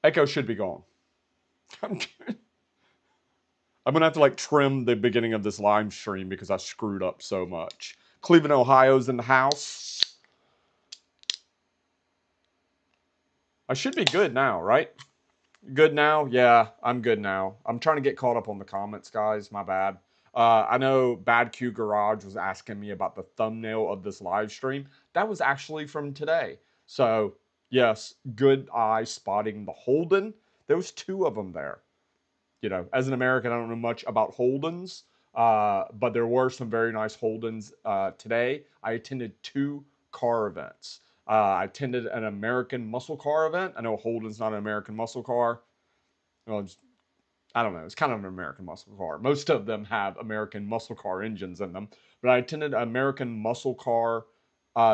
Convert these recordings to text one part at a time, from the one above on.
Echo should be gone. I'm gonna have to like trim the beginning of this live stream because I screwed up so much. Cleveland, Ohio's in the house. I should be good now, right? Good now? Yeah, I'm good now. I'm trying to get caught up on the comments, guys. My bad. I know Bad Q Garage was asking me about the thumbnail of this live stream. That was actually from today. So, yes, good eye spotting the Holden. There was two of them there. You know, as an American, I don't know much about Holdens, but there were some very nice Holdens today. I attended two car events. I attended an American muscle car event. I know Holden's not an American muscle car. Well, I don't know. It's kind of an American muscle car. Most of them have American muscle car engines in them. But I attended American muscle car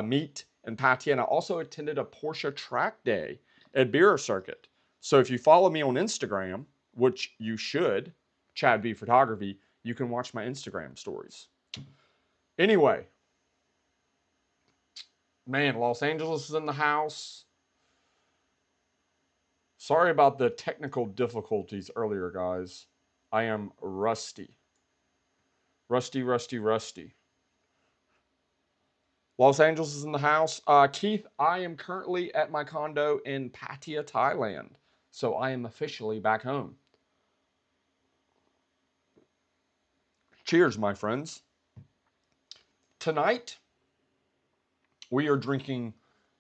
meet in Patia, and I also attended a Porsche track day at Beer Circuit. So if you follow me on Instagram, which you should, Chad V Photography, you can watch my Instagram stories. Anyway, man, Los Angeles is in the house. Sorry about the technical difficulties earlier, guys. I am rusty. Rusty, rusty, rusty. Los Angeles is in the house. Keith, I am currently at my condo in Pattaya, Thailand. So I am officially back home. Cheers, my friends. Tonight, we are drinking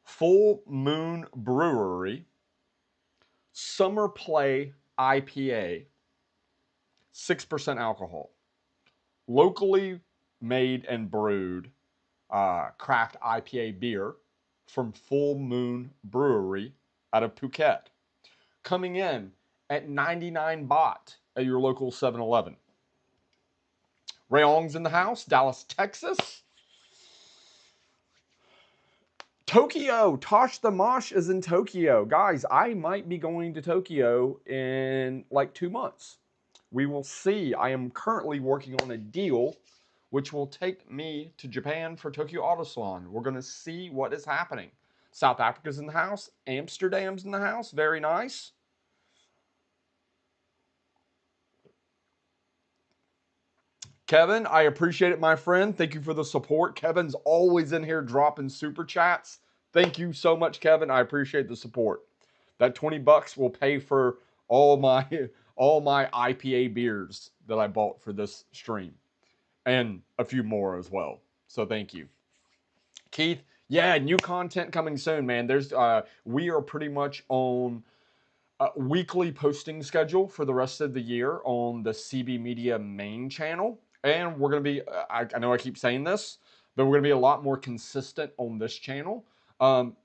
Full Moon Brewery Summer Play IPA, 6% alcohol. Locally made and brewed craft IPA beer from Full Moon Brewery out of Phuket. Coming in at 99 baht at your local 7-Eleven. Rayong's in the house, Dallas, Texas. Tokyo, Tosh the Mosh is in Tokyo. Guys, I might be going to Tokyo in like 2 months. We will see. I am currently working on a deal which will take me to Japan for Tokyo Auto Salon. We're going to see what is happening. South Africa's in the house. Amsterdam's in the house. Very nice. Kevin, I appreciate it, my friend. Thank you for the support. Kevin's always in here dropping super chats. Thank you so much, Kevin. I appreciate the support. That 20 bucks will pay for all my all my IPA beers that I bought for this stream and a few more as well. So thank you. Keith, yeah, new content coming soon, man. There's we are pretty much on a weekly posting schedule for the rest of the year on the CB Media main channel. And we're going to be, I know I keep saying this, but we're going to be a lot more consistent on this channel.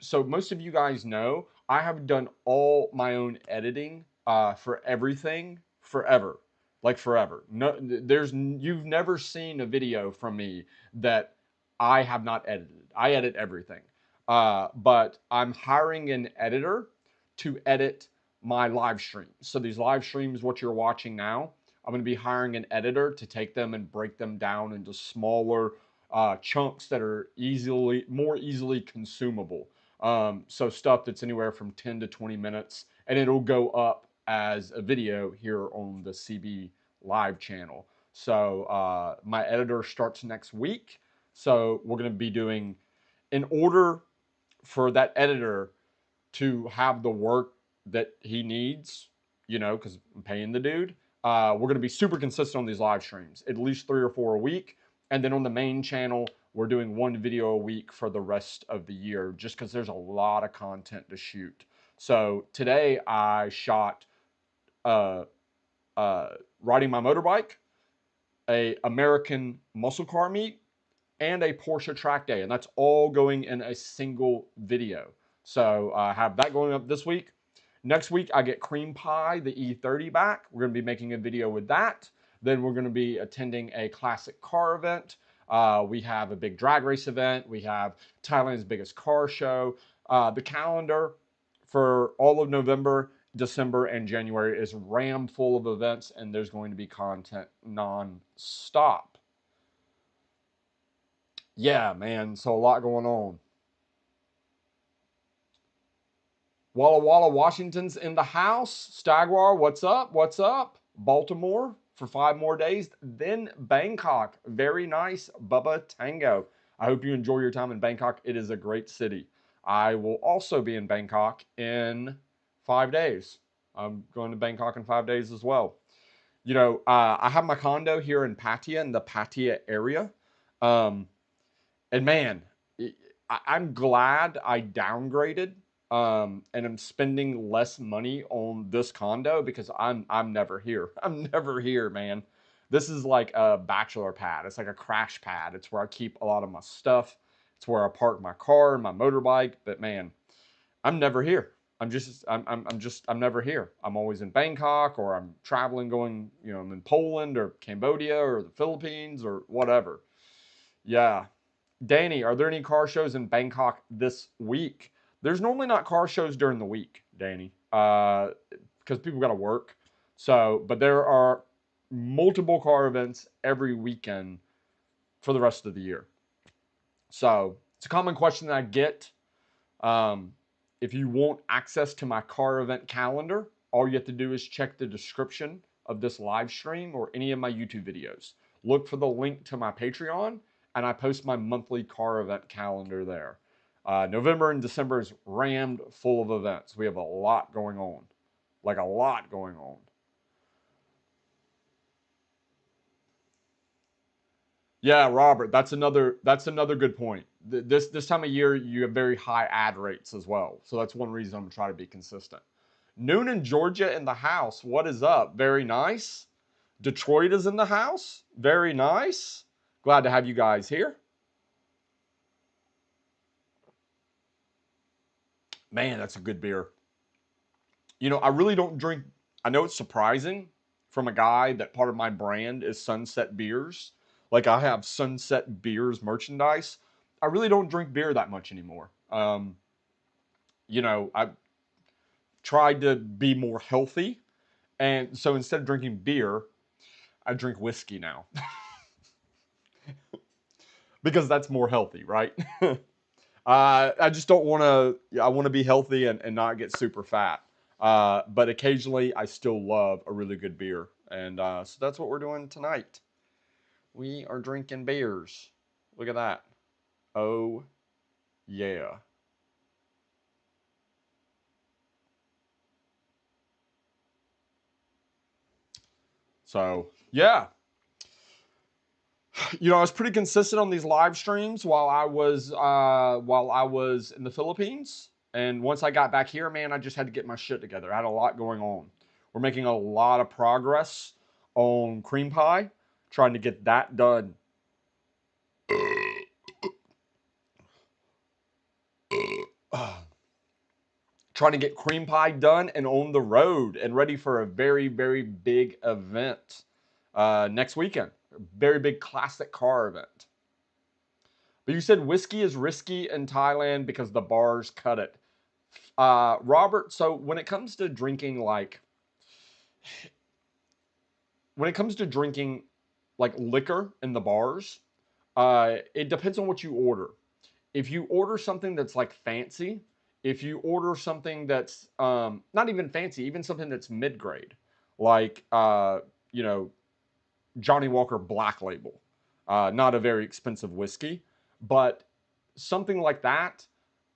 So most of you guys know I have done all my own editing for everything forever. Like forever. No, you've never seen a video from me that I have not edited. I edit everything. But I'm hiring an editor to edit my live streams. So these live streams, what you're watching now, I'm going to be hiring an editor to take them and break them down into smaller chunks that are more easily consumable. So stuff that's anywhere from 10 to 20 minutes, and it'll go up as a video here on the CB live channel. So my editor starts next week. So we're going to be doing, in order for that editor to have the work that he needs, you know, because I'm paying the dude. We're going to be super consistent on these live streams, at least 3 or 4 a week. And then on the main channel, we're doing one video a week for the rest of the year, just because there's a lot of content to shoot. So today I shot uh, riding my motorbike, a American muscle car meet, and a Porsche track day. And that's all going in a single video. So I have that going up this week. Next week, I get Cream Pie, the E30 back. We're going to be making a video with that. Then we're going to be attending a classic car event. We have a big drag race event. We have Thailand's biggest car show. The calendar for all of November, December, and January is rammed full of events, and there's going to be content non-stop. Yeah, man, so a lot going on. Walla Walla, Washington's in the house. Stagwar, what's up? What's up? Baltimore for 5 more days. Then Bangkok. Very nice. Bubba Tango. I hope you enjoy your time in Bangkok. It is a great city. I will also be in Bangkok in 5 days. I'm going to Bangkok in 5 days as well. I have my condo here in Pattaya, in the Pattaya area. Um, and man, I'm glad I downgraded and I'm spending less money on this condo because I'm never here. I'm never here, man. This is like a bachelor pad. It's like a crash pad. It's where I keep a lot of my stuff. It's where I park my car and my motorbike. But man, I'm never here. I'm never here. I'm always in Bangkok or I'm traveling going, I'm in Poland or Cambodia or the Philippines or whatever. Yeah. Danny, are there any car shows in Bangkok this week? There's normally not car shows during the week, Danny, because people got to work. But there are multiple car events every weekend for the rest of the year. So it's a common question that I get. Um, if you want access to my car event calendar, all you have to do is check the description of this live stream or any of my YouTube videos. Look for the link to my Patreon, and I post my monthly car event calendar there. November and December is rammed full of events. We have a lot going on, like a lot going on. Yeah, Robert, that's another good point. This time of year you have very high ad rates as well, so that's one reason I'm gonna try to be consistent. Noonan, Georgia in the house. What is up? Very nice. Detroit is in the house. Very nice. Glad to have you guys here. Man, that's a good beer. I really don't drink. I know it's surprising from a guy that part of my brand is Sunset Beers. Like I have Sunset Beers merchandise. I really don't drink beer that much anymore. I've tried to be more healthy. And so instead of drinking beer, I drink whiskey now because that's more healthy, right? I just don't want to. I want to be healthy and not get super fat. But occasionally, I still love a really good beer, and so that's what we're doing tonight. We are drinking beers. Look at that. Oh yeah. So yeah, I was pretty consistent on these live streams while I was in the Philippines, and once I got back here, man, I just had to get my shit together. I had a lot going on. We're making a lot of progress on cream pie, trying to get that done. Trying to get cream pie done and on the road and ready for a very, very big event next weekend. A very big classic car event. But you said whiskey is risky in Thailand because the bars cut it. Robert, so when it comes to drinking like liquor in the bars, it depends on what you order. If you order something that's like fancy, if you order something that's not even fancy, even something that's mid grade, like you know Johnny Walker Black Label, not a very expensive whiskey, but something like that,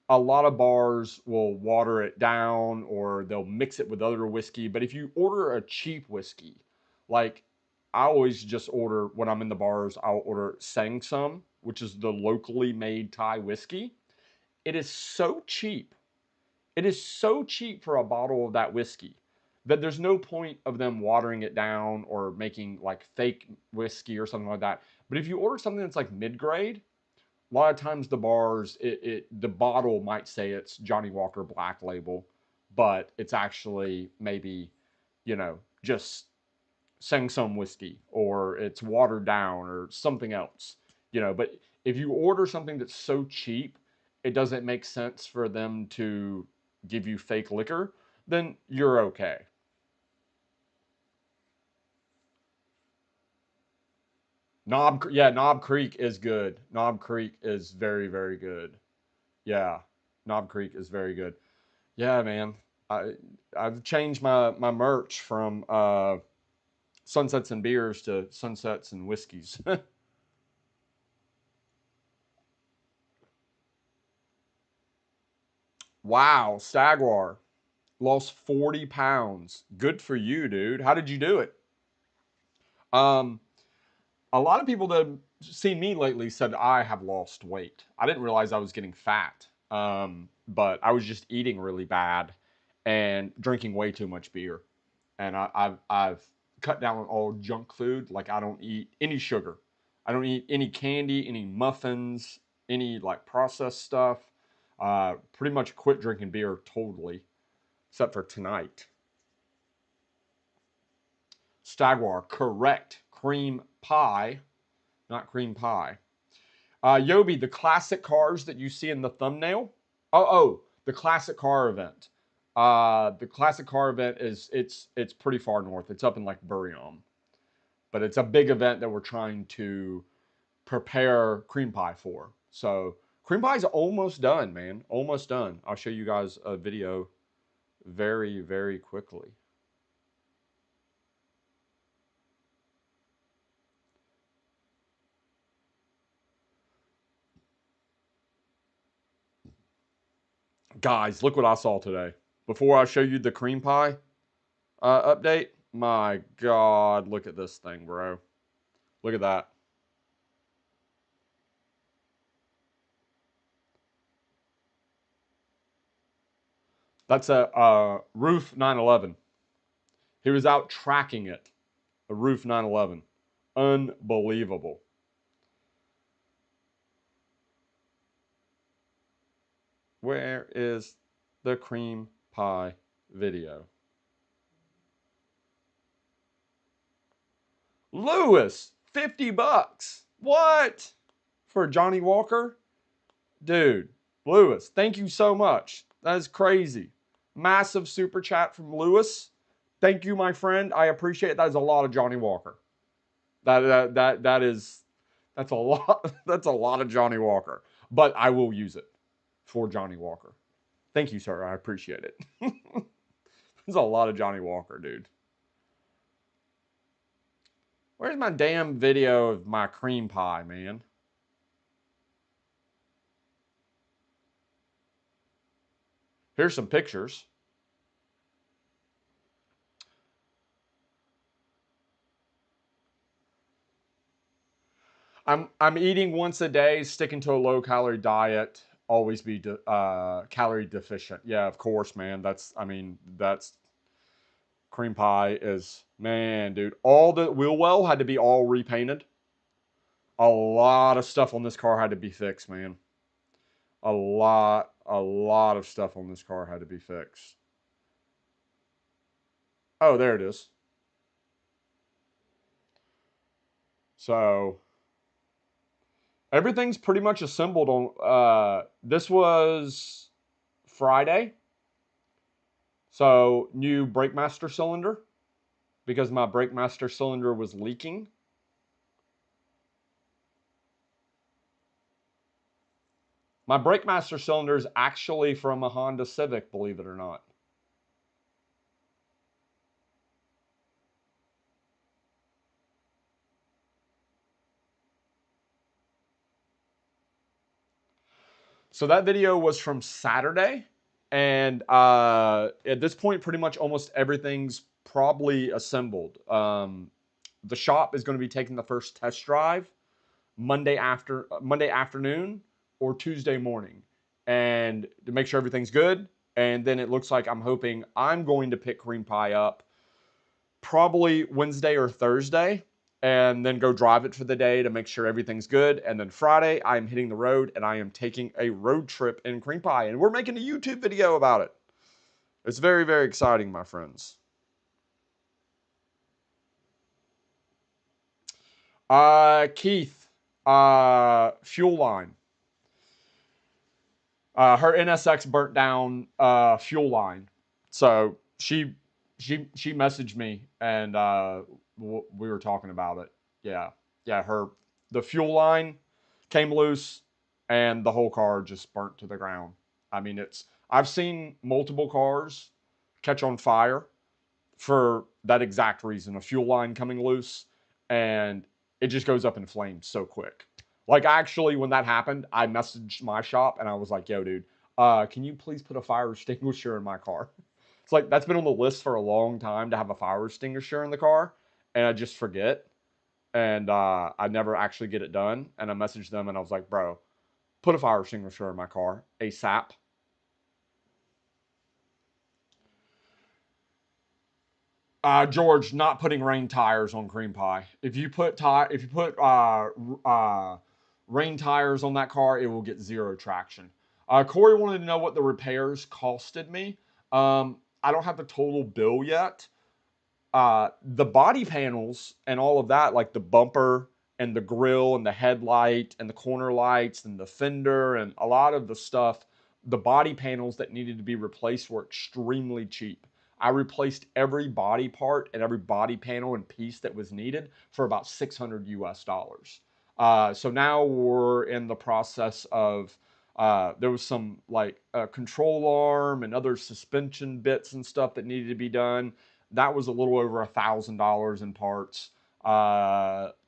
a lot of bars will water it down or they'll mix it with other whiskey. But if you order a cheap whiskey, like I always just order when I'm in the bars, I'll order Sangsum, which is the locally made Thai whiskey. It is so cheap. It is so cheap for a bottle of that whiskey that there's no point of them watering it down or making like fake whiskey or something like that. But if you order something that's like mid grade, a lot of times the bars, the bottle might say it's Johnny Walker Black Label, but it's actually maybe, just Sangsum whiskey or it's watered down or something else. But if you order something that's so cheap, it doesn't make sense for them to give you fake liquor, then you're okay. Knob Creek is good. Knob Creek is very, very good. Yeah, Knob Creek is very good. Yeah, man. I've changed my merch from sunsets and beers to sunsets and whiskeys. Wow, Stagwar lost 40 pounds. Good for you, dude. How did you do it? Um, a lot of people that have seen me lately said I have lost weight. I didn't realize I was getting fat, but I was just eating really bad and drinking way too much beer. And I've cut down on all junk food. Like I don't eat any sugar. I don't eat any candy, any muffins, any like processed stuff. Pretty much quit drinking beer totally, except for tonight. Stagwar, correct. Cream pie, not cream pie. Yobi, the classic cars that you see in the thumbnail. The classic car event. The classic car event is it's pretty far north. It's up in like Buriram, but it's a big event that we're trying to prepare cream pie for. So cream pie is almost done, man. Almost done. I'll show you guys a video very, very quickly. Guys, look what I saw today. Before I show you the cream pie update, my God, look at this thing, bro. Look at that. That's a Roof 911. He was out tracking it. A Roof 911. Unbelievable. Where is the cream pie video? Lewis, 50 bucks. What? For Johnny Walker? Dude, Lewis, thank you so much. That is crazy. Massive super chat from Lewis. Thank you, my friend. I appreciate it. That is a lot of Johnny Walker. That's a lot. That's a lot of Johnny Walker. But I will use it for Johnny Walker. Thank you, sir. I appreciate it. There's a lot of Johnny Walker, dude. Where's my damn video of my cream pie, man? Here's some pictures. I'm eating once a day, sticking to a low calorie diet. Always be calorie deficient. Yeah, of course, man. That's cream pie is man, dude. All the wheel well had to be all repainted. A lot of stuff on this car had to be fixed, man. A lot of stuff on this car had to be fixed. Oh, there it is. So everything's pretty much assembled on. This was Friday. So new brake master cylinder because my brake master cylinder was leaking. My brake master cylinder is actually from a Honda Civic, believe it or not. So that video was from Saturday, and at this point, pretty much almost everything's probably assembled. The shop is going to be taking the first test drive Monday afternoon or Tuesday morning, and to make sure everything's good. And then it looks like I'm hoping I'm going to pick cream pie up probably Wednesday or Thursday and then go drive it for the day to make sure everything's good. And then Friday, I am hitting the road and I am taking a road trip in cream pie. And we're making a YouTube video about it. It's very, very exciting, my friends. Keith, fuel line. Her NSX burnt down fuel line. So she messaged me and we were talking about it. Yeah, yeah. The fuel line came loose and the whole car just burnt to the ground. I mean, it's I've seen multiple cars catch on fire for that exact reason, a fuel line coming loose, and it just goes up in flames so quick. Like, actually, when that happened, I messaged my shop and I was like, yo, dude, can you please put a fire extinguisher in my car? It's like, that's been on the list for a long time to have a fire extinguisher in the car, and I just forget. And I never actually get it done. And I messaged them and I was like, bro, put a fire extinguisher in my car ASAP. George, not putting rain tires on cream pie. If you put rain tires on that car, it will get zero traction. Corey wanted to know what the repairs costed me. I don't have the total bill yet. The body panels and all of that, like the bumper and the grill and the headlight and the corner lights and the fender and a lot of the stuff, the body panels that needed to be replaced were extremely cheap. I replaced every body part and every body panel and piece that was needed for about 600 US dollars. So now we're in the process of there was some like control arm and other suspension bits and stuff that needed to be done. That was a little over $1,000 in parts.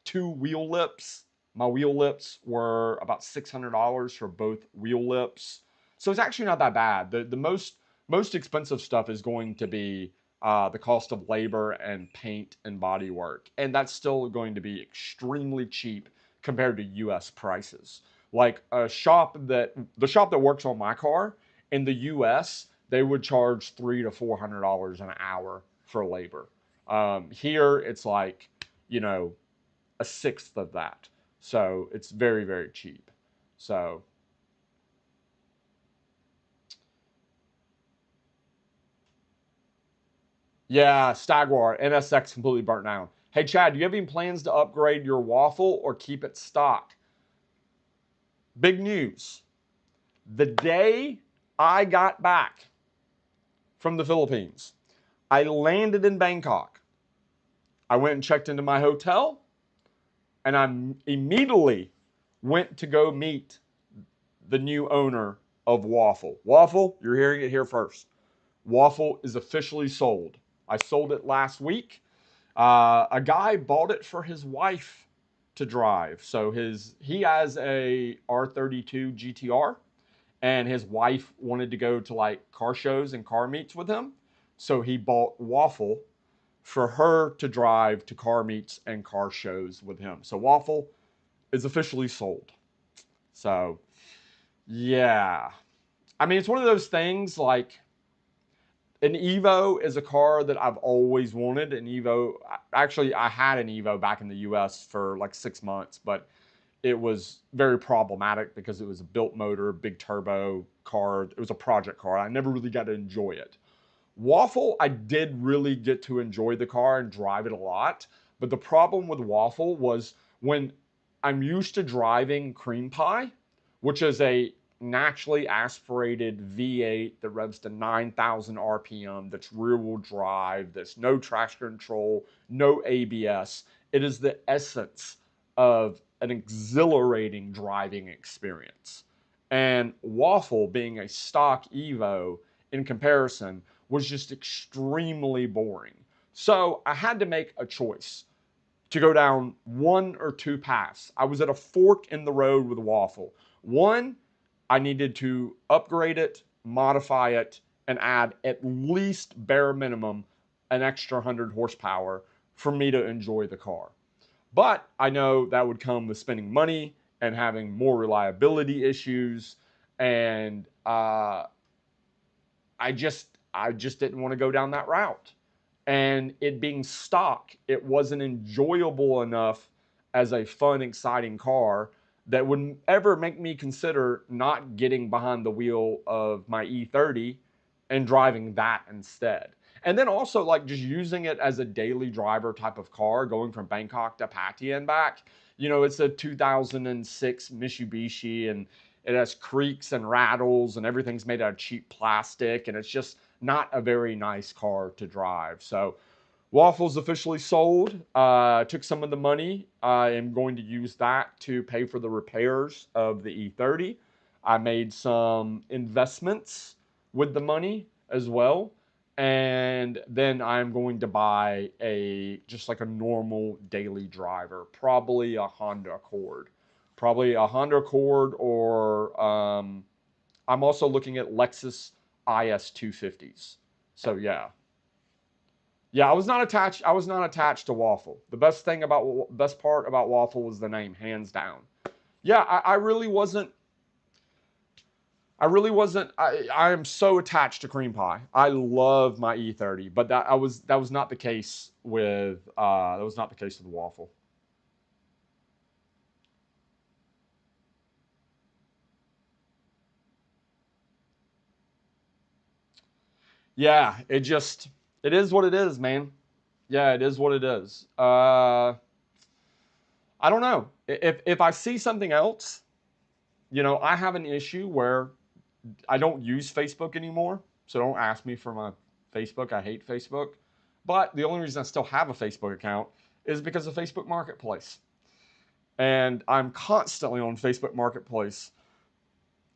Two wheel lips. My wheel lips were about $600 for both wheel lips. So it's actually not that bad. The most expensive stuff is going to be the cost of labor and paint and body work, and that's still going to be extremely cheap compared to U.S. prices. Like the shop that works on my car in the U.S., they would charge $300 to $400 an hour for labor. Here it's like, you know, a sixth of that. So it's very, very cheap. So yeah, Stagwar, NSX completely burnt down. Hey Chad, do you have any plans to upgrade your waffle or keep it stock? Big news. The day I got back from the Philippines, I landed in Bangkok. I went and checked into my hotel, and I immediately went to go meet the new owner of Waffle. Waffle, you're hearing it here first. Waffle is officially sold. I sold it last week. A guy bought it for his wife to drive. So he has a R32 GTR, and his wife wanted to go to like car shows and car meets with him. So he bought Waffle for her to drive to car meets and car shows with him. So Waffle is officially sold. So yeah, I mean, it's one of those things like an Evo is a car that I've always wanted. An Evo, actually, I had an Evo back in the US for like 6 months, but it was very problematic because it was a built motor, big turbo car. It was a project car. I never really got to enjoy it. Waffle, I did really get to enjoy the car and drive it a lot. But the problem with Waffle was when I'm used to driving Cream Pie, which is a naturally aspirated V8 that revs to 9,000 RPM, that's rear wheel drive, that's no traction control, no ABS. It is the essence of an exhilarating driving experience. And Waffle, being a stock Evo in comparison, was just extremely boring. So I had to make a choice to go down one or two paths. I was at a fork in the road with Waffle. One, I needed to upgrade it, modify it, and add at least bare minimum an extra 100 horsepower for me to enjoy the car. But I know that would come with spending money and having more reliability issues, and I just didn't want to go down that route. And it being stock, it wasn't enjoyable enough as a fun, exciting car that would ever make me consider not getting behind the wheel of my E30 and driving that instead. And then also like just using it as a daily driver type of car, going from Bangkok to Pattaya and back. You know, it's a 2006 Mitsubishi, and it has creaks and rattles and everything's made out of cheap plastic, and it's just not a very nice car to drive. So Waffles officially sold. Took some of the money. I am going to use that to pay for the repairs of the E30. I made some investments with the money as well. And then I'm going to buy just like a normal daily driver, probably a Honda Accord. Probably a Honda Accord, or I'm also looking at Lexus IS 250s. So yeah. Yeah, I was not attached. I was not attached to Waffle. The best part about Waffle was the name, hands down. Yeah, I really wasn't. I really wasn't. I am so attached to cream pie. I love my E30, but that was not the case with Waffle. Yeah, it is what it is, man. Yeah, it is what it is. I don't know. If I see something else, I have an issue where I don't use Facebook anymore. So don't ask me for my Facebook. I hate Facebook. But the only reason I still have a Facebook account is because of Facebook Marketplace. And I'm constantly on Facebook Marketplace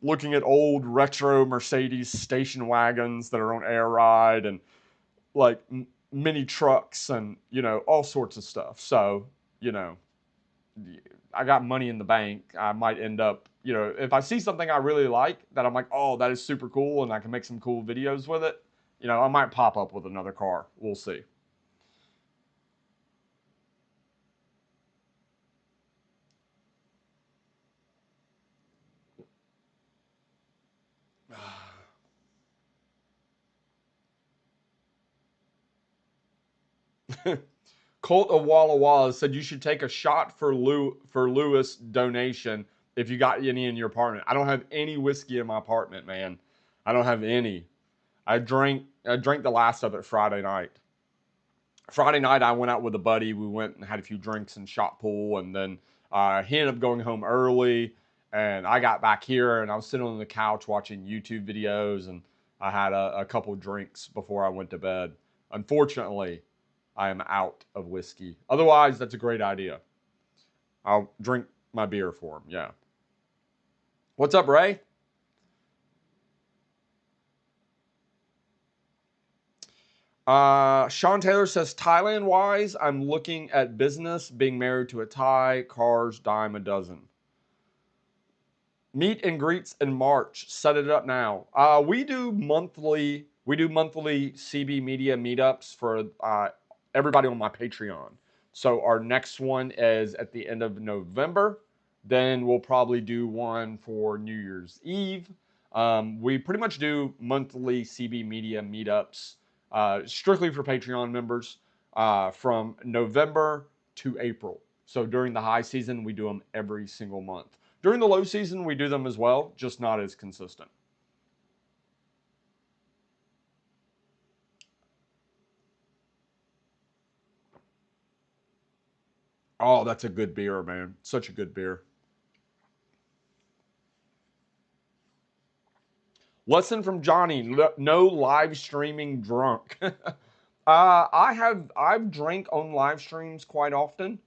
looking at old retro Mercedes station wagons that are on air ride, and like mini trucks, and all sorts of stuff. So, you know, I got money in the bank. I might end up, if I see something I really like that I'm like, oh, that is super cool, and I can make some cool videos with it, I might pop up with another car. We'll see. Colt of Walla Walla said you should take a shot for Lewis donation if you got any in your apartment. I don't have any whiskey in my apartment, man. I don't have any. I drank the last of it Friday night. Friday night I went out with a buddy. We went and had a few drinks and shot pool, and then he ended up going home early. And I got back here and I was sitting on the couch watching YouTube videos, and I had a couple drinks before I went to bed. Unfortunately, I am out of whiskey. Otherwise, that's a great idea. I'll drink my beer for him. Yeah. What's up, Ray? Sean Taylor says, Thailand wise, I'm looking at business, being married to a Thai, cars, dime a dozen. Meet and greets in March. Set it up now. We do monthly CB Media meetups for everybody on my Patreon. So our next one is at the end of November. Then we'll probably do one for New Year's Eve. We pretty much do monthly CB Media meetups, strictly for Patreon members, from November to April. So during the high season, we do them every single month. During the low season, we do them as well, just not as consistent. Oh, that's a good beer, man. Such a good beer. Lesson from Johnny: no live streaming drunk. I've drank on live streams quite often,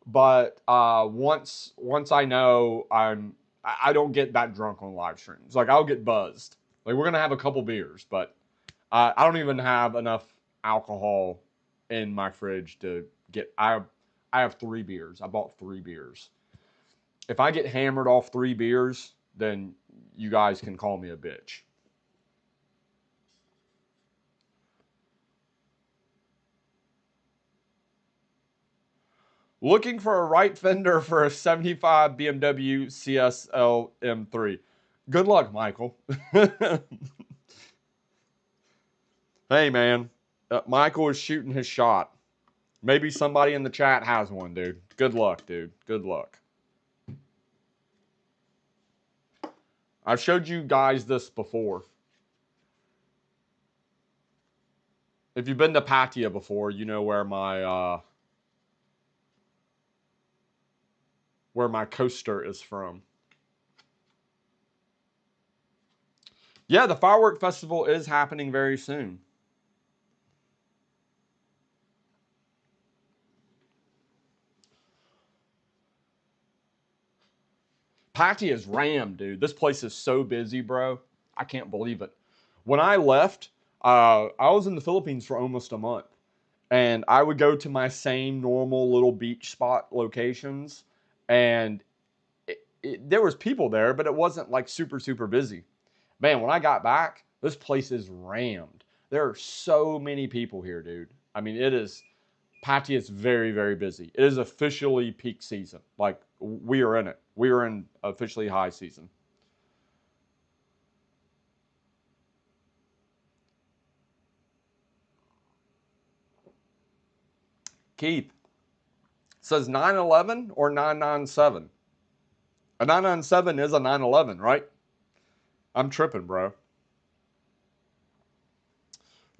but once I know I don't get that drunk on live streams. Like I'll get buzzed. Like we're gonna have a couple beers, but I don't even have enough alcohol in my fridge to get. I have 3 beers. I bought 3 beers. If I get hammered off 3 beers, then you guys can call me a bitch. Looking for a right fender for a 75 BMW CSL M3. Good luck, Michael. Hey, man. Michael is shooting his shot. Maybe somebody in the chat has one, dude. Good luck, dude. Good luck. I've showed you guys this before. If you've been to Patia before, you know where my coaster is from. Yeah, the firework festival is happening very soon. Patia is rammed, dude. This place is so busy, bro. I can't believe it. When I left, I was in the Philippines for almost a month. And I would go to my same normal little beach spot locations, and there was people there, but it wasn't like super, super busy. Man, when I got back, this place is rammed. There are so many people here, dude. I mean, Pattaya is very, very busy. It is officially peak season. Like, we are in it. We are in officially high season. Keith says 911 or 997. A 997 is a 911, right? I'm tripping, bro.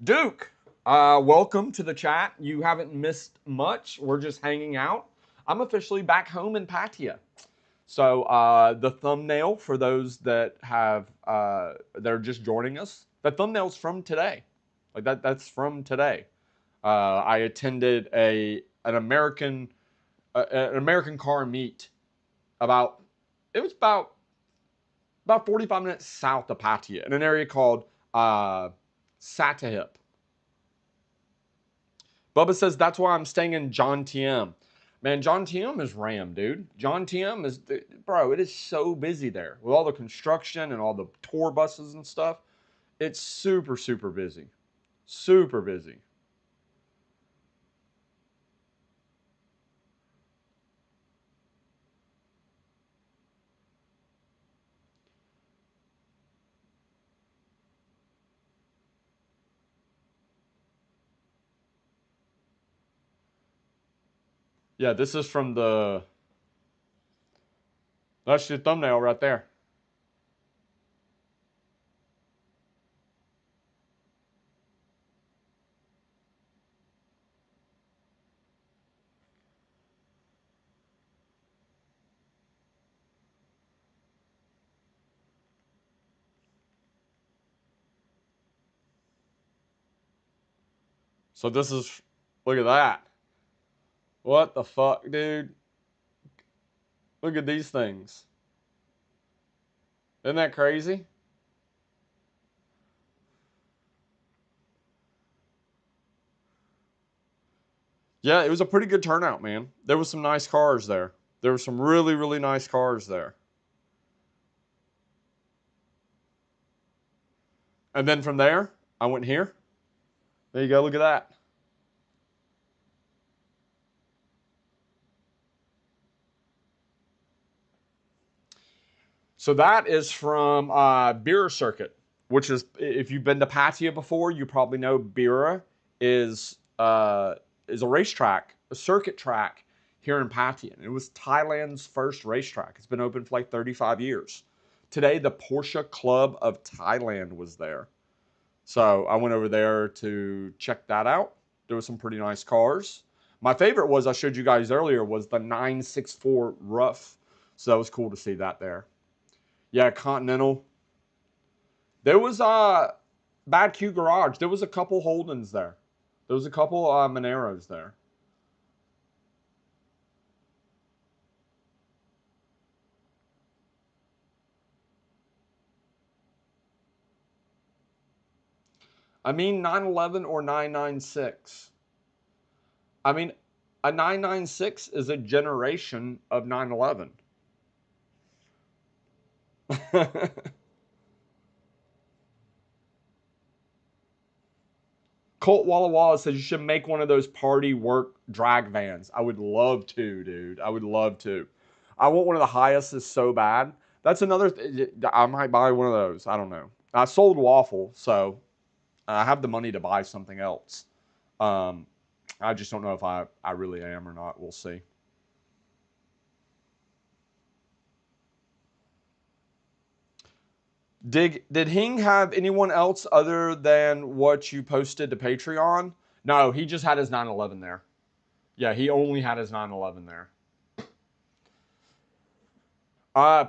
Duke, welcome to the chat. You haven't missed much. We're just hanging out. I'm officially back home in Pattaya. So the thumbnail for those that have that are just joining us, the thumbnail's from today. Like that's from today. I attended an American car meet about it was about 45 minutes south of Pattaya in an area called Sattahip. Bubba says that's why I'm staying in John TM. Man, John TM is ram, dude. John TM is, bro, it is so busy there with all the construction and all the tour buses and stuff. It's super, super busy. Super busy. Yeah, this is from that's your thumbnail right there. So this is, look at that. What the fuck, dude? Look at these things. Isn't that crazy? Yeah, it was a pretty good turnout, man. There was some nice cars there. There were some really, really nice cars there. And then from there, I went here. There you go. Look at that. So that is from Bira Circuit, which is, if you've been to Pattaya before, you probably know Bira is a racetrack, a circuit track here in Pattaya. And it was Thailand's first racetrack. It's been open for like 35 years. Today, the Porsche Club of Thailand was there. So I went over there to check that out. There were some pretty nice cars. My favorite was, I showed you guys earlier, was the 964 Rough. So that was cool to see that there. Yeah, Continental. There was Bad Q Garage. There was a couple Holdens there. There was a couple Moneros there. I mean 911 or 996. I mean, a 996 is a generation of 911. Colt Walla Walla says you should make one of those party work drag vans. I would love to, dude. I would love to. I want one of the highest so bad. That's another. I might buy one of those. I don't know. I sold Waffle, so I have the money to buy something else. Um, I just don't know if I really am or not. We'll see. Did Hing have anyone else other than what you posted to Patreon? No, he just had his 911 there. Yeah, he only had his 911 there.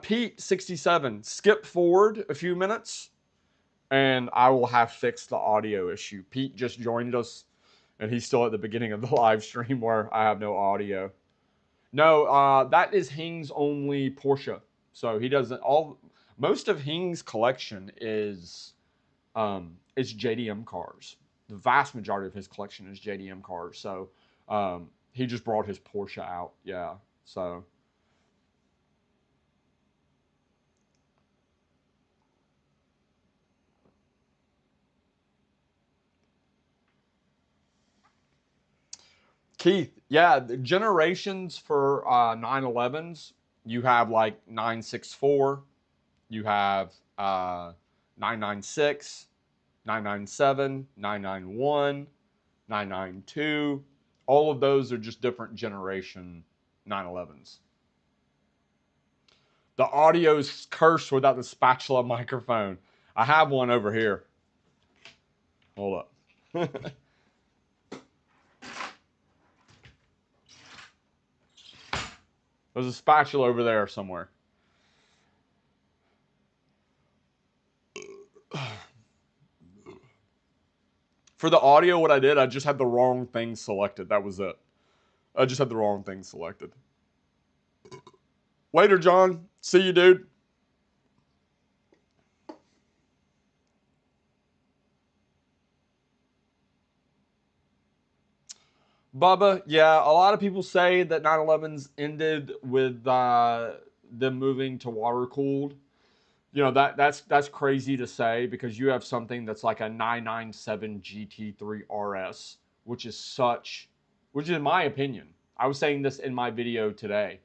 Pete 67, skip forward a few minutes and I will have fixed the audio issue. Pete just joined us and he's still at the beginning of the live stream where I have no audio. No, that is Hing's only Porsche. So he doesn't most of Hing's collection is is JDM cars. The vast majority of his collection is JDM cars. So he just brought his Porsche out. Yeah. So Keith, yeah, the generations for 911s, you have like 964, you have 996, 997, 991, 992. All of those are just different generation 911s. The audio's cursed without the spatula microphone. I have one over here. Hold up. There's a spatula over there somewhere. For the audio, what I did, I just had the wrong thing selected. That was it. I just had the wrong thing selected. Later, John. See you, dude. Bubba, yeah, a lot of people say that 911s ended with them moving to water cooled. You know that's crazy to say because you have something that's like a 997 GT3 RS, which is in my opinion. I was saying this in my video today.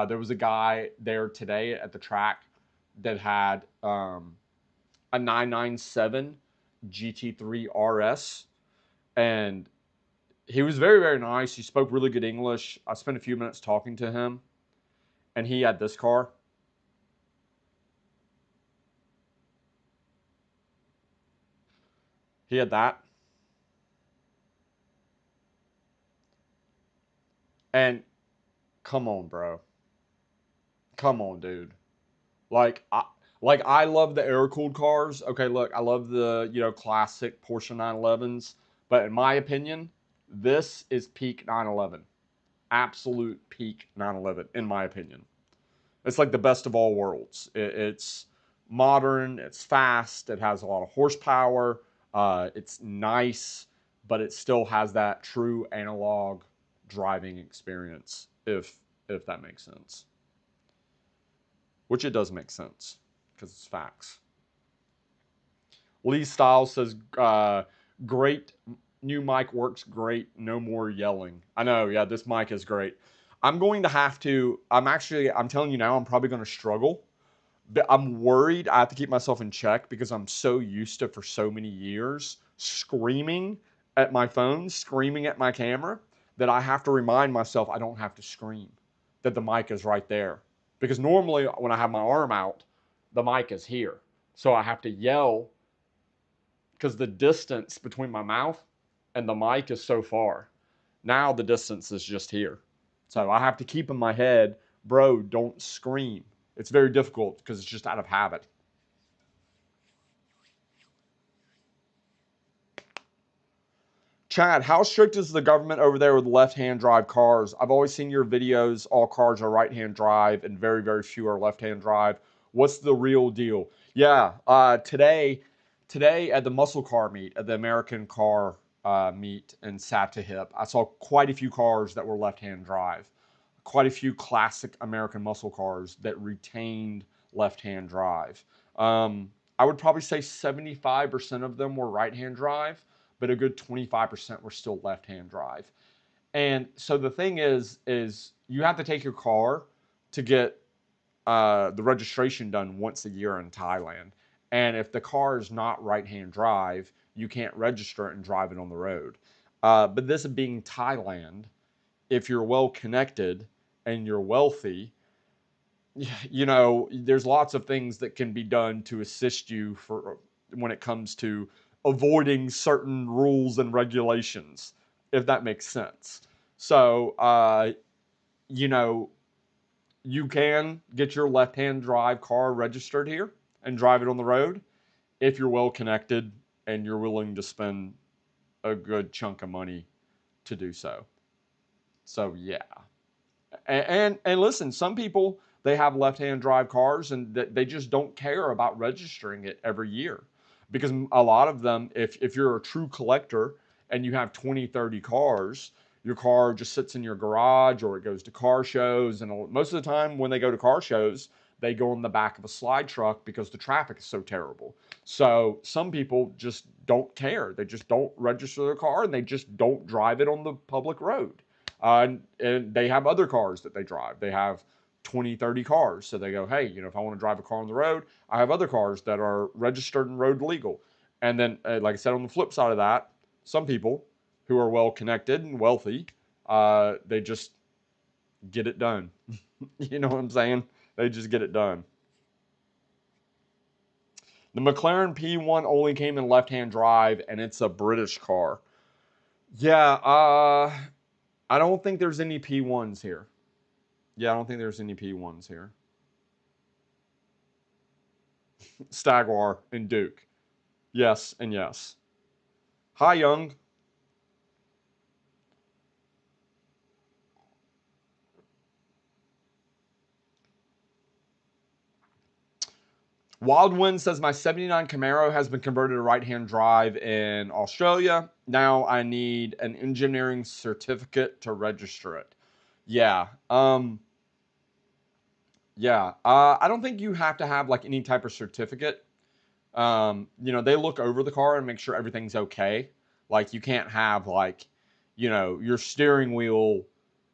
There was a guy there today at the track that had a 997 GT3 RS, and he was very, very nice. He spoke really good English. I spent a few minutes talking to him, and he had this car. He had that. And come on, bro. Come on, dude. Like I love the air cooled cars. Okay, look, I love the classic Porsche 911s, but in my opinion, this is peak 911. Absolute peak 911 in my opinion. It's like the best of all worlds. It's modern, it's fast, it has a lot of horsepower, it's nice, but it still has that true analog driving experience, if that makes sense. Which it does make sense because it's facts. Lee Styles says, "Great new mic works great. No more yelling." I know, yeah, this mic is great. I'm going to have to. I'm telling you now, I'm probably going to struggle. But I'm worried I have to keep myself in check because I'm so used to for so many years screaming at my phone, screaming at my camera, that I have to remind myself I don't have to scream, that the mic is right there. Because normally when I have my arm out, the mic is here. So I have to yell because the distance between my mouth and the mic is so far. Now the distance is just here. So I have to keep in my head, bro, don't scream. It's very difficult because it's just out of habit. Chad, how strict is the government over there with left-hand drive cars? I've always seen your videos. All cars are right-hand drive and very, very few are left-hand drive. What's the real deal? Yeah, today at the muscle car meet, at the American car meet in Saptahip, I saw quite a few cars that were left-hand drive. Quite a few classic American muscle cars that retained left-hand drive. I would probably say 75% of them were right-hand drive, but a good 25% were still left-hand drive. And so the thing is you have to take your car to get the registration done once a year in Thailand. And if the car is not right-hand drive, you can't register it and drive it on the road. But this being Thailand, if you're well connected and you're wealthy, there's lots of things that can be done to assist you for when it comes to avoiding certain rules and regulations, if that makes sense. So, you know, you can get your left-hand drive car registered here and drive it on the road if you're well connected and you're willing to spend a good chunk of money to do so. So, yeah. And listen, some people they have left-hand drive cars and they just don't care about registering it every year. because a lot of them, if you're a true collector and you have 20, 30 cars, your car just sits in your garage or it goes to car shows. And most of the time when they go to car shows, they go in the back of a slide truck because the traffic is so terrible. So some people just don't care. They just don't register their car and they just don't drive it on the public road. And they have other cars that they drive. They have 20, 30 cars. So they go, hey, if I want to drive a car on the road, I have other cars that are registered and road legal. And then, like I said, on the flip side of that, some people who are well connected and wealthy, they just get it done. You know what I'm saying? They just get it done. The McLaren P1 only came in left-hand drive, and it's a British car. Yeah, I don't think there's any P1s here. Yeah, I don't think there's any P1s here. Stagwar and Duke. Yes and yes. Hi, Young. Wild Wind says my 79 Camaro has been converted to right-hand drive in Australia. Now I need an engineering certificate to register it. Yeah. Yeah. I don't think you have to have like any type of certificate. They look over the car and make sure everything's okay. Like you can't have like, your steering wheel,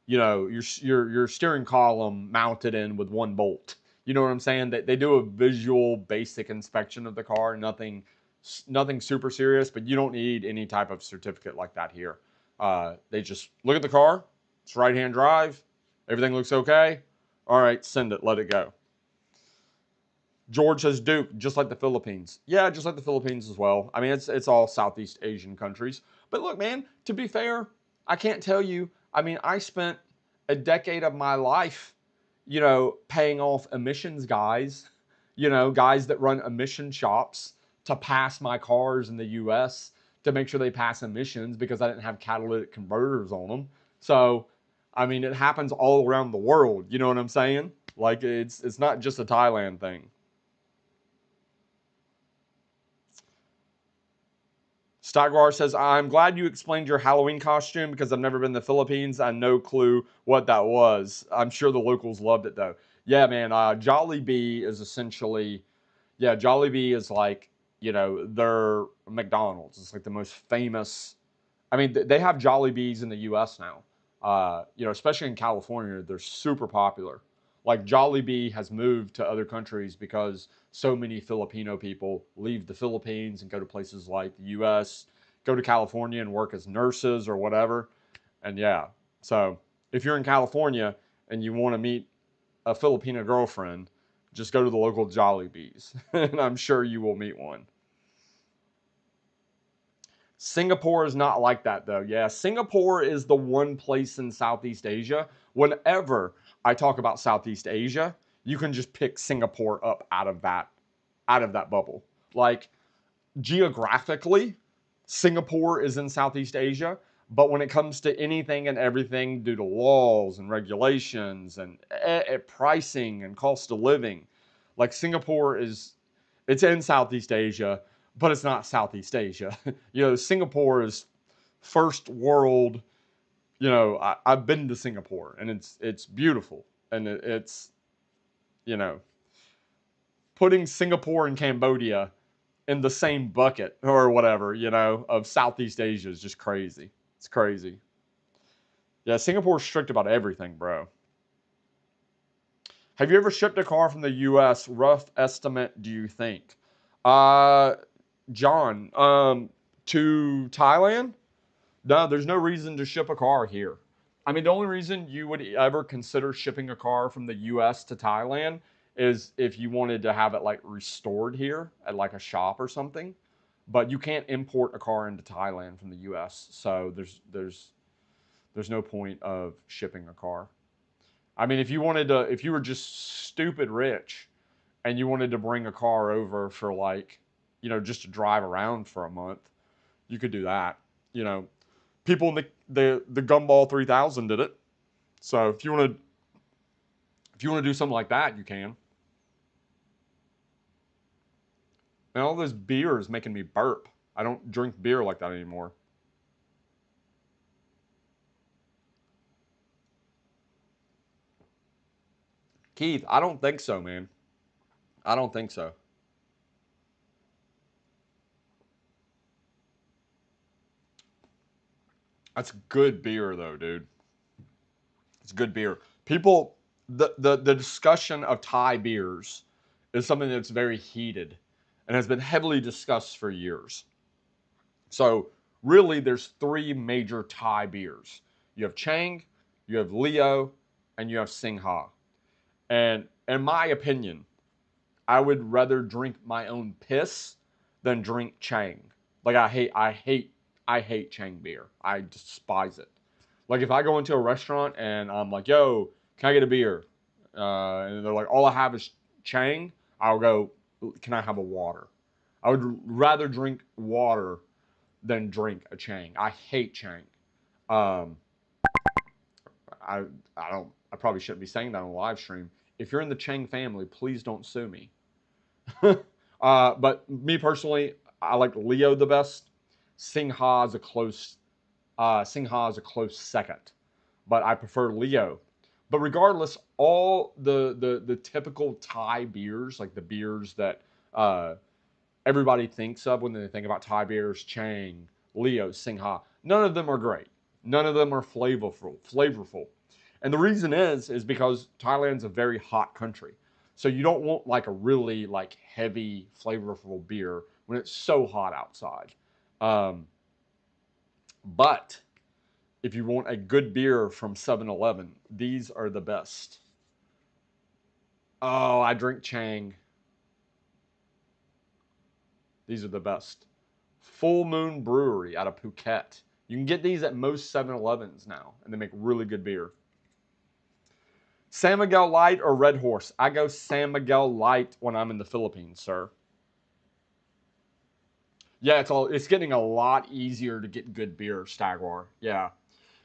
your steering column mounted in with one bolt. You know what I'm saying? They do a visual basic inspection of the car, nothing super serious, but you don't need any type of certificate like that here. They just look at the car, it's right-hand drive, everything looks okay. All right, send it, let it go. George says Duke, just like the Philippines. Yeah, just like the Philippines as well. I mean, it's all Southeast Asian countries. But look, man, to be fair, I can't tell you. I mean, I spent a decade of my life, paying off emissions guys, guys that run emission shops to pass my cars in the US to make sure they pass emissions because I didn't have catalytic converters on them. So, I mean, it happens all around the world. You know what I'm saying? Like it's not just a Thailand thing. Stagwar says, I'm glad you explained your Halloween costume because I've never been to the Philippines. I had no clue what that was. I'm sure the locals loved it though. Yeah, man. Jollibee is essentially, yeah, Jollibee is like, their McDonald's. It's like the most famous. I mean, they have Jollibees in the U.S. now. Especially in California, they're super popular. Like Jollibee has moved to other countries because so many Filipino people leave the Philippines and go to places like the U.S., go to California and work as nurses or whatever. And yeah, so if you're in California and you want to meet a Filipino girlfriend, just go to the local Jollibees, and I'm sure you will meet one. Singapore is not like that though. Yeah, Singapore is the one place in Southeast Asia. Whenever I talk about Southeast Asia, you can just pick Singapore up out of that bubble. Like geographically, Singapore is in Southeast Asia, but when it comes to anything and everything due to laws and regulations and pricing and cost of living, like Singapore it's in Southeast Asia, but it's not Southeast Asia. Singapore is first world. I've been to Singapore and it's beautiful and it's you know putting Singapore and Cambodia in the same bucket or whatever, of Southeast Asia is just crazy. It's crazy. Yeah, Singapore's strict about everything, bro. Have you ever shipped a car from the US? Rough estimate, do you think? Uh, John, to Thailand? No, there's no reason to ship a car here. I mean, the only reason you would ever consider shipping a car from the US to Thailand is if you wanted to have it like restored here at like a shop or something. But you can't import a car into Thailand from the US. So there's no point of shipping a car. I mean, if you were just stupid rich and you wanted to bring a car over for like, just to drive around for a month, you could do that. You know, people in the Gumball 3000 did it. So if you want to do something like that, you can. And all this beer is making me burp. I don't drink beer like that anymore. Keith, I don't think so, man. I don't think so. That's good beer, though, dude. It's good beer. People, the discussion of Thai beers is something that's very heated and has been heavily discussed for years. So really, there's three major Thai beers. You have Chang, you have Leo, and you have Singha. And in my opinion, I would rather drink my own piss than drink Chang. Like I hate Chang beer. I despise it. Like if I go into a restaurant and I'm like, "Yo, can I get a beer?" And they're like, "All I have is Chang." I'll go, "Can I have a water?" I would rather drink water than drink a Chang. I hate Chang. Um, I I don't. I probably shouldn't be saying that on a live stream. If you're in the Chang family, please don't sue me. But me personally, I like Leo the best. Singha is a close Singha is a close second, but I prefer Leo. But regardless, all the typical Thai beers, like the beers that uh, everybody thinks of when they think about Thai beers, Chang, Leo, Singha, none of them are great. None of them are flavorful. And the reason is because Thailand's a very hot country. So you don't want like a really like heavy, flavorful beer when it's so hot outside. Um, but if you want a good beer from 7-Eleven, these are the best. Oh, I drink Chang. These are the best. Full Moon Brewery out of Phuket. You can get these at most 7-Elevens now, and they make really good beer. San Miguel Light or Red Horse? I go San Miguel Light when I'm in the Philippines, sir. Yeah, it's getting a lot easier to get good beer, Stagwar. Yeah.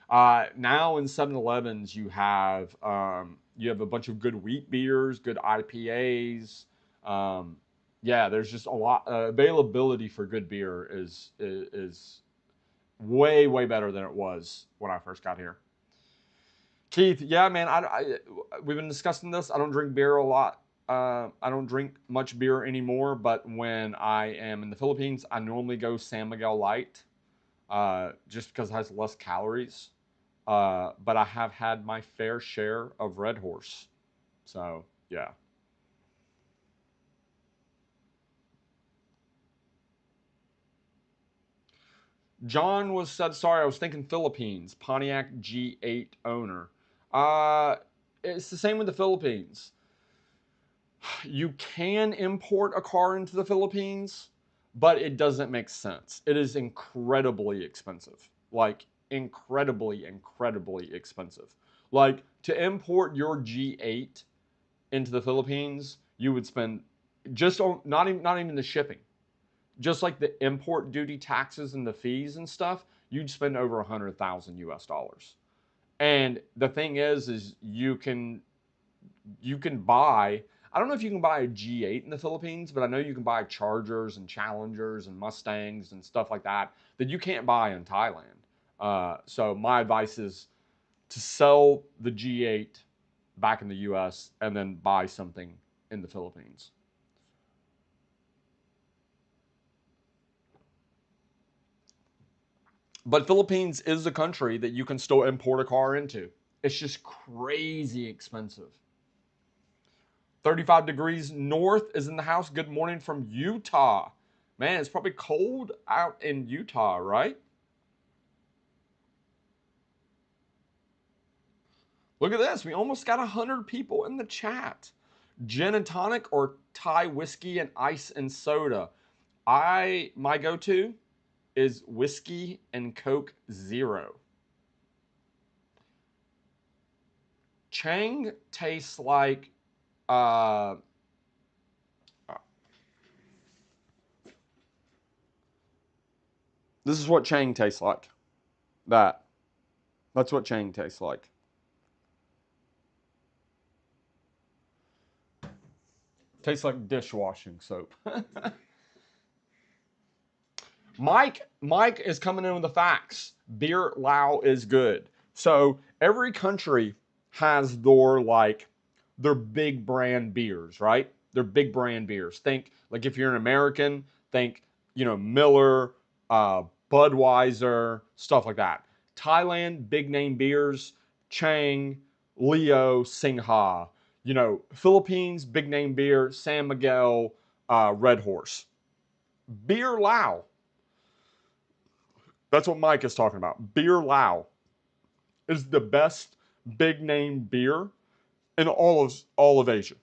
Now in 7-Elevens you have a bunch of good wheat beers, good IPAs. Um, yeah, there's just a lot availability for good beer is way better than it was when I first got here. Keith, yeah, man, we've been discussing this. I don't drink beer a lot. I don't drink much beer anymore, but when I am in the Philippines, I normally go San Miguel Light, just because it has less calories. But I have had my fair share of Red Horse. So, yeah. John was said, sorry, I was thinking Philippines. Pontiac G8 owner. Uh, it's the same with the Philippines. You can import a car into the Philippines, but it doesn't make sense. It is incredibly expensive. Like, incredibly expensive. Like, to import your G8 into the Philippines, you would spend just on not even the shipping, just like the import duty taxes and the fees and stuff. You'd spend over 100,000 US dollars. And the thing is you can buy. I don't know if you can buy a G8 in the Philippines, but I know you can buy Chargers and Challengers and Mustangs and stuff like that that you can't buy in Thailand. So my advice is to sell the G8 back in the US and then buy something in the Philippines. But Philippines is a country that you can still import a car into. It's just crazy expensive. 35 degrees north is in the house. Good morning from Utah. Man, it's probably cold out in Utah, right? Look at this. We almost got 100 people in the chat. Gin and tonic or Thai whiskey and ice and soda? My go-to is whiskey and Coke Zero. Chang tastes like uh, this is what Chang tastes like. That. That's what Chang tastes like. Tastes like dishwashing soap. Mike is coming in with the facts. Beer Lao is good. So every country has their big brand beers, right? Their big brand beers. Think like if you're an American, think Miller, Budweiser, stuff like that. Thailand, big name beers, Chang, Leo, Singha. Philippines, big name beer, San Miguel, Red Horse. Beer Lao. That's what Mike is talking about. Beer Lao is the best big name beer in all of Asia.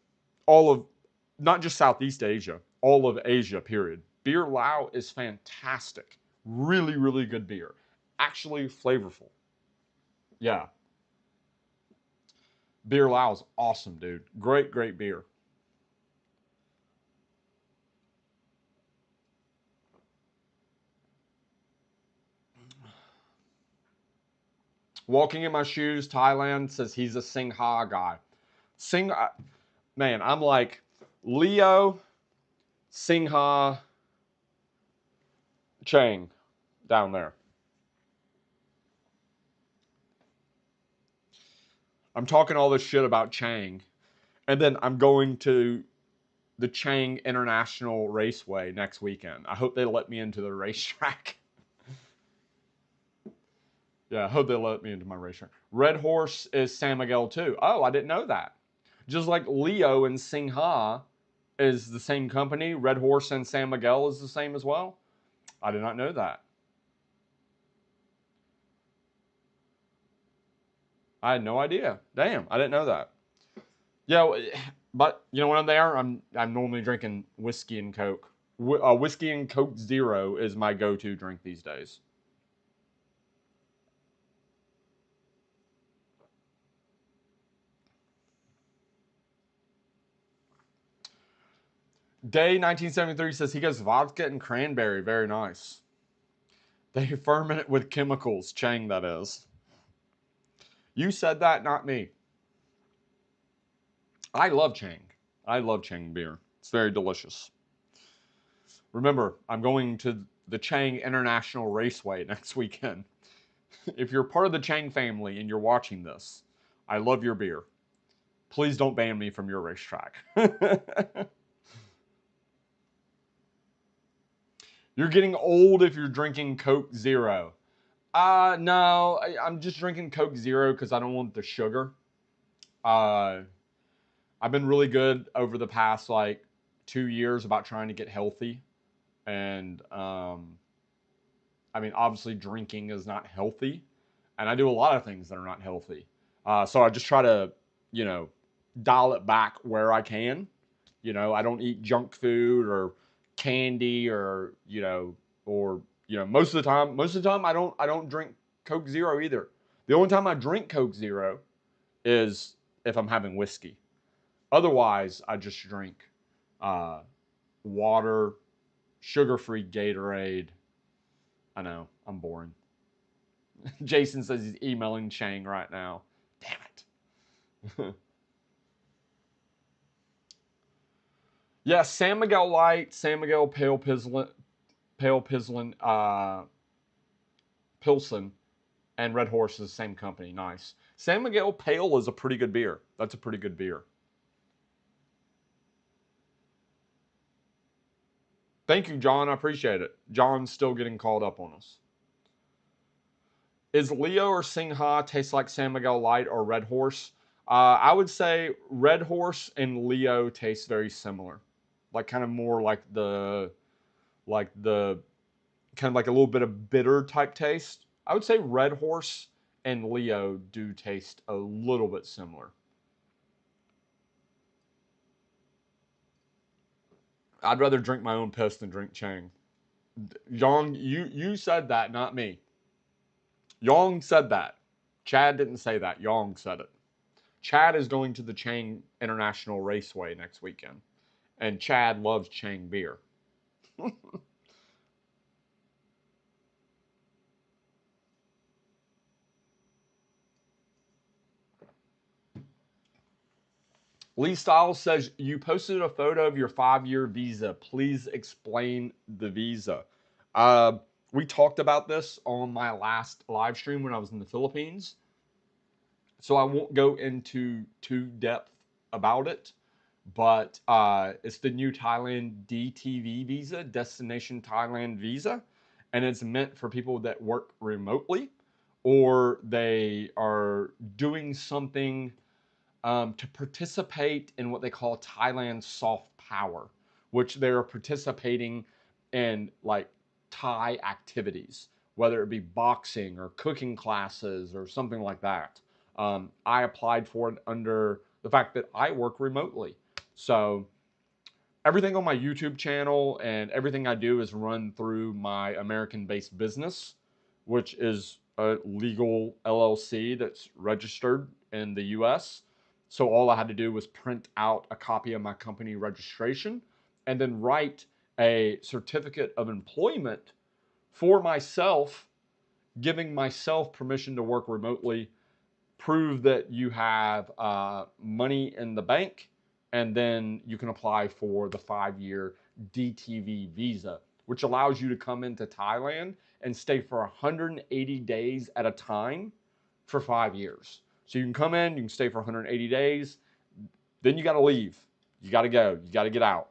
All of not just Southeast Asia, all of Asia, period. Beer Lao is fantastic. Really, really good beer. Actually flavorful. Yeah. Beer Lao is awesome, dude. Great, great beer. Walking in my shoes, Thailand says he's a Singha guy. Man, I'm like Leo, Singha, Chang down there. I'm talking all this shit about Chang, and then I'm going to the Chang International Raceway next weekend. I hope they let me into the racetrack. Yeah, I hope they let me into my racetrack. Red Horse is San Miguel too. Oh, I didn't know that. Just like Leo and Singha is the same company, Red Horse and San Miguel is the same as well. I did not know that. I had no idea. Damn, I didn't know that. Yeah, but when I'm there, I'm normally drinking whiskey and Coke. Whiskey and Coke Zero is my go-to drink these days. Day 1973 says he goes vodka and cranberry. Very nice. They ferment it with chemicals. Chang, that is. You said that, not me. I love Chang. I love Chang beer. It's very delicious. Remember, I'm going to the Chang International Raceway next weekend. If you're part of the Chang family and you're watching this, I love your beer. Please don't ban me from your racetrack. You're getting old if you're drinking Coke Zero. No, I'm just drinking Coke Zero because I don't want the sugar. Uh, I've been really good over the past 2 years about trying to get healthy, and I mean, obviously, drinking is not healthy, and I do a lot of things that are not healthy. So I just try to, you know, dial it back where I can. I don't eat junk food or candy or most of the time I don't drink Coke Zero either. The only time I drink Coke Zero is if I'm having whiskey. Otherwise, I just drink uh, water, sugar-free Gatorade. I know I'm boring. Jason says he's emailing Chang right now. Damn it. Yeah, San Miguel Light, San Miguel Pilsen, and Red Horse is the same company. Nice. San Miguel Pale is a pretty good beer. That's a pretty good beer. Thank you, John. I appreciate it. John's still getting called up on us. Is Leo or Singha taste like San Miguel Light or Red Horse? I would say Red Horse and Leo taste very similar, like kind of more like the kind of like a little bit of bitter type taste. I would say Red Horse and Leo do taste a little bit similar. I'd rather drink my own piss than drink Chang. Yong, you said that, not me. Yong said that. Chad didn't say that. Yong said it. Chad is going to the Chang International Raceway next weekend, and Chad loves Chang beer. Lee Styles says, you posted a photo of your 5-year visa. Please explain the visa. We talked about this on my last live stream when I was in the Philippines. So I won't go into too depth about it, but it's the new Thailand DTV visa, Destination Thailand visa, and it's meant for people that work remotely or they are doing something to participate in what they call Thailand soft power, which they're participating in like Thai activities, whether it be boxing or cooking classes or something like that. I applied for it under the fact that I work remotely. So everything on my YouTube channel and everything I do is run through my American based business, which is a legal LLC that's registered in the US. So all I had to do was print out a copy of my company registration and then write a certificate of employment for myself, giving myself permission to work remotely, prove that you have money in the bank, and then you can apply for the 5-year DTV visa, which allows you to come into Thailand and stay for 180 days at a time for 5 years. So you can come in, you can stay for 180 days, then you got to leave. You got to go. You got to get out.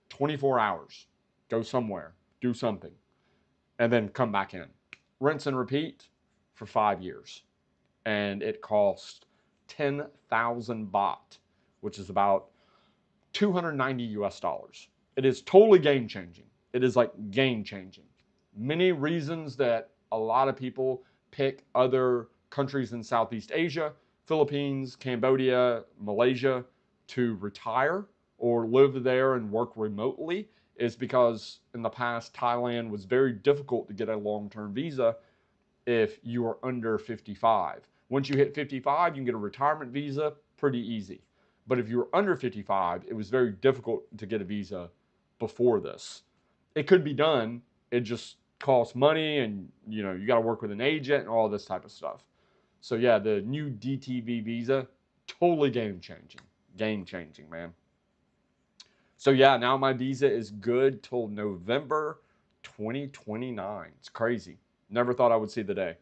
24 hours. Go somewhere. Do something. And then come back in. Rinse and repeat for 5 years. And it cost 10,000 baht, which is about 290 US dollars. It is totally game changing. It is like game changing. Many reasons that a lot of people pick other countries in Southeast Asia, Philippines, Cambodia, Malaysia to retire or live there and work remotely is because in the past, Thailand was very difficult to get a long-term visa if you are under 55. Once you hit 55, you can get a retirement visa pretty easy. But if you were under 55, it was very difficult to get a visa before this. It could be done. It just costs money and you got to work with an agent and all this type of stuff. So yeah, the new DTV visa, totally game changing. Game changing, man. So yeah, now my visa is good till November 2029. It's crazy. Never thought I would see the day.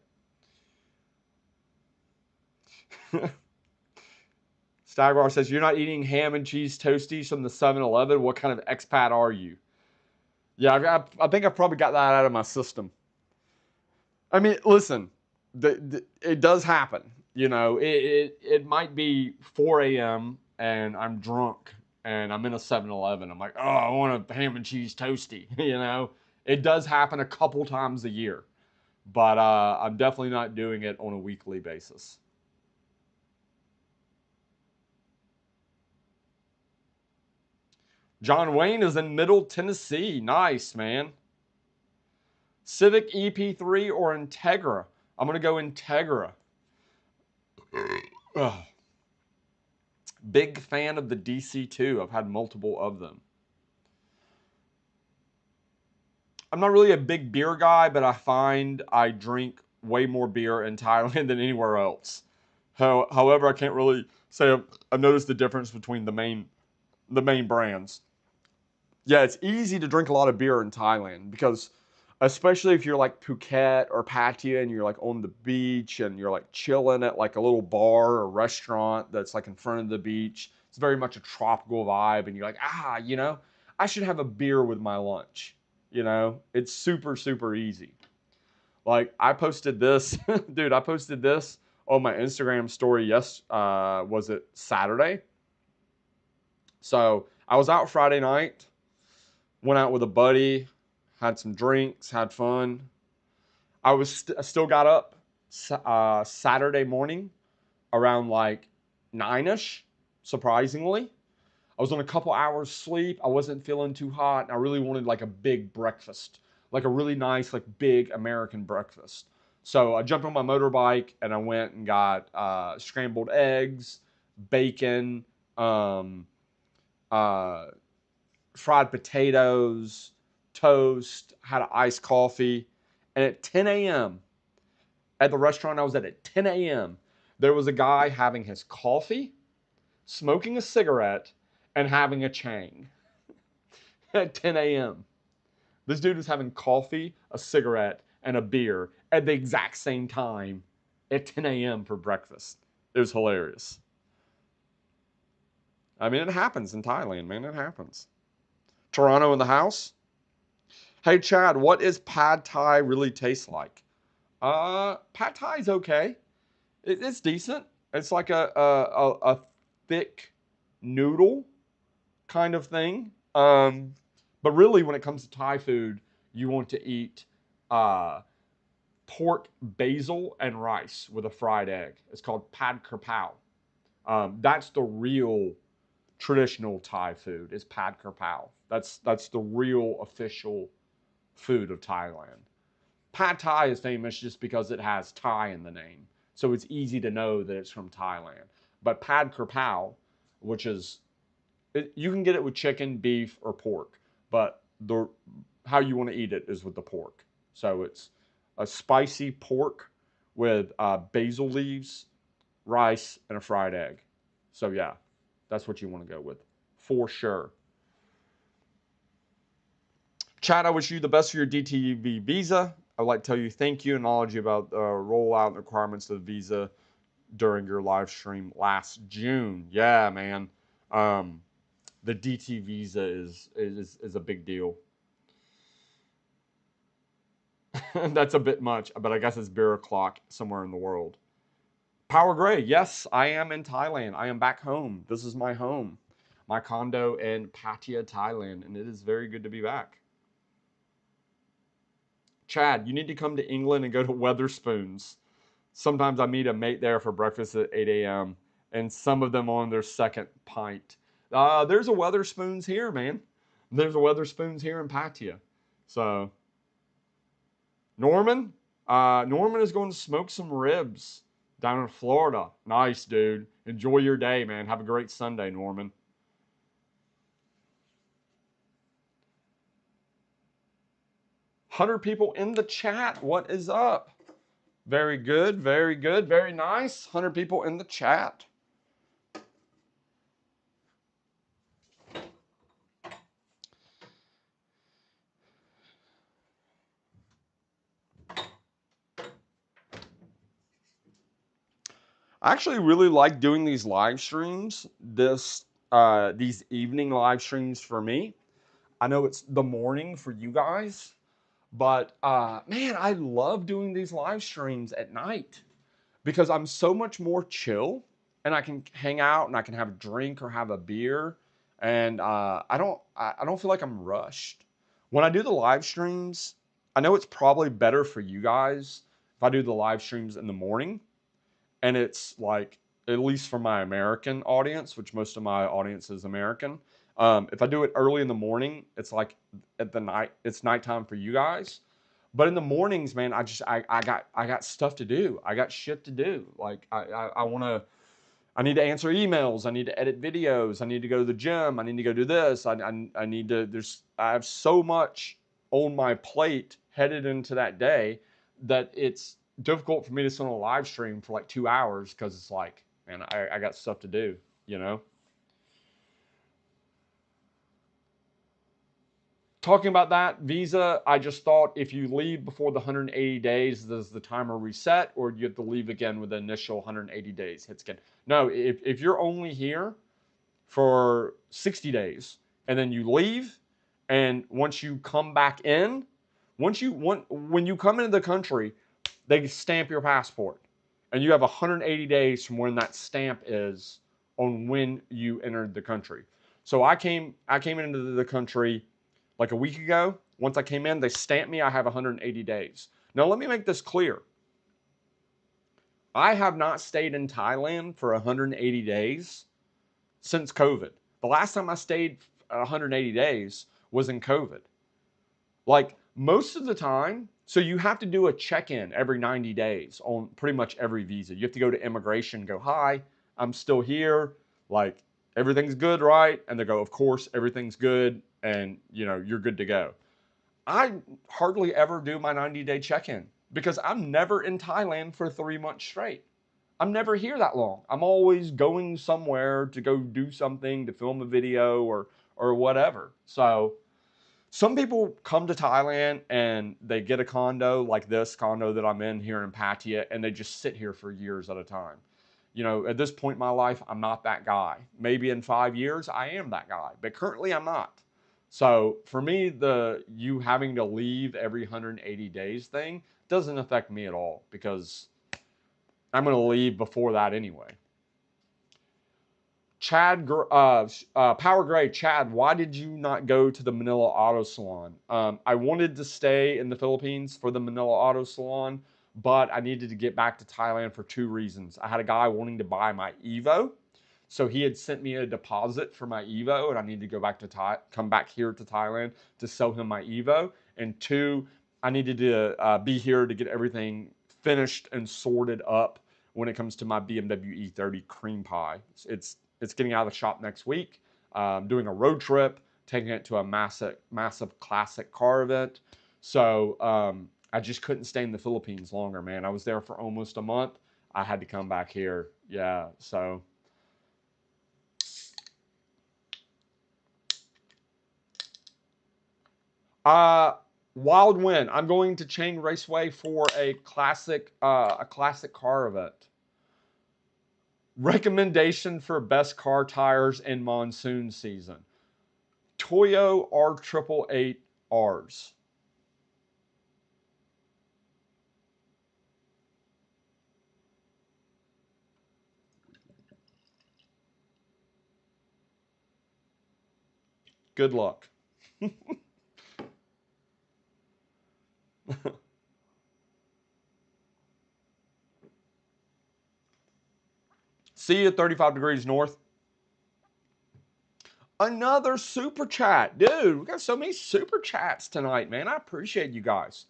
Stagbar says, you're not eating ham and cheese toasties from the 7-Eleven. What kind of expat are you? Yeah, I think I probably got that out of my system. I mean, listen, it does happen. It might be 4 a.m. and I'm drunk and I'm in a 7-Eleven. I'm like, oh, I want a ham and cheese toasty. It does happen a couple times a year. But I'm definitely not doing it on a weekly basis. John Wayne is in Middle Tennessee. Nice, man. Civic EP3 or Integra? I'm going to go Integra. Big fan of the DC2. I've had multiple of them. I'm not really a big beer guy, but I find I drink way more beer in Thailand than anywhere else. However, I can't really say I've noticed the difference between the main brands. Yeah, it's easy to drink a lot of beer in Thailand because especially if you're like Phuket or Pattaya and you're like on the beach and you're like chilling at like a little bar or restaurant that's like in front of the beach. It's very much a tropical vibe and you're like, I should have a beer with my lunch. It's super, super easy. Like I posted this, dude, I posted this on my Instagram story. Was it Saturday? So I was out Friday night, went out with a buddy, had some drinks, had fun. I still got up Saturday morning around like 9ish, surprisingly. I was on a couple hours sleep. I wasn't feeling too hot. And I really wanted like a big breakfast, like a really nice, like big American breakfast. So I jumped on my motorbike and I went and got scrambled eggs, bacon, fried potatoes, toast, had an iced coffee. And at 10 a.m., at the restaurant I was at 10 a.m., there was a guy having his coffee, smoking a cigarette, and having a chang at 10 a.m. This dude was having coffee, a cigarette, and a beer at the exact same time at 10 a.m. for breakfast. It was hilarious. I mean, it happens in Thailand, man. It happens. Toronto in the house. Hey, Chad, what is pad thai really taste like? Pad thai is okay. It's decent. It's like a thick noodle kind of thing. But really, when it comes to Thai food, you want to eat uh, pork, basil, and rice with a fried egg. It's called pad kerpao. That's the real traditional Thai food. Is pad kerpao. That's the real official food of Thailand. Pad Thai is famous just because it has Thai in the name, so it's easy to know that it's from Thailand. But pad kerpao, which is you can get it with chicken, beef, or pork, but the how you want to eat it is with the pork. So it's a spicy pork with basil leaves, rice, and a fried egg. So yeah, that's what you want to go with for sure. Chad, I wish you the best for your DTV visa. I'd like to tell you thank you and acknowledge you about the rollout and requirements of the visa during your live stream last June. Yeah, man. The DT visa is a big deal. That's a bit much, but I guess it's beer o'clock somewhere in the world. Power Gray, yes, I am in Thailand. I am back home. This is my home, my condo in Pattaya, Thailand, and it is very good to be back. Chad, you need to come to England and go to Weatherspoons. Sometimes I meet a mate there for breakfast at 8 a.m., and some of them on their second pint. There's a Weatherspoons here, man. There's a Weatherspoons here in Pattaya. So, Norman is going to smoke some ribs down in Florida. Nice, dude. Enjoy your day, man. Have a great Sunday, Norman. $100 people in the chat. What is up? Very good, very good, very nice. 100 people in the chat. I actually really like doing these live streams. These evening live streams for me. I know it's the morning for you guys, but man, I love doing these live streams at night because I'm so much more chill and I can hang out and I can have a drink or have a beer, and I don't feel like I'm rushed. When I do the live streams, I know it's probably better for you guys if I do the live streams in the morning, and it's like, at least for my American audience, which most of my audience is American. If I do it early in the morning, it's like at the night, it's nighttime for you guys. But in the mornings, man, I got stuff to do. I got shit to do. Like I need to answer emails. I need to edit videos. I need to go to the gym. I need to go do this. I need to. I have so much on my plate headed into that day that it's difficult for me to sit on a live stream for like 2 hours because it's like, man, I got stuff to do. You know. Talking about that visa, I just thought if you leave before the 180 days, does the timer reset, or do you have to leave again with the initial 180 days hit scan? No, if you're only here for 60 days and then you leave, and once you come back in, when you come into the country, they stamp your passport, and you have 180 days from when that stamp is on when you entered the country. So I came into the country like a week ago. Once I came in, they stamped me. I have 180 days. Now, let me make this clear. I have not stayed in Thailand for 180 days since COVID. The last time I stayed 180 days was in COVID. Like most of the time, so you have to do a check-in every 90 days on pretty much every visa. You have to go to immigration, go, hi, I'm still here. Like, everything's good, right? And they go, of course, everything's good. And, you're good to go. I hardly ever do my 90-day check-in because I'm never in Thailand for 3 months straight. I'm never here that long. I'm always going somewhere to go do something, to film a video or whatever. So Some people come to Thailand and they get a condo like this condo that I'm in here in Pattaya, and they just sit here for years at a time. You know, at this point in my life, I'm not that guy. Maybe in 5 years, I am that guy, but currently I'm not. So for me, the you having to leave every 180 days thing doesn't affect me at all because I'm going to leave before that anyway. Power Gray, Chad, why did you not go to the Manila Auto Salon? I wanted to stay in the Philippines for the Manila Auto Salon, but I needed to get back to Thailand for 2 reasons. I had a guy wanting to buy my Evo, so he had sent me a deposit for my Evo, and I needed to go back to come back here to Thailand to sell him my Evo. And two, I needed to be here to get everything finished and sorted up when it comes to my BMW E30 cream pie. It's getting out of the shop next week. Doing a road trip, taking it to a massive classic car event. So I just couldn't stay in the Philippines longer, man. I was there for almost a month. I had to come back here. Yeah, so. Wild Win. I'm going to Chain Raceway for a classic car event. Recommendation for best car tires in monsoon season. Toyo R888Rs. Good luck. See you at 35 degrees north. Another super chat. Dude, we got so many super chats tonight, man. I appreciate you guys.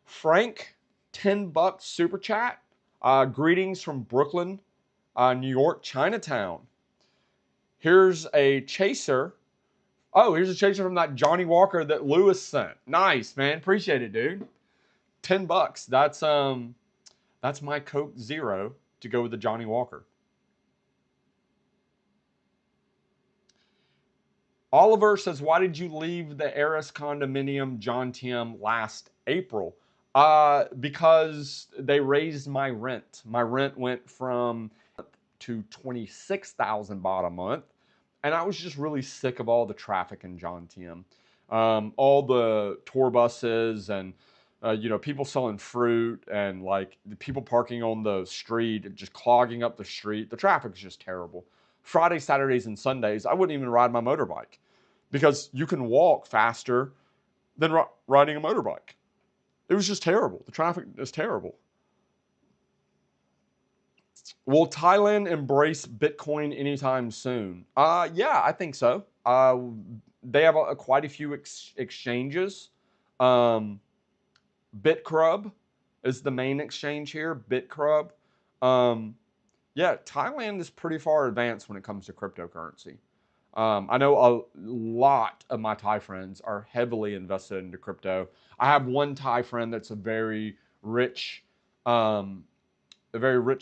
Frank, $10 super chat. Greetings from Brooklyn, New York, Chinatown. Here's a chaser. Oh, here's a chaser from that Johnny Walker that Lewis sent. Nice, man. Appreciate it, dude. $10. That's my Coke Zero to go with the Johnny Walker. Oliver says, why did you leave the Eris condominium John Tim last April? Because they raised my rent. My rent went from to 26,000 baht a month, and I was just really sick of all the traffic in John Tim. All the tour buses and people selling fruit and like the people parking on the street, just clogging up the street. The traffic is just terrible. Fridays, Saturdays, and Sundays, I wouldn't even ride my motorbike because you can walk faster than riding a motorbike. It was just terrible. The traffic is terrible. Will Thailand embrace Bitcoin anytime soon? Yeah, I think so. They have quite a few exchanges. BitCrub is the main exchange here. BitCrub. Yeah, Thailand is pretty far advanced when it comes to cryptocurrency. I know a lot of my Thai friends are heavily invested into crypto. I have one Thai friend that's um, a very rich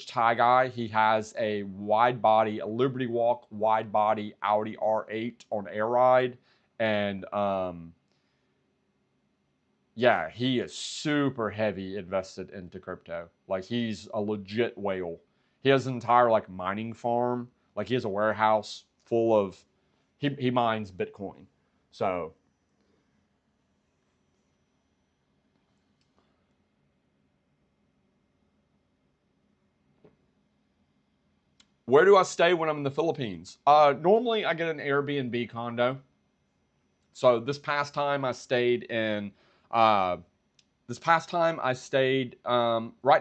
Thai guy. He has a Liberty Walk wide body Audi R8 on air ride, and yeah, he is super heavy invested into crypto. Like he's a legit whale. He has an entire like mining farm. Like he has a warehouse full of he mines Bitcoin. So where do I stay when I'm in the Philippines? Normally I get an Airbnb condo. So uh, this past time I stayed right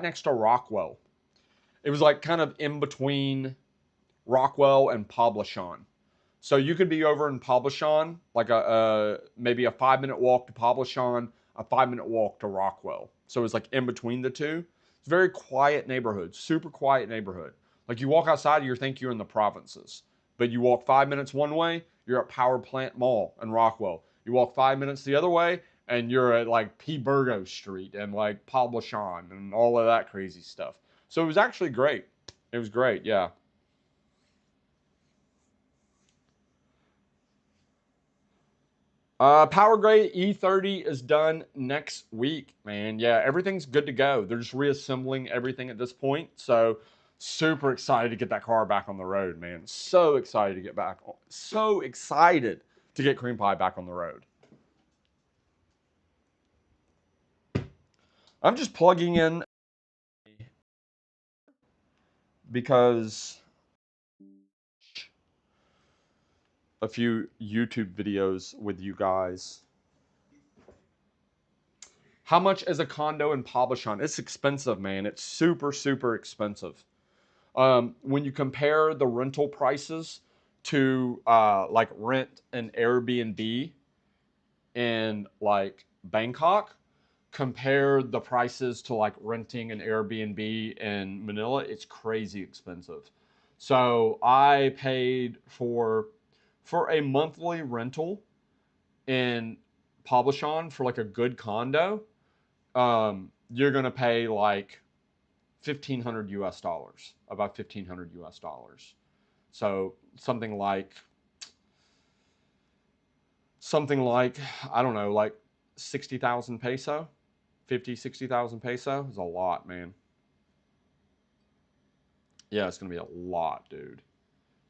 next to Rockwell. It was like kind of in between Rockwell and Poblacion. So you could be over in Poblacion, like maybe a 5 minute walk to Poblacion, a 5 minute walk to Rockwell. So it's like in between the two. It's a very quiet neighborhood, super quiet neighborhood. Like you walk outside, you think you're in the provinces, but you walk 5 minutes one way, you're at Power Plant Mall in Rockwell. You walk 5 minutes the other way, and you're at like P. Burgo Street and like Poblacion and all of that crazy stuff. So it was actually great. It was great, yeah. Power Grade E30 is done next week, man. Yeah, everything's good to go. They're just reassembling everything at this point. So super excited to get that car back on the road, man. So excited to get back on. So excited to get Cream Pie back on the road. I'm just plugging in because a few YouTube videos with you guys. How much is a condo in Poblacion? It's expensive, man. It's super, super expensive. When you compare the rental prices to like rent an Airbnb in like Bangkok, compare the prices to like renting an Airbnb in Manila, it's crazy expensive. So I paid for a monthly rental in Poblacion for like a good condo. You're gonna pay like 1,500 US dollars, about 1,500 US dollars. So something like I don't know, like 60,000 peso, 50, 60,000 peso is a lot, man. Yeah, it's gonna be a lot, dude.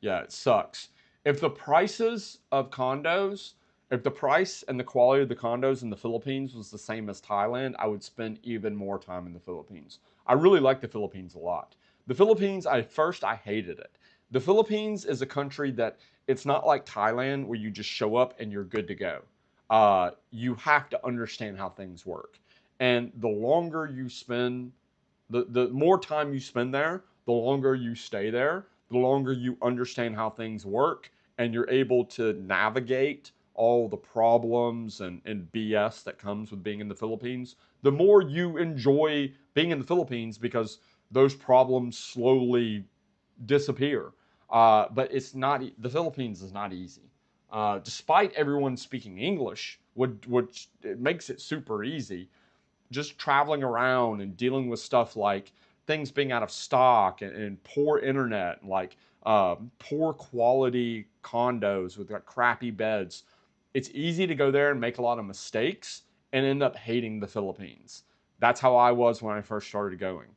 Yeah, it sucks. If the prices of condos, if the price and the quality of the condos in the Philippines was the same as Thailand, I would spend even more time in the Philippines. I really like the Philippines a lot. The Philippines, I hated it. The Philippines is a country that it's not like Thailand where you just show up and you're good to go. You have to understand how things work. And the longer you spend the more time you spend there, the longer you stay there, the longer you understand how things work, and you're able to navigate all the problems and BS that comes with being in the Philippines, the more you enjoy being in the Philippines because those problems slowly disappear. But it's not, the Philippines is not easy. Despite everyone speaking English, which it makes it super easy, just traveling around and dealing with stuff like things being out of stock and poor internet, and like poor quality condos with like crappy beds. It's easy to go there and make a lot of mistakes and end up hating the Philippines. That's how I was when I first started going.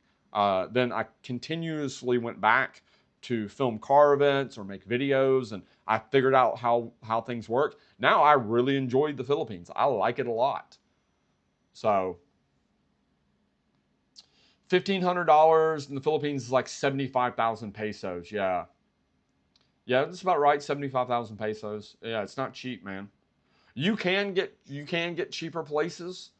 Then I continuously went back to film car events or make videos, and I figured out how things work. Now I really enjoyed the Philippines. I like it a lot. So $1,500 in the Philippines is like 75,000 pesos. Yeah. Yeah, that's about right. 75,000 pesos. Yeah, it's not cheap, man. You can get cheaper places,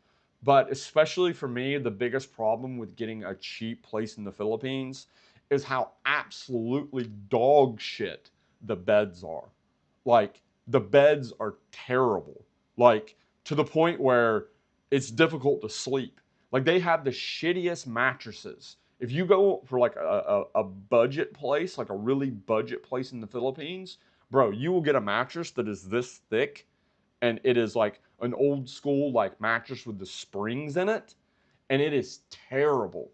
but especially for me, the biggest problem with getting a cheap place in the Philippines is how absolutely dog shit the beds are. Like the beds are terrible. Like to the point where it's difficult to sleep. Like they have the shittiest mattresses. If you go for like a budget place, like a really budget place in the Philippines, bro, you will get a mattress that is this thick, and it is like an old school like mattress with the springs in it, and it is terrible.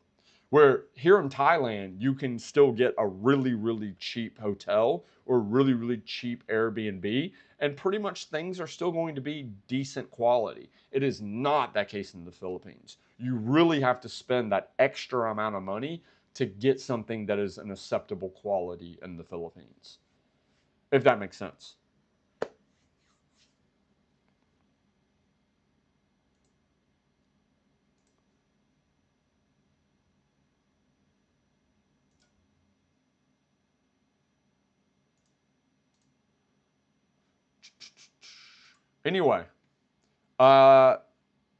Where here in Thailand, you can still get a really, really cheap hotel or really, really cheap Airbnb, and pretty much things are still going to be decent quality. It is not that case in the Philippines. You really have to spend that extra amount of money to get something that is an acceptable quality in the Philippines, if that makes sense. Anyway, uh,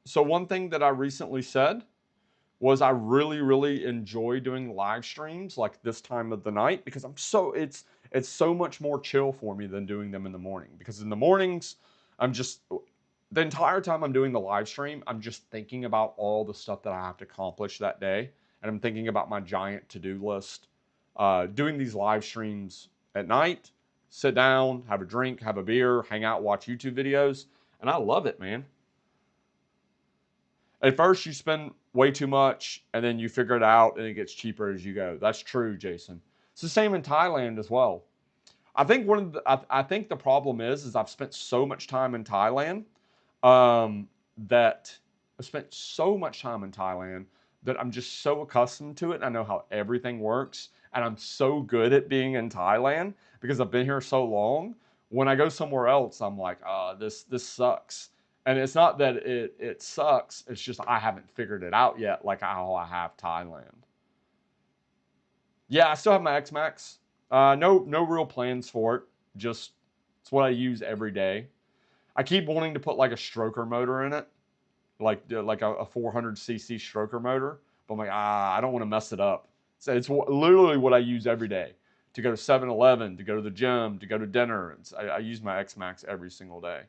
so one thing that I recently said was I really, really enjoy doing live streams like this time of the night because it's so much more chill for me than doing them in the morning. Because in the mornings, I'm just the entire time I'm doing the live stream, I'm just thinking about all the stuff that I have to accomplish that day, and I'm thinking about my giant to-do list. Doing these live streams at night, sit down, have a drink, have a beer, hang out, watch YouTube videos, and I love it, man. At first, you spend way too much, and then you figure it out, and it gets cheaper as you go. That's true, Jason. It's the same in Thailand as well. I think one of the I think the problem is I've spent so much time in Thailand that I spent so much time in Thailand that I'm just so accustomed to it. And I know how everything works. And I'm so good at being in Thailand because I've been here so long. When I go somewhere else, I'm like, this sucks. And it's not that it sucks. It's just I haven't figured it out yet, like how I have Thailand. Yeah, I still have my X Max. No real plans for it. Just it's what I use every day. I keep wanting to put like a stroker motor in it, like a 400cc stroker motor. But I'm like, I don't want to mess it up. So it's literally what I use every day to go to 7-Eleven, to go to the gym, to go to dinner. I use my X Max every single day.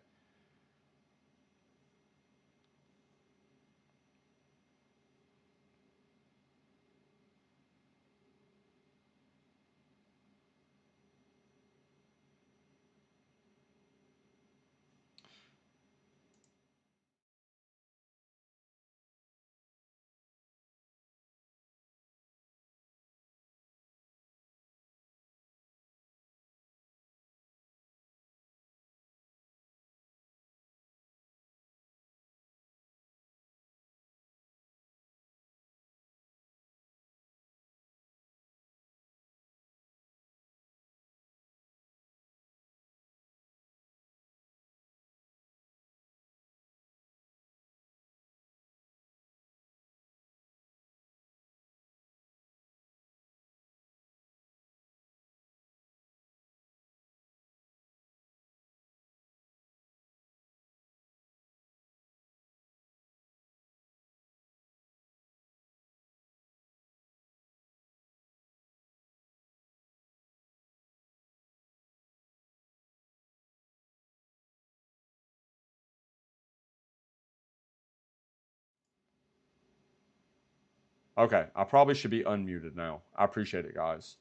Okay, I probably should be unmuted now. I appreciate it, guys.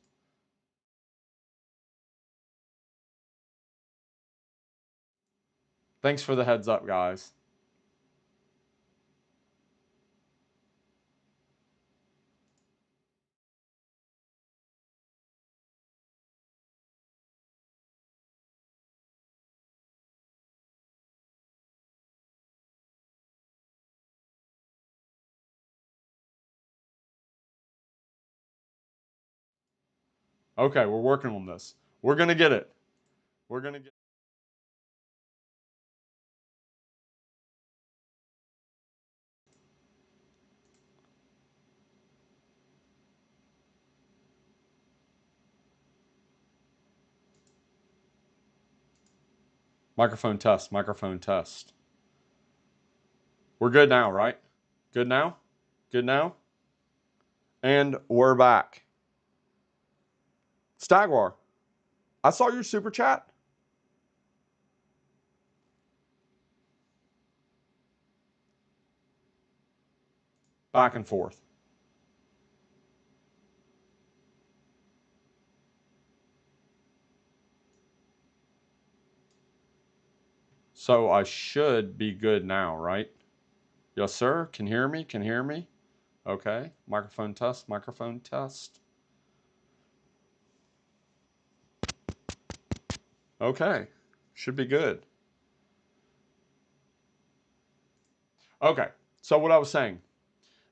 Thanks for the heads up, guys. Okay, we're working on this. We're gonna get it. We're gonna get microphone test, microphone test. We're good now, right? Good now? Good now? And we're back. Stagwar, I saw your super chat. Back and forth. So I should be good now, right? Yes, sir. Can hear me? Can hear me? Okay. Microphone test, microphone test. Okay. Should be good. Okay. So what I was saying,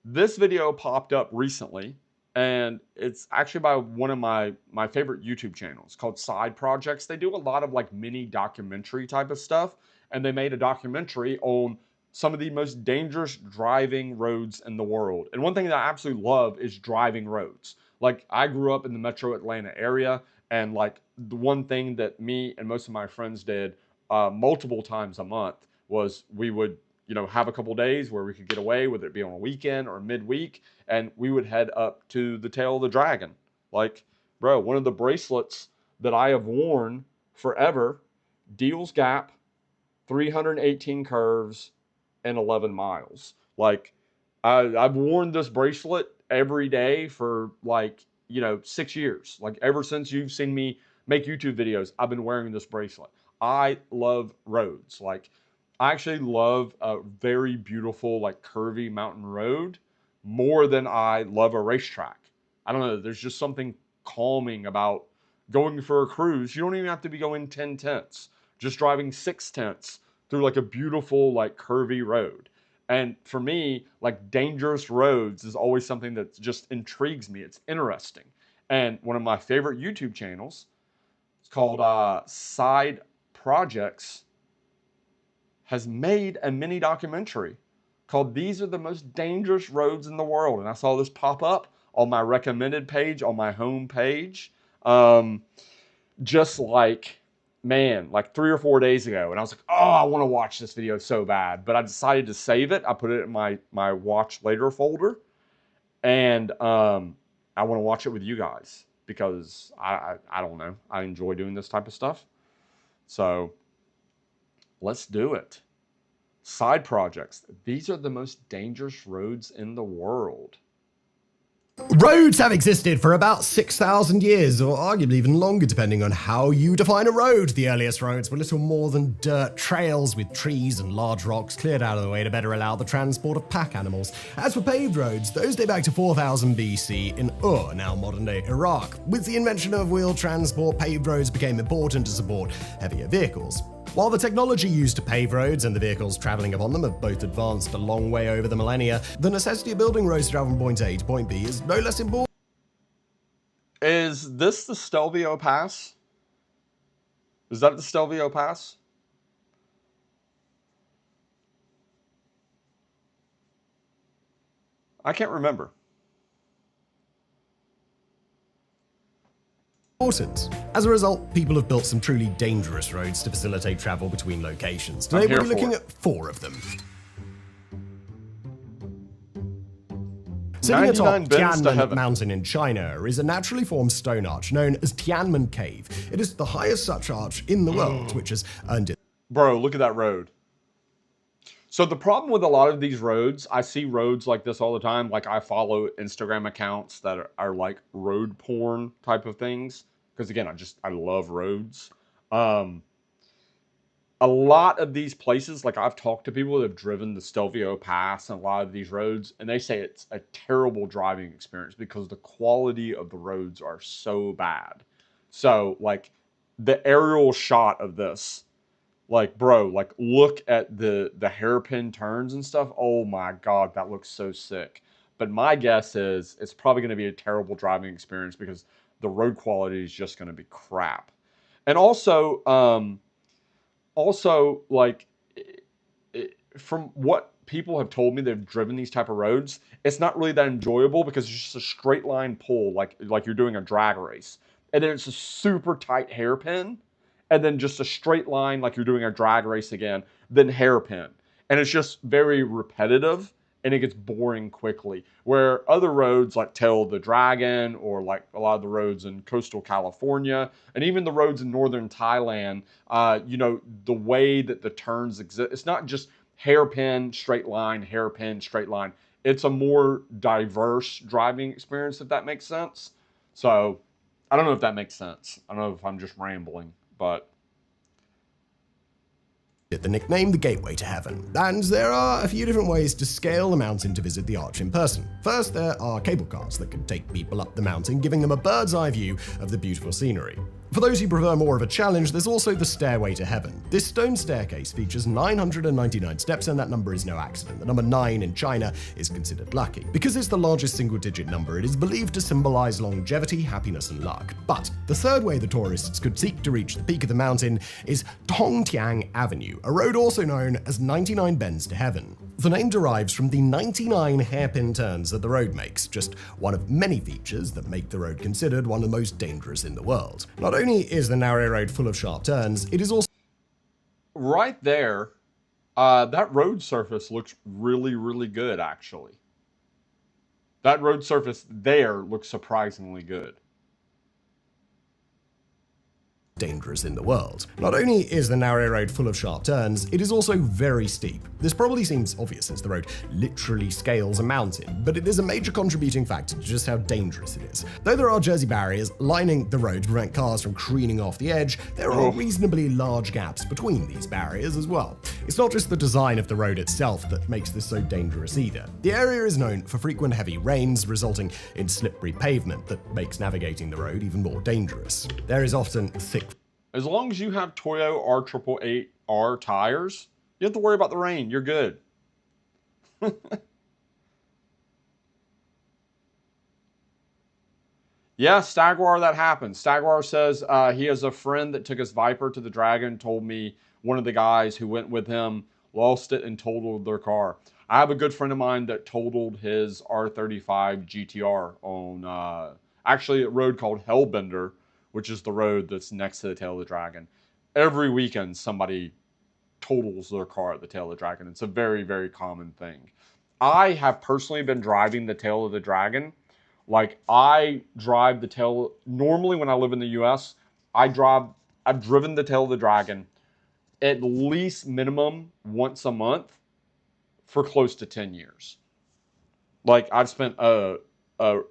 this video popped up recently, and it's actually by one of my favorite YouTube channels called Side Projects. They do a lot of like mini documentary type of stuff, and they made a documentary on some of the most dangerous driving roads in the world. And one thing that I absolutely love is driving roads. Like I grew up in the metro Atlanta area, and like the one thing that me and most of my friends did multiple times a month was we would have a couple days where we could get away, whether it be on a weekend or midweek, and we would head up to the Tail of the Dragon. Like, bro, one of the bracelets that I have worn forever, Deals Gap, 318 curves, and 11 miles. Like, I've worn this bracelet every day for like, 6 years. Like, ever since you've seen me make YouTube videos, I've been wearing this bracelet. I love roads. Like, I actually love a very beautiful, like, curvy mountain road more than I love a racetrack. I don't know. There's just something calming about going for a cruise. You don't even have to be going 10 tenths, just driving 6 tenths through like a beautiful, like curvy road. And for me, like dangerous roads is always something that just intrigues me. It's interesting. And one of my favorite YouTube channels, it's called Side Projects, has made a mini documentary called These Are the Most Dangerous Roads in the World. And I saw this pop up on my recommended page, on my home page, just like, man, like 3 or 4 days ago. And I was like, oh, I want to watch this video so bad. But I decided to save it. I put it in my watch later folder. And I want to watch it with you guys because I don't know. I enjoy doing this type of stuff. So let's do it. Side projects. These are the most dangerous roads in the world. Roads have existed for about 6,000 years, or arguably even longer, depending on how you define a road. The earliest roads were little more than dirt trails with trees and large rocks cleared out of the way to better allow the transport of pack animals. As for paved roads, those date back to 4000 BC in Ur, now modern-day Iraq. With the invention of wheeled transport, paved roads became important to support heavier vehicles. While the technology used to pave roads and the vehicles traveling upon them have both advanced a long way over the millennia, the necessity of building roads to travel from point A to point B is no less important. Is this the Stelvio Pass? Is that the Stelvio Pass? I can't remember. As a result, people have built some truly dangerous roads to facilitate travel between locations. Today we'll be looking at 4 of them. Sitting atop Tianmen Mountain in China is a naturally formed stone arch known as Tianmen Cave. It is the highest such arch in the world, which has earned it. Bro, look at that road. So the problem with a lot of these roads, I see roads like this all the time. Like I follow Instagram accounts that are like road porn type of things. Because again, I love roads. A lot of these places, like I've talked to people that have driven the Stelvio Pass and a lot of these roads, and they say it's a terrible driving experience because the quality of the roads are so bad. So like the aerial shot of this, like bro, like look at the hairpin turns and stuff. Oh my God, that looks so sick. But my guess is it's probably going to be a terrible driving experience because the road quality is just going to be crap. And also, like from what people have told me, they've driven these type of roads, it's not really that enjoyable because it's just a straight line pull, like you're doing a drag race. And then it's a super tight hairpin, and then just a straight line like you're doing a drag race again, then hairpin. And it's just very repetitive. And it gets boring quickly. Where other roads like Tail of the Dragon or like a lot of the roads in coastal California and even the roads in northern Thailand, you know, the way that the turns exist, it's not just hairpin, straight line, hairpin, straight line. It's a more diverse driving experience, if that makes sense. So I don't know if that makes sense. I don't know if I'm just rambling, but the nickname the Gateway to Heaven, and there are a few different ways to scale the mountain to visit the arch in person. First, there are cable cars that can take people up the mountain, giving them a bird's eye view of the beautiful scenery. For those who prefer more of a challenge, there's also the Stairway to Heaven. This stone staircase features 999 steps, and that number is no accident. The number 9 in China is considered lucky. Because it's the largest single-digit number, it is believed to symbolize longevity, happiness, and luck. But the third way the tourists could seek to reach the peak of the mountain is Tongtiang Avenue, a road also known as 99 Bends to Heaven. The name derives from the 99 hairpin turns that the road makes, just one of many features that make the road considered one of the most dangerous in the world. Not only is the narrow road full of sharp turns, it is also... Right there, that road surface looks really, really good, actually. That road surface there looks surprisingly good. Dangerous in the world. Not only is the narrow road full of sharp turns, it is also very steep. This probably seems obvious since the road literally scales a mountain, but it is a major contributing factor to just how dangerous it is. Though there are Jersey barriers lining the road to prevent cars from careening off the edge, there are reasonably large gaps between these barriers as well. It's not just the design of the road itself that makes this so dangerous either. The area is known for frequent heavy rains, resulting in slippery pavement that makes navigating the road even more dangerous. There is often thick... As long as you have Toyo R888R tires, You don't have to worry about the rain. You're good. Yeah, Stagwar, that happens. Stagwar says he has a friend that took his Viper to the Dragon, told me one of the guys who went with him lost it and totaled their car. I have a good friend of mine that totaled his R35 GTR on actually a road called Hellbender, which is the road that's next to the Tail of the Dragon. Every weekend, somebody totals their car at the Tail of the Dragon. It's a very, very common thing. I have personally been driving the Tail of the Dragon. Like, I drive the tail, normally when I live in the US, I've driven the Tail of the Dragon at least minimum once a month for close to 10 years. Like, I've spent a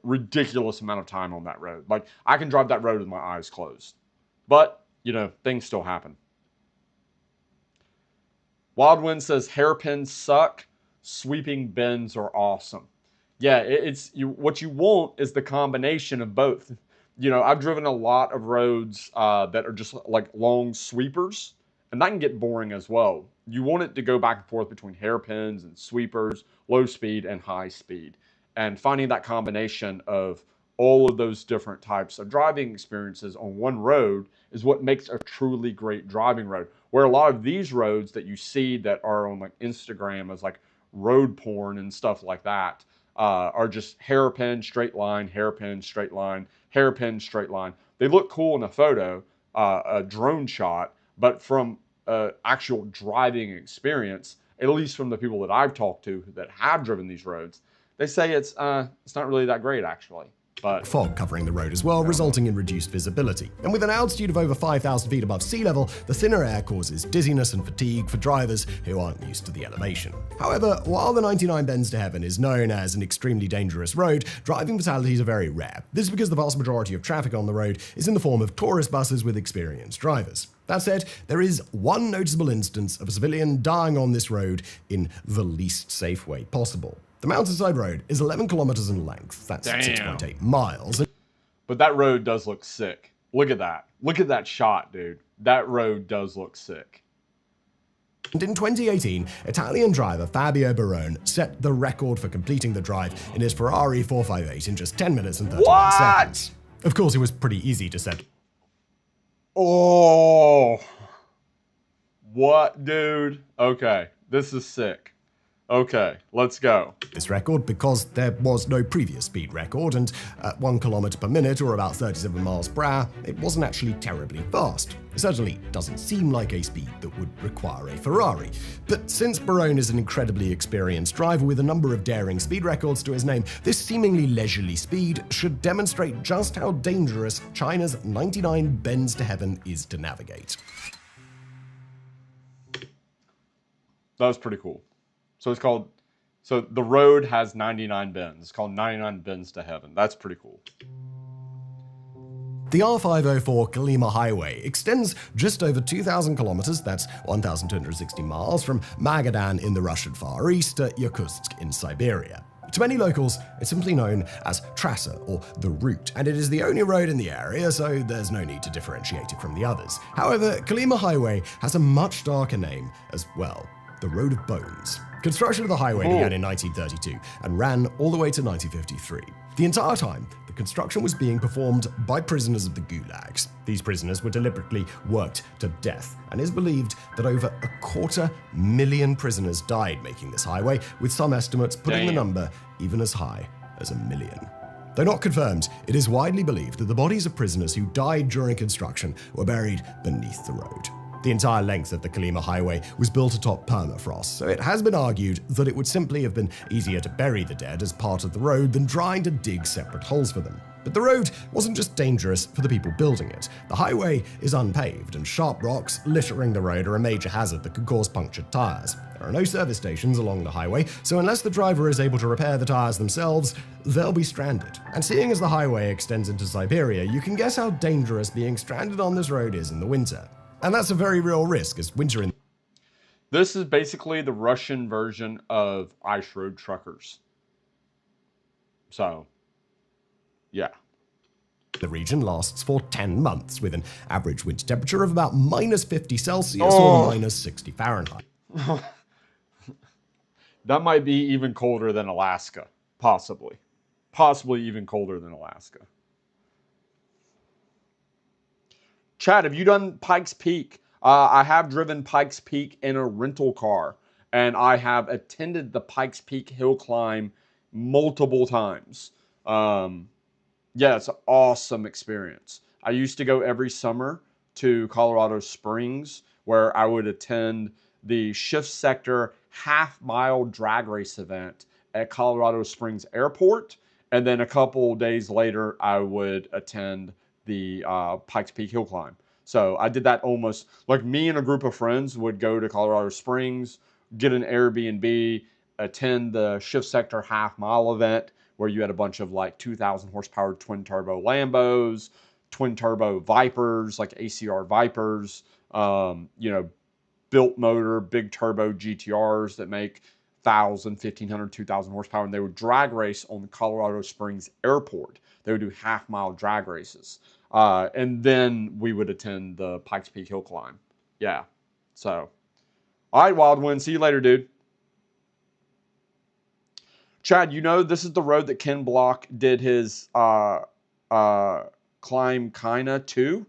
ridiculous amount of time on that road. Like, I can drive that road with my eyes closed. But, you know, things still happen. Wild Wind says, hairpins suck, sweeping bends are awesome. Yeah, what you want is the combination of both. You know, I've driven a lot of roads that are just like long sweepers, and that can get boring as well. You want it to go back and forth between hairpins and sweepers, low speed and high speed. And finding that combination of all of those different types of driving experiences on one road is what makes a truly great driving road. Where a lot of these roads that you see that are on like Instagram as like road porn and stuff like that, are just hairpin, straight line, hairpin, straight line, hairpin, straight line. They look cool in a photo, a drone shot, but from actual driving experience, at least from the people that I've talked to that have driven these roads, they say it's not really that great actually. But fog covering the road as well, resulting in reduced visibility. And with an altitude of over 5,000 feet above sea level, the thinner air causes dizziness and fatigue for drivers who aren't used to the elevation. However, while the 99 Bends to Heaven is known as an extremely dangerous road, driving fatalities are very rare. This is because the vast majority of traffic on the road is in the form of tourist buses with experienced drivers. That said, there is one noticeable instance of a civilian dying on this road in the least safe way possible. The mountainside road is 11 kilometers in length. That's 6.8 miles. But that road does look sick. Look at that. Look at that shot, dude. That road does look sick. And in 2018, Italian driver Fabio Barone set the record for completing the drive in his Ferrari 458 in just 10 minutes and 31 seconds. Of course, it was pretty easy to set. Oh. What, dude? Okay. This is sick. Okay, let's go. This record because there was no previous speed record, and at 1 kilometer per minute, or about 37 miles per hour, it wasn't actually terribly fast. It certainly doesn't seem like a speed that would require a Ferrari. But since Barone is an incredibly experienced driver with a number of daring speed records to his name, this seemingly leisurely speed should demonstrate just how dangerous China's 99 Bends to Heaven is to navigate. That was pretty cool. So the road has 99 bends. It's called 99 Bends to Heaven. That's pretty cool. The R504 Kolyma Highway extends just over 2,000 kilometers, that's 1,260 miles, from Magadan in the Russian Far East to Yakutsk in Siberia. To many locals, it's simply known as Trassa, or the Route, and it is the only road in the area, so there's no need to differentiate it from the others. However, Kolyma Highway has a much darker name as well, the Road of Bones. Construction of the highway began in 1932 and ran all the way to 1953. The entire time, the construction was being performed by prisoners of the gulags. These prisoners were deliberately worked to death, and it is believed that over 250,000 prisoners died making this highway, with some estimates putting the number even as high as 1 million. Though not confirmed, it is widely believed that the bodies of prisoners who died during construction were buried beneath the road. The entire length of the Kolyma Highway was built atop permafrost, so it has been argued that it would simply have been easier to bury the dead as part of the road than trying to dig separate holes for them. But the road wasn't just dangerous for the people building it. The highway is unpaved, and sharp rocks littering the road are a major hazard that could cause punctured tires. There are no service stations along the highway, so unless the driver is able to repair the tires themselves, they'll be stranded. And seeing as the highway extends into Siberia, you can guess how dangerous being stranded on this road is in the winter. And that's a very real risk, as winter in... This is basically the Russian version of Ice Road Truckers. So, yeah. The region lasts for 10 months, with an average winter temperature of about -50 Celsius or -60 Fahrenheit. That might be even colder than Alaska, possibly. Possibly even colder than Alaska. Chad, have you done Pikes Peak? I have driven Pikes Peak in a rental car, and I have attended the Pikes Peak hill climb multiple times. Yeah, it's an awesome experience. I used to go every summer to Colorado Springs, where I would attend the Shift Sector half-mile drag race event at Colorado Springs Airport. And then a couple days later, I would attend the Pikes Peak hill climb. So I did that almost like me and a group of friends would go to Colorado Springs, get an Airbnb, attend the Shift Sector half-mile event where you had a bunch of like 2,000 horsepower twin turbo Lambos, twin turbo Vipers, like ACR Vipers, built motor, big turbo GTRs that make 1,000, 1,500, 2,000 horsepower. And they would drag race on the Colorado Springs Airport. They would do half-mile drag races. And then we would attend the Pikes Peak hill climb. Yeah. So, all right, Wild Wind. See you later, dude. Chad, this is the road that Ken Block did his climb kinda to?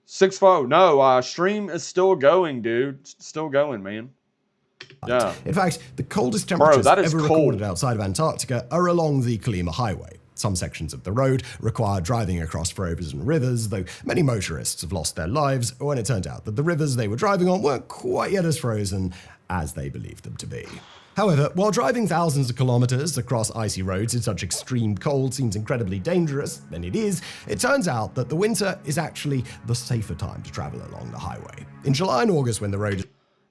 6-0. No, stream is still going, dude. Still going, man. Yeah. In fact, the coldest temperatures Bro, that is ever cold. recorded outside of Antarctica are along the Colima Highway. Some sections of the road require driving across frozen rivers, though many motorists have lost their lives when it turned out that the rivers they were driving on weren't quite yet as frozen as they believed them to be. However, while driving thousands of kilometers across icy roads in such extreme cold seems incredibly dangerous, and it is, it turns out that the winter is actually the safer time to travel along the highway. In July and August, when the road is...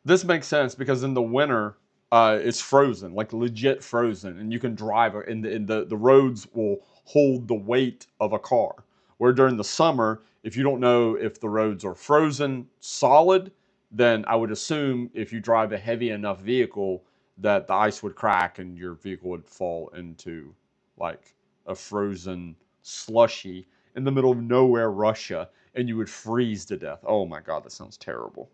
This makes sense because in the winter, it's frozen, like legit frozen, and you can drive, and the roads will hold the weight of a car. Where during the summer, if you don't know if the roads are frozen solid, then I would assume if you drive a heavy enough vehicle that the ice would crack and your vehicle would fall into like a frozen slushy in the middle of nowhere, Russia, and you would freeze to death. Oh my God, that sounds terrible.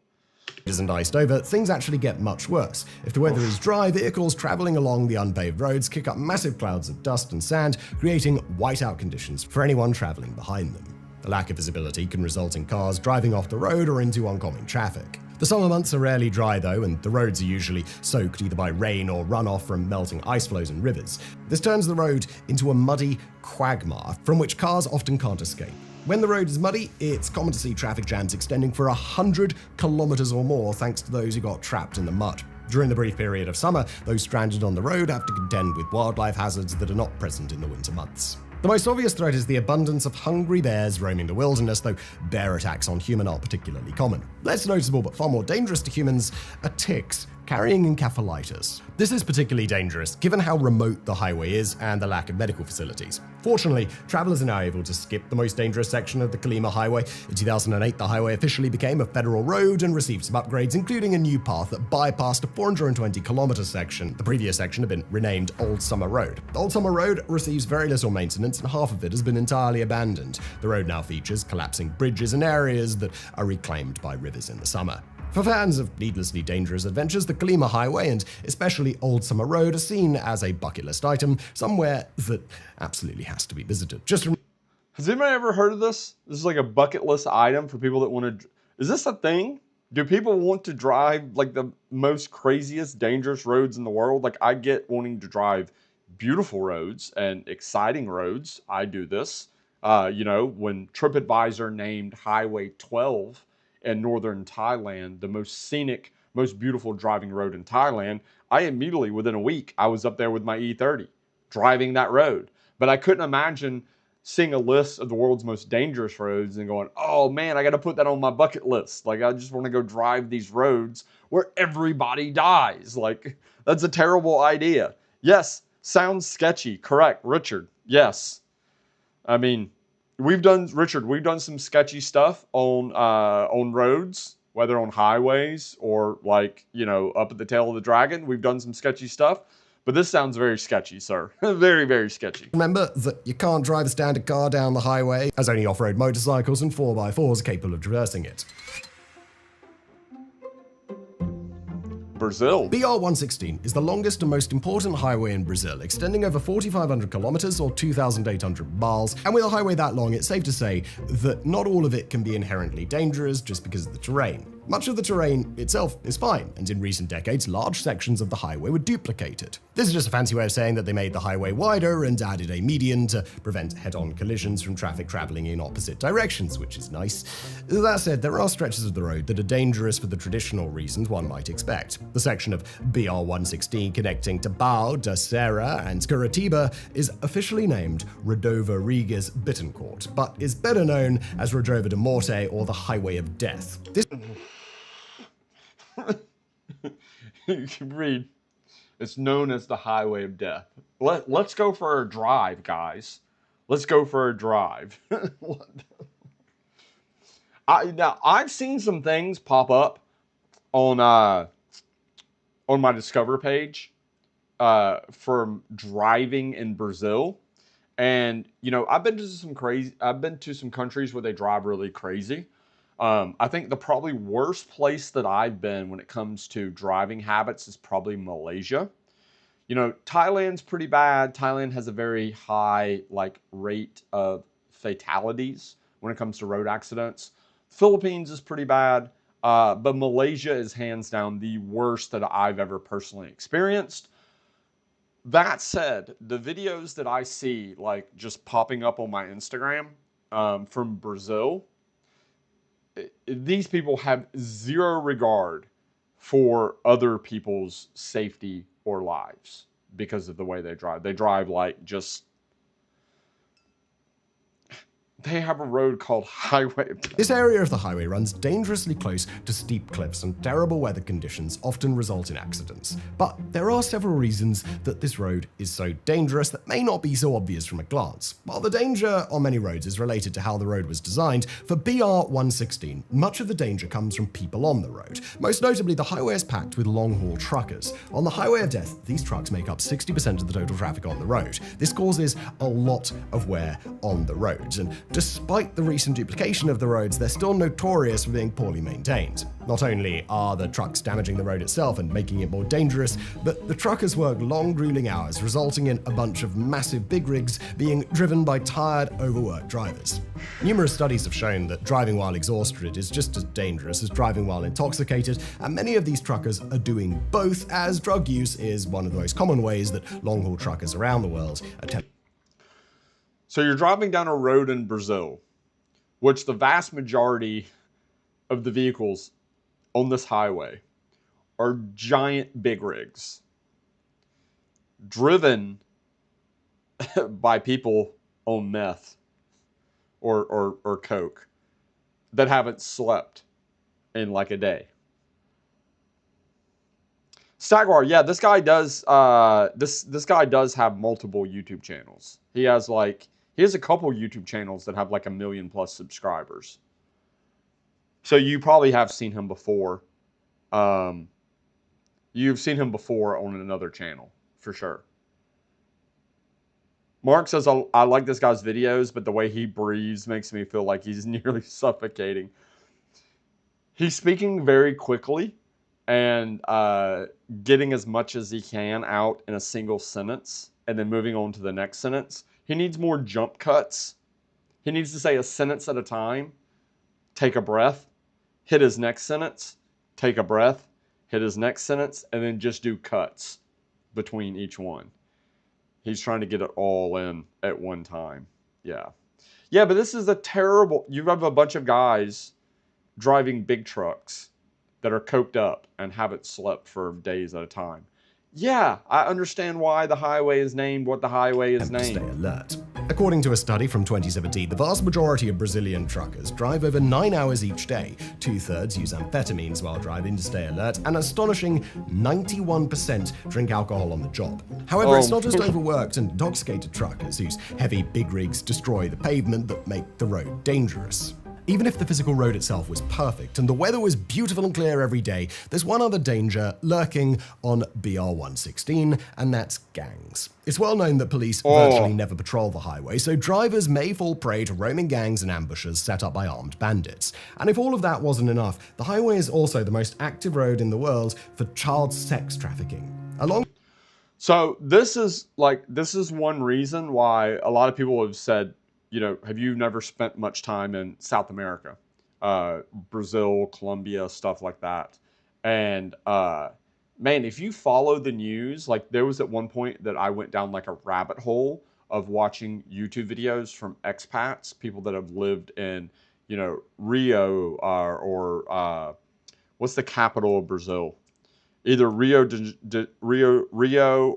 Isn't iced over, things actually get much worse. If the weather is dry, vehicles traveling along the unpaved roads kick up massive clouds of dust and sand, creating whiteout conditions for anyone traveling behind them. The lack of visibility can result in cars driving off the road or into oncoming traffic. The summer months are rarely dry though, and the roads are usually soaked either by rain or runoff from melting ice flows and rivers. This turns the road into a muddy quagmire from which cars often can't escape. When the road is muddy, it's common to see traffic jams extending for 100 kilometers or more thanks to those who got trapped in the mud. During the brief period of summer, those stranded on the road have to contend with wildlife hazards that are not present in the winter months. The most obvious threat is the abundance of hungry bears roaming the wilderness, though bear attacks on humans aren't particularly common. Less noticeable but far more dangerous to humans are ticks carrying encephalitis. This is particularly dangerous given how remote the highway is and the lack of medical facilities. Fortunately, travelers are now able to skip the most dangerous section of the Colima Highway. In 2008, the highway officially became a federal road and received some upgrades, including a new path that bypassed a 420-kilometer section. The previous section had been renamed Old Summer Road. Old Summer Road receives very little maintenance, and half of it has been entirely abandoned. The road now features collapsing bridges and areas that are reclaimed by rivers in the summer. For fans of needlessly dangerous adventures, the Colima Highway and especially Old Summer Road are seen as a bucket list item, somewhere that absolutely has to be visited. Has anybody ever heard of this? This is like a bucket list item for people that want to... Is this a thing? Do people want to drive like the most craziest, dangerous roads in the world? Like I get wanting to drive beautiful roads and exciting roads. I do this. When TripAdvisor named Highway 12 in northern Thailand the most scenic, most beautiful driving road in Thailand, I immediately, within a week, I was up there with my E30, driving that road. But I couldn't imagine seeing a list of the world's most dangerous roads and going, oh man, I got to put that on my bucket list. Like, I just want to go drive these roads where everybody dies. Like, that's a terrible idea. Yes, sounds sketchy. Correct, Richard. Yes. I mean, we've done some sketchy stuff on roads, whether on highways or up at the tail of the dragon. We've done some sketchy stuff, but this sounds very sketchy, sir. Very, very sketchy. Remember that you can't drive a standard car down the highway, as only off-road motorcycles and 4x4s are capable of traversing it. Brazil. BR-116 is the longest and most important highway in Brazil, extending over 4,500 kilometers or 2,800 miles. And with a highway that long, it's safe to say that not all of it can be inherently dangerous just because of the terrain. Much of the terrain itself is fine, and in recent decades, large sections of the highway were duplicated. This is just a fancy way of saying that they made the highway wider and added a median to prevent head-on collisions from traffic traveling in opposite directions, which is nice. That said, there are stretches of the road that are dangerous for the traditional reasons one might expect. The section of BR-116 connecting Taboão da Serra and Curitiba is officially named Rodovia Regis Bittencourt, but is better known as Rodovia da Morte or the Highway of Death. This You can read. It's known as the Highway of Death. Let's go for a drive, guys. Let's go for a drive. Now I've seen some things pop up on my Discover page from driving in Brazil, and I've been to some countries where they drive really crazy. I think the probably worst place that I've been when it comes to driving habits is probably Malaysia. Thailand's pretty bad. Thailand has a very high rate of fatalities when it comes to road accidents. Philippines is pretty bad, but Malaysia is hands down the worst that I've ever personally experienced. That said, the videos that I see just popping up on my Instagram from Brazil, these people have zero regard for other people's safety or lives because of the way they drive. They drive they have a road called Highway of Death. This area of the highway runs dangerously close to steep cliffs, and terrible weather conditions often result in accidents. But there are several reasons that this road is so dangerous that may not be so obvious from a glance. While the danger on many roads is related to how the road was designed, for BR-116, much of the danger comes from people on the road. Most notably, the highway is packed with long-haul truckers. On the Highway of Death, these trucks make up 60% of the total traffic on the road. This causes a lot of wear on the roads, and despite the recent duplication of the roads, they're still notorious for being poorly maintained. Not only are the trucks damaging the road itself and making it more dangerous, but the truckers work long, grueling hours, resulting in a bunch of massive big rigs being driven by tired, overworked drivers. Numerous studies have shown that driving while exhausted is just as dangerous as driving while intoxicated, and many of these truckers are doing both, as drug use is one of the most common ways that long-haul truckers around the world attempt. So you're driving down a road in Brazil, which the vast majority of the vehicles on this highway are giant big rigs driven by people on meth or coke that haven't slept in a day. Stagwar, yeah, this guy does this guy does have multiple YouTube channels. He has a couple YouTube channels that have 1 million plus subscribers. So you probably have seen him before. You've seen him before on another channel, for sure. Mark says, I like this guy's videos, but the way he breathes makes me feel like he's nearly suffocating. He's speaking very quickly and getting as much as he can out in a single sentence and then moving on to the next sentence. He needs more jump cuts. He needs to say a sentence at a time, take a breath, hit his next sentence, take a breath, hit his next sentence, and then just do cuts between each one. He's trying to get it all in at one time. Yeah. Yeah, but this is you have a bunch of guys driving big trucks that are coked up and haven't slept for days at a time. Yeah, I understand why the highway is named what the highway is named. Stay alert. According to a study from 2017, the vast majority of Brazilian truckers drive over 9 hours each day. 2/3 use amphetamines while driving to stay alert. An astonishing 91% drink alcohol on the job. However, it's not just overworked and intoxicated truckers whose heavy big rigs destroy the pavement that make the road dangerous. Even if the physical road itself was perfect and the weather was beautiful and clear every day, there's one other danger lurking on BR-116, and that's gangs. It's well known that police virtually never patrol the highway, so drivers may fall prey to roaming gangs and ambushes set up by armed bandits. And if all of that wasn't enough, the highway is also the most active road in the world for child sex trafficking. So this is one reason why a lot of people have said, you know, have you never spent much time in South America, Brazil, Colombia, stuff like that? And man, if you follow the news, like there was at one point that I went down like a rabbit hole of watching YouTube videos from expats, people that have lived in, you know, Rio or what's the capital of Brazil? Either Rio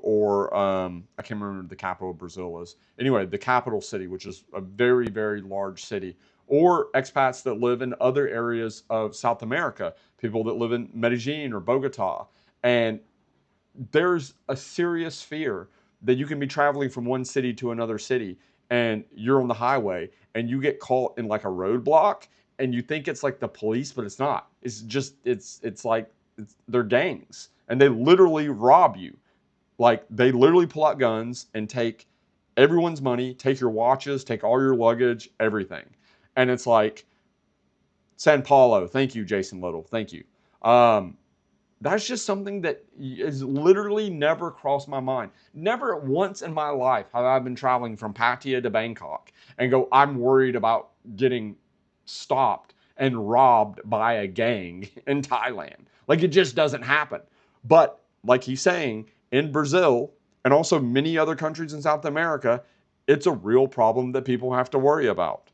or I can't remember the capital of Brazil is. Anyway, the capital city, which is a very, very large city, or expats that live in other areas of South America, people that live in Medellin or Bogota. And there's a serious fear that you can be traveling from one city to another city and you're on the highway and you get caught in like a roadblock and you think it's like the police, but it's not. It's just, they're gangs and they literally rob you. Like they literally pull out guns and take everyone's money, take your watches, take all your luggage, everything. And it's like, San Paulo, thank you, Jason Little, thank you. That's just something that has literally never crossed my mind. Never once in my life have I been traveling from Pattaya to Bangkok and go, I'm worried about getting stopped and robbed by a gang in Thailand. Like it just doesn't happen. But like he's saying, in Brazil and also many other countries in South America, it's a real problem that people have to worry about.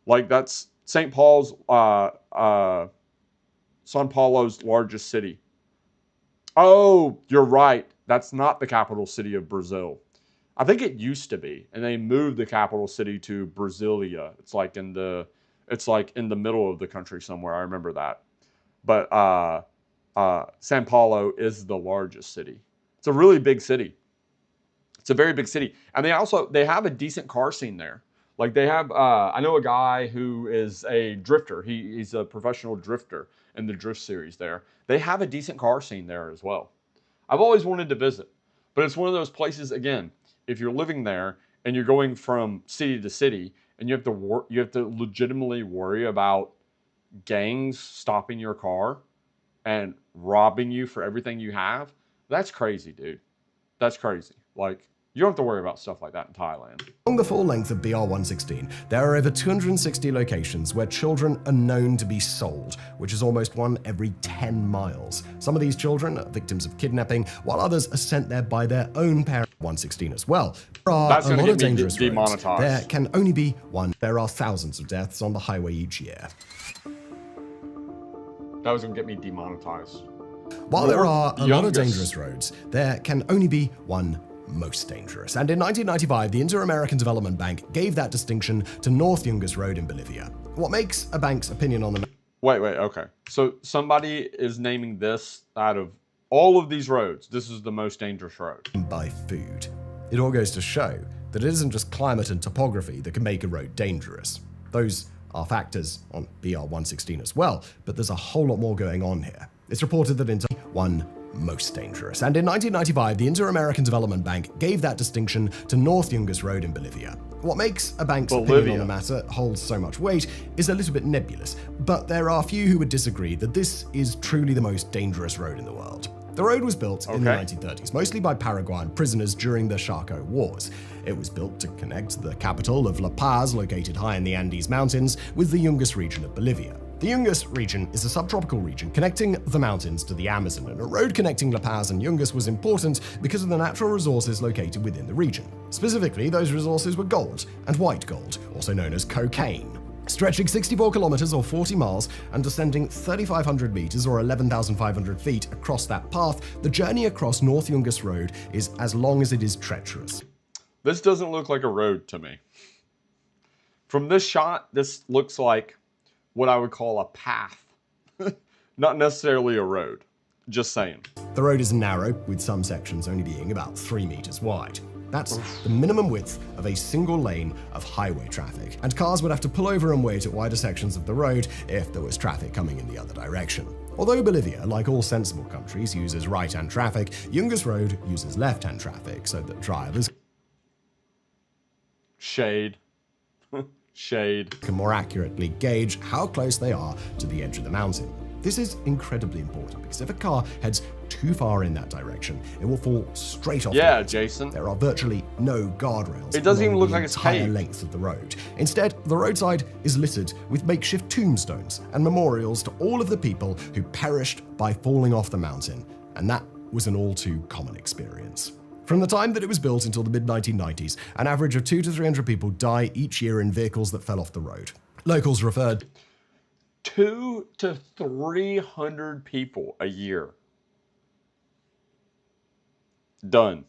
Like that's St. Paul's, Sao Paulo's largest city. Oh, you're right. That's not the capital city of Brazil. I think it used to be, and they moved the capital city to Brasilia. It's like in the middle of the country somewhere. I remember that. But Sao Paulo is the largest city. It's a really big city. It's a very big city, and they have a decent car scene there. Like they have, I know a guy who is a drifter. He's a professional drifter in the drift series there. They have a decent car scene there as well. I've always wanted to visit, but it's one of those places, again, if you're living there and you're going from city to city and you have to legitimately worry about gangs stopping your car and robbing you for everything you have, that's crazy, dude. That's crazy. Like, you don't have to worry about stuff like that in Thailand. Along the full length of BR-116, there are over 260 locations where children are known to be sold, which is almost one every 10 miles. Some of these children are victims of kidnapping, while others are sent there by their own parents. 116 as well. There are a lot of dangerous roads. There can only be one. There are thousands of deaths on the highway each year. That was going to get me demonetized. While there are a lot of dangerous roads, there can only be one most dangerous. And in 1995, the Inter-American Development Bank gave that distinction to North Yungas Road in Bolivia. What makes a bank's opinion on the... Wait, okay. So somebody is naming this out of all of these roads, this is the most dangerous road. ...by food. It all goes to show that it isn't just climate and topography that can make a road dangerous. Those are factors on BR-116 as well, but there's a whole lot more going on here. It's reported that one most dangerous. And in 1995, the Inter-American Development Bank gave that distinction to North Yungas Road in Bolivia. What makes a bank's opinion on the matter hold so much weight is a little bit nebulous, but there are few who would disagree that this is truly the most dangerous road in the world. The road was built in the 1930s, mostly by Paraguayan prisoners during the Chaco Wars. It was built to connect the capital of La Paz, located high in the Andes Mountains, with the Yungas region of Bolivia. The Yungas region is a subtropical region connecting the mountains to the Amazon, and a road connecting La Paz and Yungas was important because of the natural resources located within the region. Specifically, those resources were gold and white gold, also known as cocaine. Stretching 64 kilometers or 40 miles and descending 3,500 meters or 11,500 feet across that path, the journey across North Yungas Road is as long as it is treacherous. This doesn't look like a road to me. From this shot, this looks like what I would call a path, not necessarily a road. Just saying. The road is narrow, with some sections only being about 3 meters wide. That's the minimum width of a single lane of highway traffic, and cars would have to pull over and wait at wider sections of the road if there was traffic coming in the other direction. Although Bolivia, like all sensible countries, uses right-hand traffic, Yungas Road uses left-hand traffic so that drivers Shade. Shade. can more accurately gauge how close they are to the edge of the mountain. This is incredibly important because if a car heads too far in that direction, it will fall straight off. Yeah, Jason. There are virtually no guardrails. It doesn't even along look the like it's entire paved. length of the road. Instead, the roadside is littered with makeshift tombstones and memorials to all of the people who perished by falling off the mountain, and that was an all too common experience. From the time that it was built until the mid-1990s, an average of 200 to 300 people die each year in vehicles that fell off the road. Locals referred 200 to 300 people a year. Done.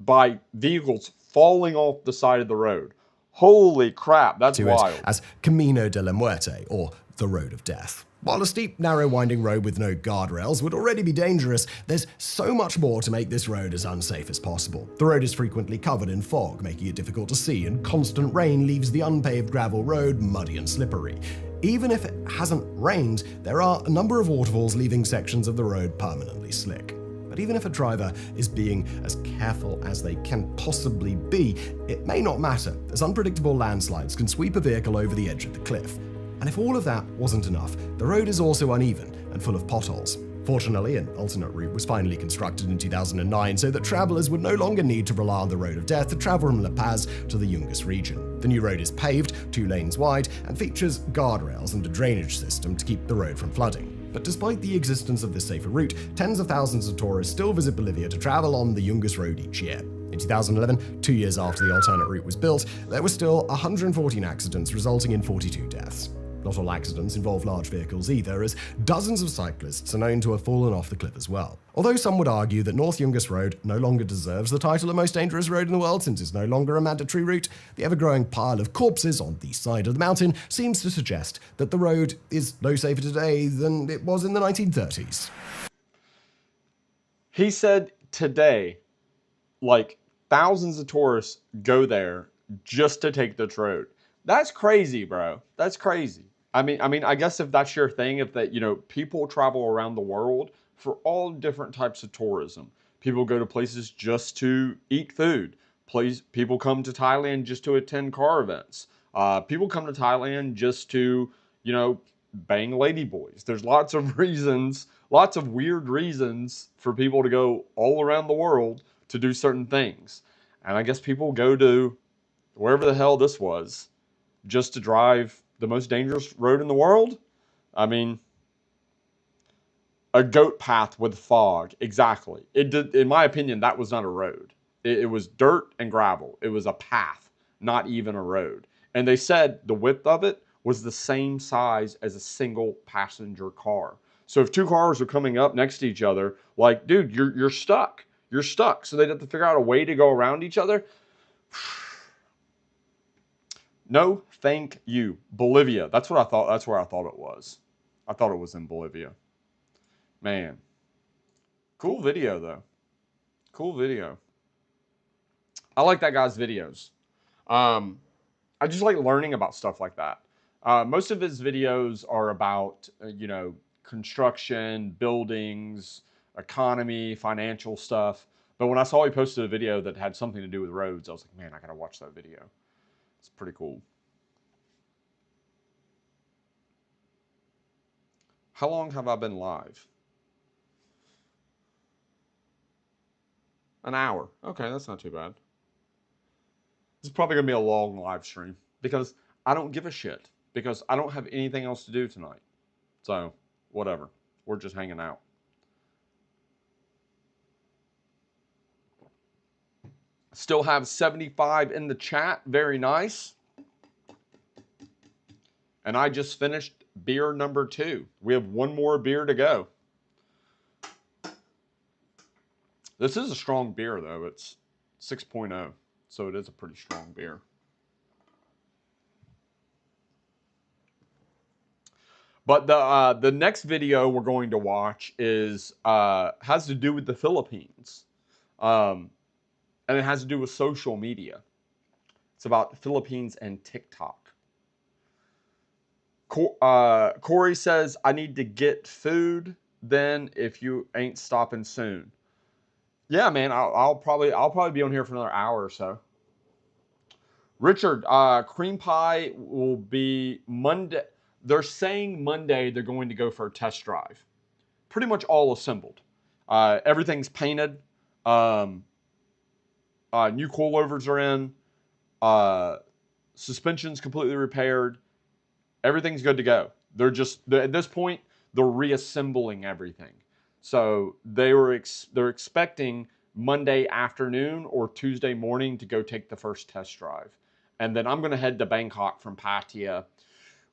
By vehicles falling off the side of the road. Holy crap, that's to wild. it as Camino de la Muerte, or the Road of Death. While a steep, narrow, winding road with no guardrails would already be dangerous, there's so much more to make this road as unsafe as possible. The road is frequently covered in fog, making it difficult to see, and constant rain leaves the unpaved gravel road muddy and slippery. Even if it hasn't rained, there are a number of waterfalls leaving sections of the road permanently slick. But even if a driver is being as careful as they can possibly be, it may not matter, as unpredictable landslides can sweep a vehicle over the edge of the cliff. And if all of that wasn't enough, the road is also uneven and full of potholes. Fortunately, an alternate route was finally constructed in 2009 so that travelers would no longer need to rely on the Road of Death to travel from La Paz to the Yungas region. The new road is paved, 2 lanes wide, and features guardrails and a drainage system to keep the road from flooding. But despite the existence of this safer route, tens of thousands of tourists still visit Bolivia to travel on the Yungas Road each year. In 2011, 2 years after the alternate route was built, there were still 114 accidents, resulting in 42 deaths. Not all accidents involve large vehicles either, as dozens of cyclists are known to have fallen off the cliff as well. Although some would argue that North Yungas Road no longer deserves the title of most dangerous road in the world since it's no longer a mandatory route, the ever-growing pile of corpses on the side of the mountain seems to suggest that the road is no safer today than it was in the 1930s. He said today, like, thousands of tourists go there just to take this road. That's crazy, bro. That's crazy. I mean, I guess if that's your thing, if that, people travel around the world for all different types of tourism. People go to places just to eat food. People come to Thailand just to attend car events. People come to Thailand just to, bang ladyboys. There's lots of reasons, lots of weird reasons for people to go all around the world to do certain things. And I guess people go to wherever the hell this was just to drive the most dangerous road in the world? I mean, a goat path with fog. Exactly. In my opinion, that was not a road. It was dirt and gravel. It was a path, not even a road. And they said the width of it was the same size as a single passenger car. So if 2 cars are coming up next to each other, like, dude, you're stuck. You're stuck. So they'd have to figure out a way to go around each other. No, thank you. Bolivia. That's what I thought. That's where I thought it was. I thought it was in Bolivia. Man. Cool video, though. Cool video. I like that guy's videos. I just like learning about stuff like that. Most of his videos are about, construction, buildings, economy, financial stuff. But when I saw he posted a video that had something to do with roads, I was like, man, I got to watch that video. It's pretty cool. How long have I been live? An hour. Okay, that's not too bad. This is probably going to be a long live stream because I don't give a shit. Because I don't have anything else to do tonight. So, whatever. We're just hanging out. Still have 75 in the chat. Very nice. And I just finished beer number 2. We have 1 more beer to go. This is a strong beer, though. It's 6.0. So it is a pretty strong beer. But the next video we're going to watch is has to do with the Philippines. And it has to do with social media. It's about Philippines and TikTok. Corey says, I need to get food then if you ain't stopping soon. Yeah, man, I'll probably be on here for another hour or so. Richard, cream pie will be Monday. They're saying Monday they're going to go for a test drive. Pretty much all assembled. Everything's painted. New coilovers are in. Suspension's completely repaired. Everything's good to go. At this point, they're reassembling everything. So they're expecting Monday afternoon or Tuesday morning to go take the first test drive. And then I'm going to head to Bangkok from Pattaya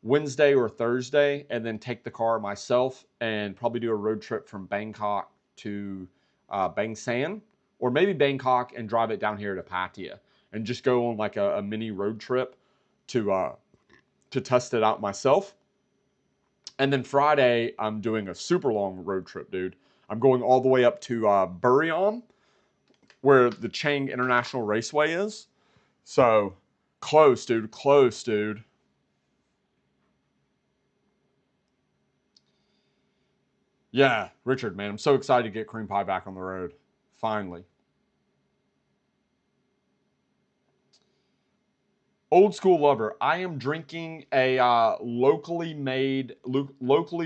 Wednesday or Thursday and then take the car myself and probably do a road trip from Bangkok to Bang San or maybe Bangkok and drive it down here to Pattaya and just go on like a mini road trip to test it out myself. And then Friday, I'm doing a super long road trip, dude. I'm going all the way up to Buriram, where the Chang International Raceway is. So close, dude. Close, dude. Yeah, Richard, man, I'm so excited to get cream pie back on the road. Finally. Old school lover. I am drinking a locally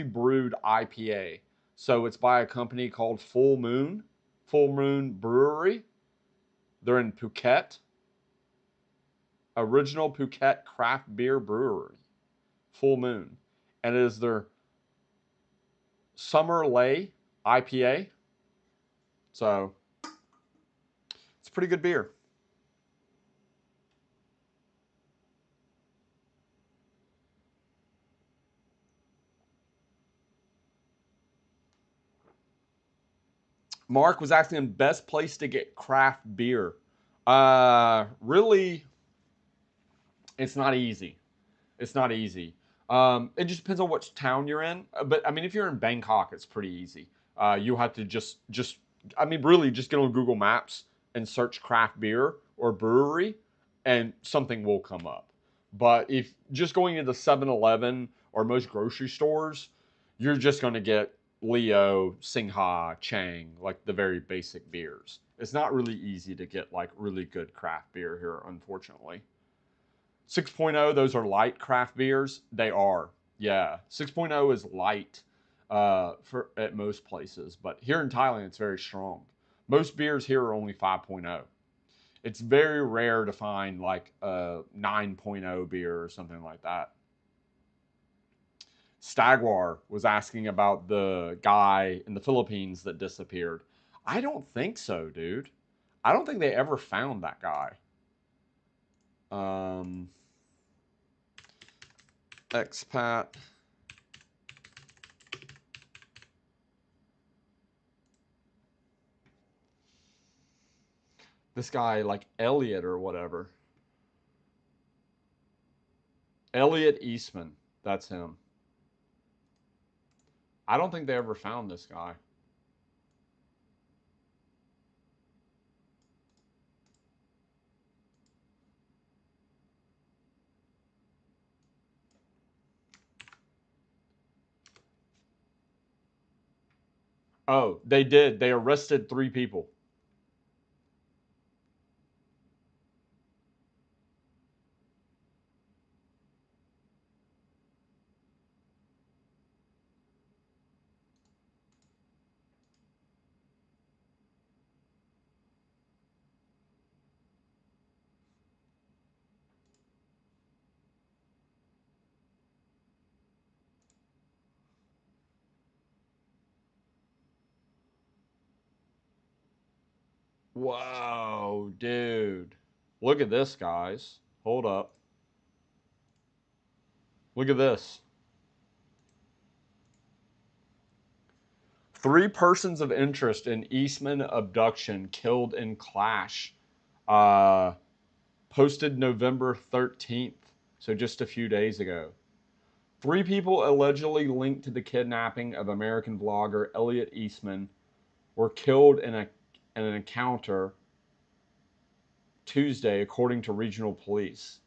brewed IPA. So it's by a company called Full Moon Brewery. They're in Phuket. Original Phuket Craft Beer Brewery. Full Moon. And it is their Summer Lay IPA. So it's a pretty good beer. Mark was asking best place to get craft beer. Really, it's not easy. It's not easy. It just depends on which town you're in. But I mean, if you're in Bangkok, it's pretty easy. You have to I mean, really, just get on Google Maps and search craft beer or brewery, and something will come up. But if just going into 7-Eleven or most grocery stores, you're just going to get Leo, Singha, Chang, like the very basic beers. It's not really easy to get like really good craft beer here, unfortunately. 6.0, those are light craft beers. They are, yeah. 6.0 is light for at most places, but here in Thailand, it's very strong. Most beers here are only 5.0. It's very rare to find like a 9.0 beer or something like that. Stagwar was asking about the guy in the Philippines that disappeared. I don't think so, dude. I don't think they ever found that guy. Expat. This guy, like Elliot or whatever. Elliot Eastman. That's him. I don't think they ever found this guy. Oh, they did. They arrested 3 people. Whoa, dude. Look at this, guys. Hold up. Look at this. 3 persons of interest in Eastman abduction killed in clash. Uh, Posted November 13th, so just a few days ago. 3 people allegedly linked to the kidnapping of American vlogger Elliot Eastman were killed in a and an encounter Tuesday, according to regional police.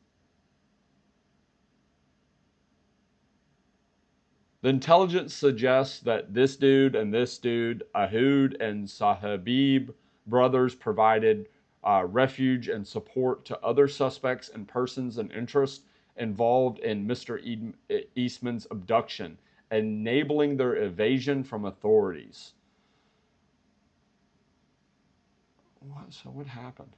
The intelligence suggests that this dude, Ahoud and Sahabib brothers, provided refuge and support to other suspects and persons and interest involved in Mr. Eastman's abduction, enabling their evasion from authorities. So what happened?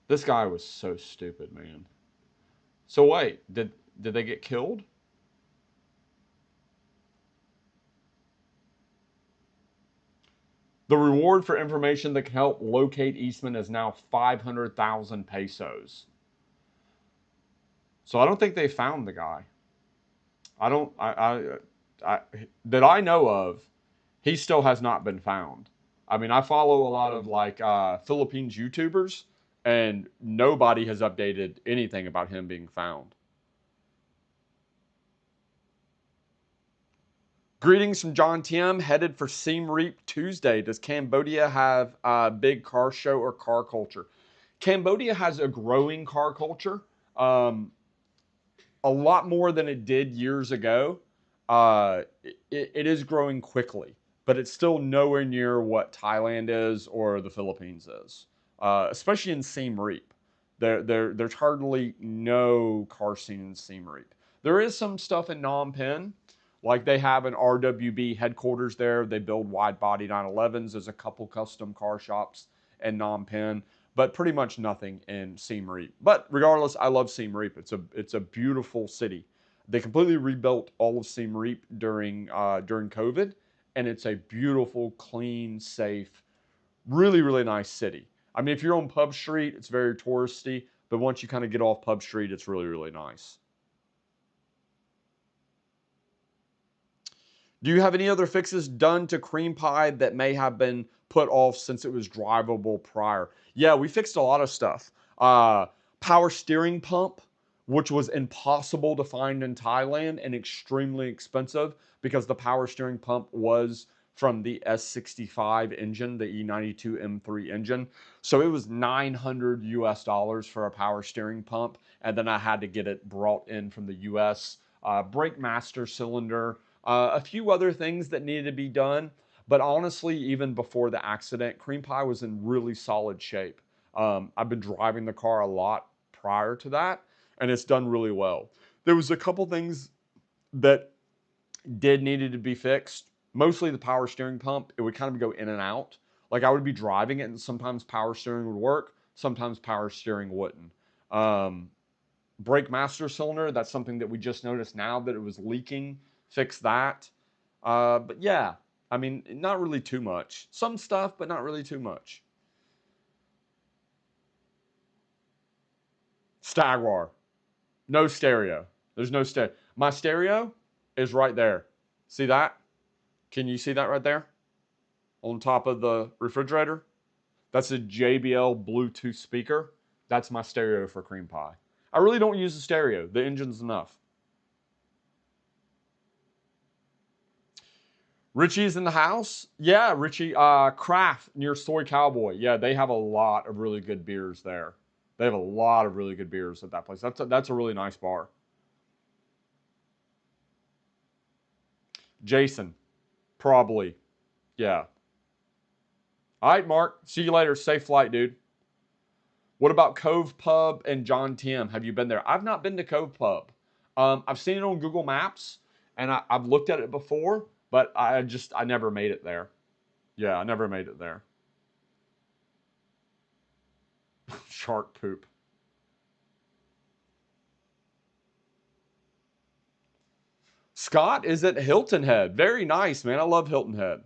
This guy was so stupid, man. So wait, did they get killed? The reward for information that can help locate Eastman is now 500,000 pesos. So I don't think they found the guy. I don't. That I know of, he still has not been found. I mean, I follow a lot of like Philippines YouTubers, and nobody has updated anything about him being found. Greetings from John Tim, headed for Siem Reap Tuesday. Does Cambodia have a big car show or car culture? Cambodia has a growing car culture, a lot more than it did years ago. It is growing quickly, but it's still nowhere near what Thailand is or the Philippines is, especially in Siem Reap. There's hardly no car scene in Siem Reap. There is some stuff in Phnom Penh. Like they have an RWB headquarters there. They build wide body 911s. There's a couple custom car shops in Phnom Penh, but pretty much nothing in Siem Reap. But regardless, I love Siem Reap. It's a beautiful city. They completely rebuilt all of Siem Reap during COVID, and it's a beautiful, clean, safe, really, really nice city. I mean, if you're on Pub Street, it's very touristy, but once you kind of get off Pub Street, it's really, really nice. Do you have any other fixes done to Cream Pie that may have been put off since it was drivable prior? Yeah, we fixed a lot of stuff. Power steering pump, which was impossible to find in Thailand and extremely expensive because the power steering pump was from the S65 engine, the E92 M3 engine. So it was 900 US dollars for a power steering pump. And then I had to get it brought in from the US. Brake master cylinder, a few other things that needed to be done. But honestly, even before the accident, Cream Pie was in really solid shape. I've been driving the car a lot prior to that, and it's done really well. There was a couple things that needed to be fixed. Mostly the power steering pump. It would kind of go in and out. Like I would be driving it, and sometimes power steering would work, sometimes power steering wouldn't. Brake master cylinder, that's something that we just noticed now that it was leaking. Fix that. But yeah, I mean, not really too much. Some stuff, but not really too much. Stagwar. No stereo. There's no stereo. My stereo is right there. See that? Can you see that right there? On top of the refrigerator? That's a JBL Bluetooth speaker. That's my stereo for Cream Pie. I really don't use the stereo. The engine's enough. Richie's in the house. Yeah, Richie. Craft near Soy Cowboy. Yeah, they have a lot of really good beers there. They have a lot of really good beers at that place. That's a really nice bar. Jason, probably. Yeah. All right, Mark. See you later. Safe flight, dude. What about Cove Pub and John Tim? Have you been there? I've not been to Cove Pub. I've seen it on Google Maps, and I've looked at it before, but I never made it there. Yeah, I never made it there. Shark poop. Scott is at Hilton Head. Very nice, man. I love Hilton Head.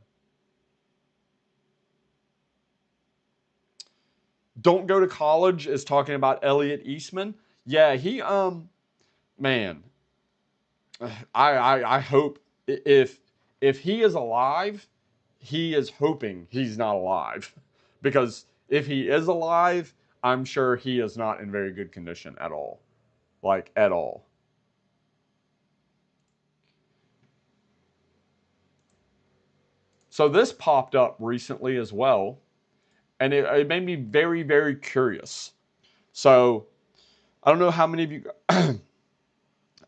Don't Go to College is talking about Elliot Eastman. Yeah, he man, I hope if he is alive, he is hoping he's not alive. Because if he is alive, I'm sure he is not in very good condition at all. Like at all. So this popped up recently as well, and it made me very, very curious. So I don't know how many of you I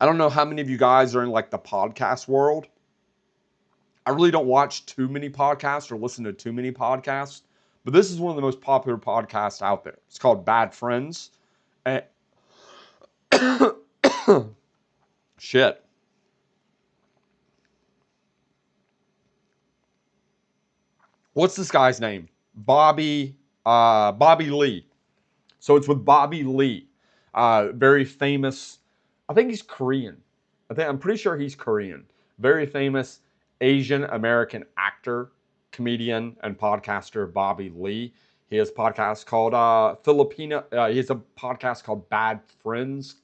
don't know how many of you guys are in like the podcast world. I really don't watch too many podcasts or listen to too many podcasts, but this is one of the most popular podcasts out there. It's called Bad Friends. And shit. What's this guy's name? Bobby Lee. So it's with Bobby Lee, very famous. I think he's Korean. I'm pretty sure he's Korean. Very famous Asian American actor, comedian, and podcaster Bobby Lee. He has a podcast called he has a podcast called Bad Friends,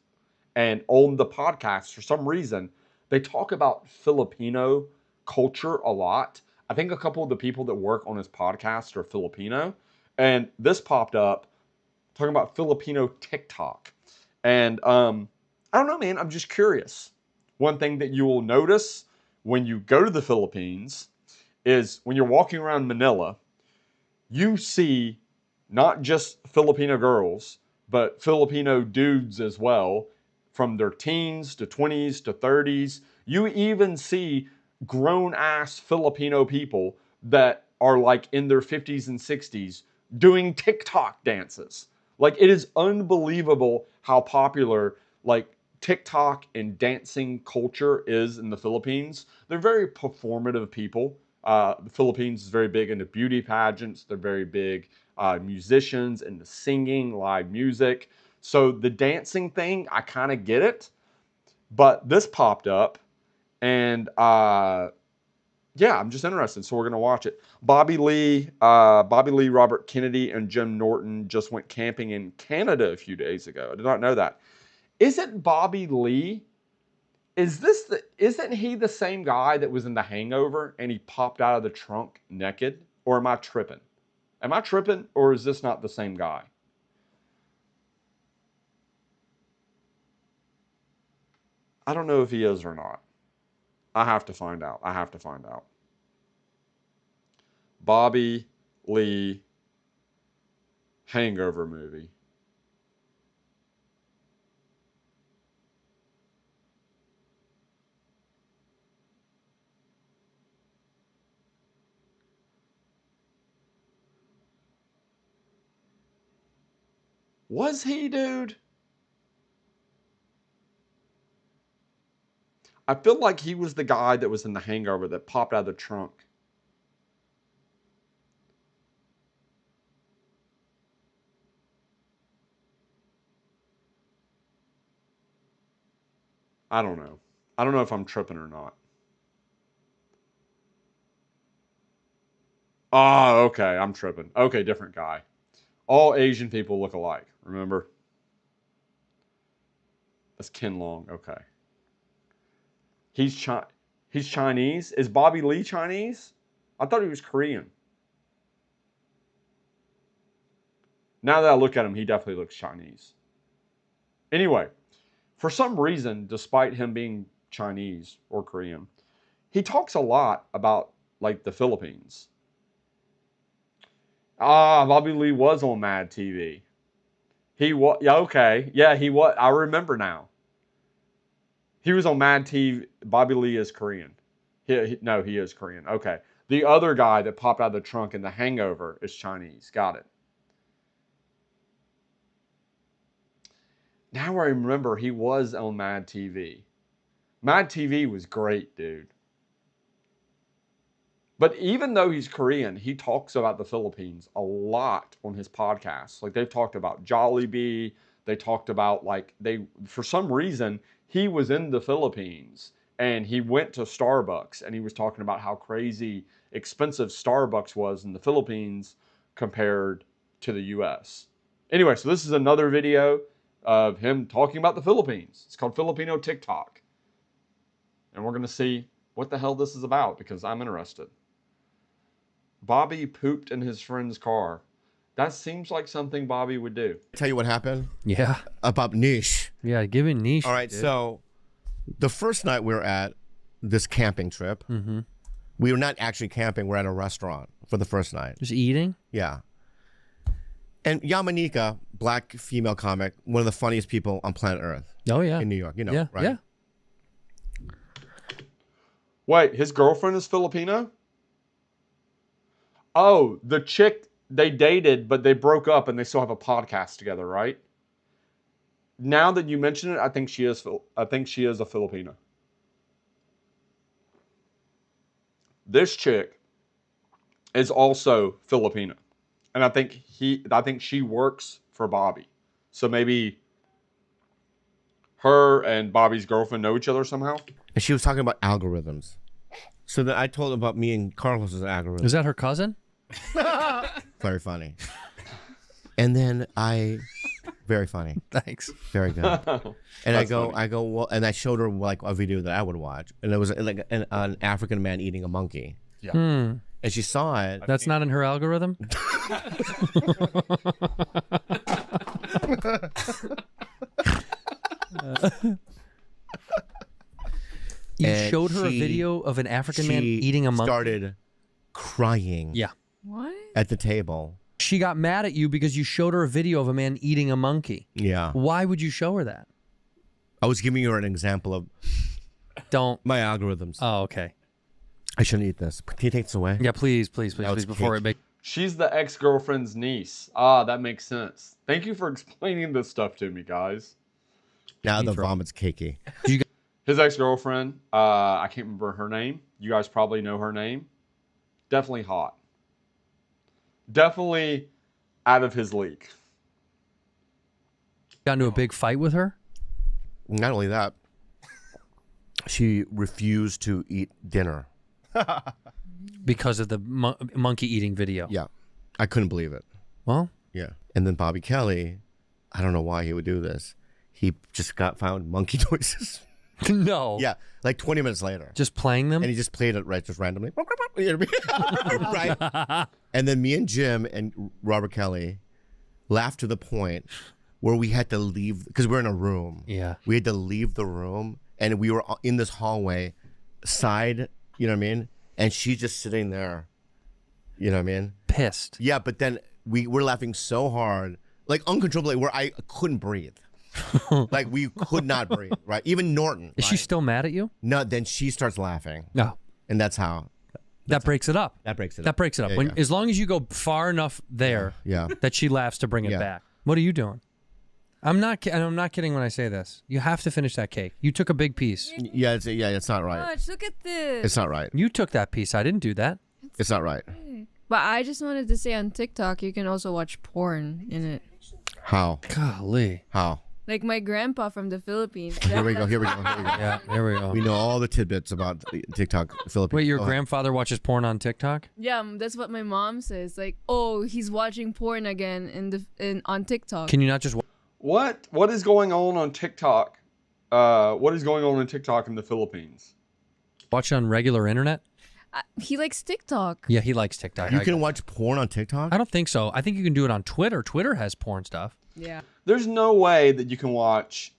and on the podcast, for some reason, they talk about Filipino culture a lot. I think a couple of the people that work on his podcast are Filipino, and this popped up talking about Filipino TikTok. And I don't know, man, I'm just curious. One thing that you will notice when you go to the Philippines is when you're walking around Manila, you see not just Filipino girls, but Filipino dudes as well, from their teens to 20s to 30s. You even see grown-ass Filipino people that are like in their 50s and 60s doing TikTok dances. Like, it is unbelievable how popular like TikTok and dancing culture is in the Philippines. They're very performative people. The Philippines is very big into beauty pageants. They're very big musicians into singing, live music. So the dancing thing, I kind of get it. But this popped up, and yeah, I'm just interested, so we're gonna watch it. Bobby Lee, Robert Kennedy, and Jim Norton just went camping in Canada a few days ago. I did not know that. Isn't Bobby Lee? Isn't he the same guy that was in The Hangover and he popped out of the trunk naked? Or am I tripping? Am I tripping, or is this not the same guy? I don't know if he is or not. I have to find out. Bobby Lee Hangover movie. Was he, dude? I feel like he was the guy that was in The Hangover that popped out of the trunk. I don't know. I don't know if I'm tripping or not. Oh, okay. I'm tripping. Okay, different guy. All Asian people look alike, remember? That's Ken Long. Okay. He's Chinese. Is Bobby Lee Chinese? I thought he was Korean. Now that I look at him, he definitely looks Chinese. Anyway, for some reason, despite him being Chinese or Korean, he talks a lot about like the Philippines. Bobby Lee was on Mad TV. He was, yeah, okay. Yeah, he was. I remember now. He was on Mad TV. Bobby Lee is Korean. No, he is Korean. Okay. The other guy that popped out of the trunk in The Hangover is Chinese. Got it. Now I remember he was on Mad TV. Mad TV was great, dude. But even though he's Korean, he talks about the Philippines a lot on his podcast. Like, they've talked about Jollibee. They talked about, like, for some reason, he was in the Philippines and he went to Starbucks and he was talking about how crazy expensive Starbucks was in the Philippines compared to the US. Anyway, so this is another video of him talking about the Philippines. It's called Filipino TikTok. And we're going to see what the hell this is about because I'm interested. Bobby pooped in his friend's car. That seems like something Bobby would do. Tell you what happened? Yeah. About Niche. Yeah, giving Niche. All right, dude. so the first night we were at this camping trip, We were not actually camping. We're at a restaurant for the first night. Just eating? Yeah. And Yamanika, black female comic, one of the funniest people on planet Earth. Oh, yeah. In New York, you know, Yeah, right? yeah. Wait, his girlfriend is Filipino? Oh, the chick they dated, but they broke up and they still have a podcast together, right? Now that you mention it, I think she is a Filipino. This chick is also Filipino. And I think she works for Bobby. So maybe her and Bobby's girlfriend know each other somehow. And she was talking about algorithms. So then I told her about me and Carlos's algorithm. Is that her cousin? Very funny. And then very funny. Thanks. Very good. And I go, well, and I showed her like a video that I would watch. And it was like an African man eating a monkey. Hmm. And she saw it. That's not in her algorithm? You And showed her a she- video of an African man she eating a monkey? started crying Yeah. What? at the table. She got mad at you because you showed her a video of a man eating a monkey. Yeah. Why would you show her that? I was giving her an example of Don't. my algorithms. Oh, okay. I shouldn't eat this. Can you take this away? Yeah, please, please, please, Now please, it's before cake. it makes... She's the ex-girlfriend's niece. Ah, that makes sense. Thank you for explaining this stuff to me, guys. Now the Intro. vomit's cakey. His ex-girlfriend, I can't remember her name. You guys probably know her name. Definitely hot. Definitely out of his league. Got into a big fight with her? Not only that, she refused to eat dinner. Because of the monkey eating video. Yeah. I couldn't believe it. Well, Yeah. And then Bobby Kelly, I don't know why he would do this. He just found monkey noises. no. Yeah. Like 20 minutes later. Just playing them? And he just played it just randomly. You know what I mean? Right? And then me and Jim and Robert Kelly laughed to the point where we had to leave because we're in a room. Yeah. We had to leave the room and we were in this hallway side, you know what I mean? And she's just sitting there. You know what I mean? Pissed. Yeah, but then we were laughing so hard, like uncontrollably, where I couldn't breathe. Like we could not breathe, right? Even Norton. Is she still mad at you? No, then she starts laughing. No. And that's how. That breaks it up. That breaks it That up. breaks it up. Yeah, When, yeah. As long as you go far enough there Yeah. that she laughs to bring it Yeah. back. What are you doing? I'm not kidding when I say this. You have to finish that cake. You took a big piece. Yeah, it's not right. Gosh, look at this. It's not right. You took that piece. I didn't do that. It's not right. But I just wanted to say on TikTok, you can also watch porn in it. How? Golly. How? Like my grandpa from the Philippines. Here we go. Here we go. Here we go. Yeah, there we go. We know all the tidbits about TikTok Philippines. Wait, your Go ahead. grandfather watches porn on TikTok? Yeah, that's what my mom says. Like, oh, he's watching porn again on TikTok. Can you not just What is going on TikTok? What is going on in TikTok in the Philippines? watch it on regular internet? He likes TikTok. Yeah, he likes TikTok. You can watch porn on TikTok? I don't think so. I think you can do it on Twitter. Twitter has porn stuff. Yeah. There's no way that you can watch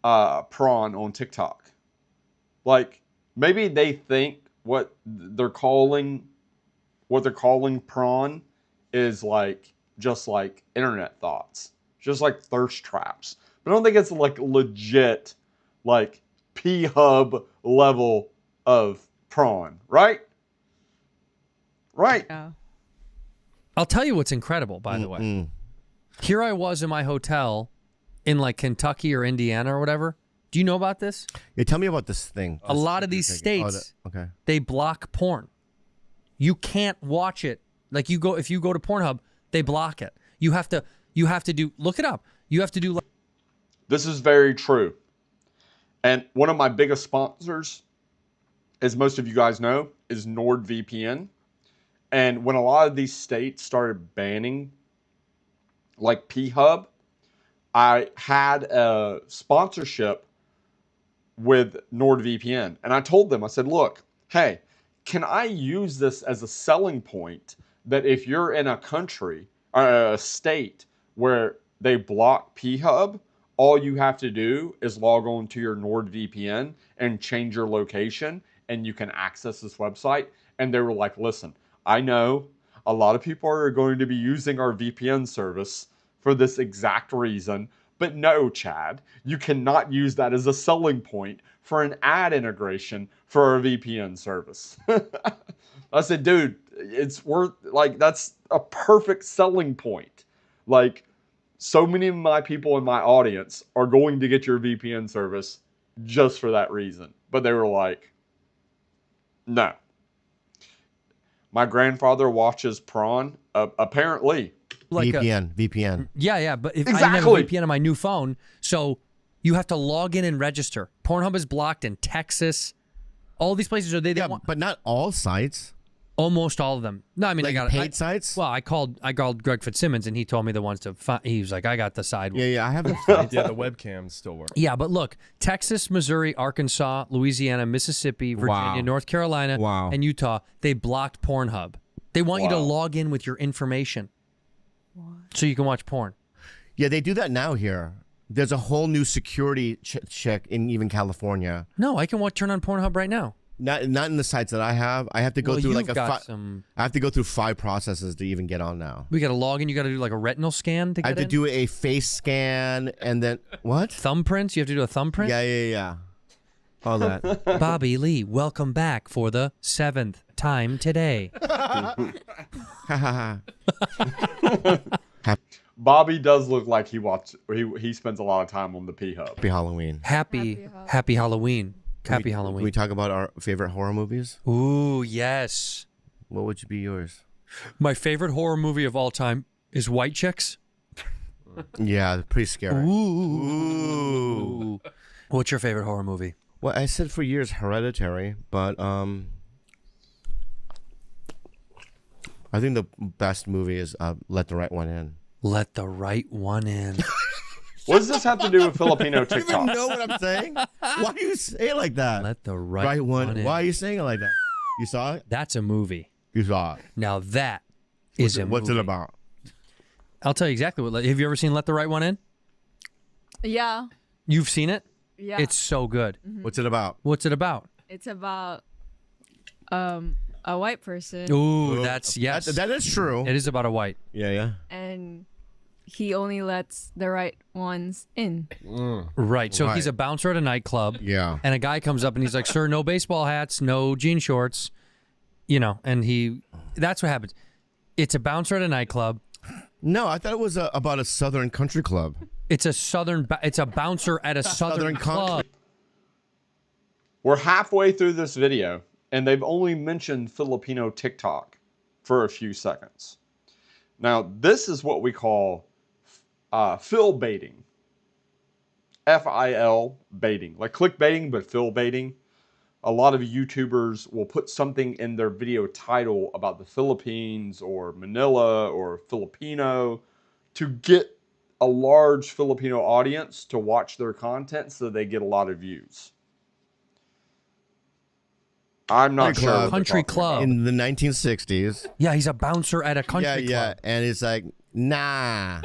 prawn on TikTok. Like maybe they think what they're calling prawn is like just like internet thoughts, just like thirst traps. But I don't think it's like legit, like P-Hub level of prawn, right? Right. Yeah. I'll tell you what's incredible, by the way. Mm. Here I was in my hotel in like Kentucky or Indiana or whatever. Do you know about this? Yeah, tell me about this thing. A lot of these states, Okay. they block porn. You can't watch it. Like if you go to Pornhub, they block it. You have to look it up. You have to do This is very true. And one of my biggest sponsors, as most of you guys know, is NordVPN. And when a lot of these states started banning like P-Hub, I had a sponsorship with NordVPN. And I told them, I said, look, hey, can I use this as a selling point that if you're in a country or a state where they block P-Hub, all you have to do is log on to your NordVPN and change your location and you can access this website And they were like, listen, I know a lot of people are going to be using our VPN service for this exact reason, but no, Chad, you cannot use that as a selling point for an ad integration for a VPN service. I said, dude, it's worth, like, that's a perfect selling point. Like, so many of my people in my audience are going to get your VPN service just for that reason. But they were like, no. My grandfather watches Prawn, apparently. Like VPN. yeah, but if I didn't have a Exactly. VPN on my new phone, so you have to log in and register. Pornhub is blocked in Texas. All these places are they Yeah, want but not all sites. almost all of them. No, I mean Like I got paid sites. Well, I called Greg Fitzsimmons and he told me the ones to find. He was like, I got the side one. Yeah, I have. Yeah, the webcams still work. Yeah, but look, Texas, Missouri, Arkansas, Louisiana, Mississippi, Virginia, Wow. North Carolina, Wow. and Utah, they blocked Pornhub. They want you to Wow. log in with your information so you can watch porn. Yeah, they do that now here. There's a whole new security check in even California. No, I can turn on Pornhub right now. Not in the sites that I have. I have to go Well, through you've like got some. I have to go through 5 processes to even get on now. We got to log in. You got to do like a retinal scan to I get have to in? do a face scan and then what? Thumbprints. You have to do a thumbprint. Yeah. All that. Bobby Lee, welcome back for the 7th time today. Bobby does look like he spends a lot of time on the P Hub. Happy Halloween. Happy Halloween. Happy Halloween. Can we talk about our favorite horror movies? Ooh, yes. What would be yours? My favorite horror movie of all time is White Chicks. Yeah, pretty scary. Ooh. What's your favorite horror movie? Well, I said for years Hereditary, but I think the best movie is Let the Right One In. Let the Right One In. What does this have to do with Filipino You even TikTok? know what I'm saying? Why do you say it like that? Let the Right One. In. Why are you saying it like that? You saw it? That's a movie. You saw it. Now that is a movie. What's it about? I'll tell you exactly what. Have you ever seen Let the Right One In? Yeah. You've seen it? Yeah. It's so good. What's it about? What's it about? It's about a white person Ooh, that's yes. That is true. It is about a white. Yeah. and he only lets the right ones in. Right. So Right. he's a bouncer at a nightclub. Yeah. And a guy comes up and he's like, "Sir, no baseball hats, no jean shorts." You know, and that's what happens. It's a bouncer at a nightclub. No, I thought it was about a southern country club. It's a it's a bouncer at a southern club. We're halfway through this video, and they've only mentioned Filipino TikTok for a few seconds. Now, this is what we call fill baiting. FIL baiting. Like clickbaiting, but fill baiting. A lot of YouTubers will put something in their video title about the Philippines or Manila or Filipino to get a large Filipino audience to watch their content so they get a lot of views. I'm not Country sure. club. what they're Country talking club. In the 1960s. Yeah, he's a bouncer at a country Yeah. club. And it's like, nah.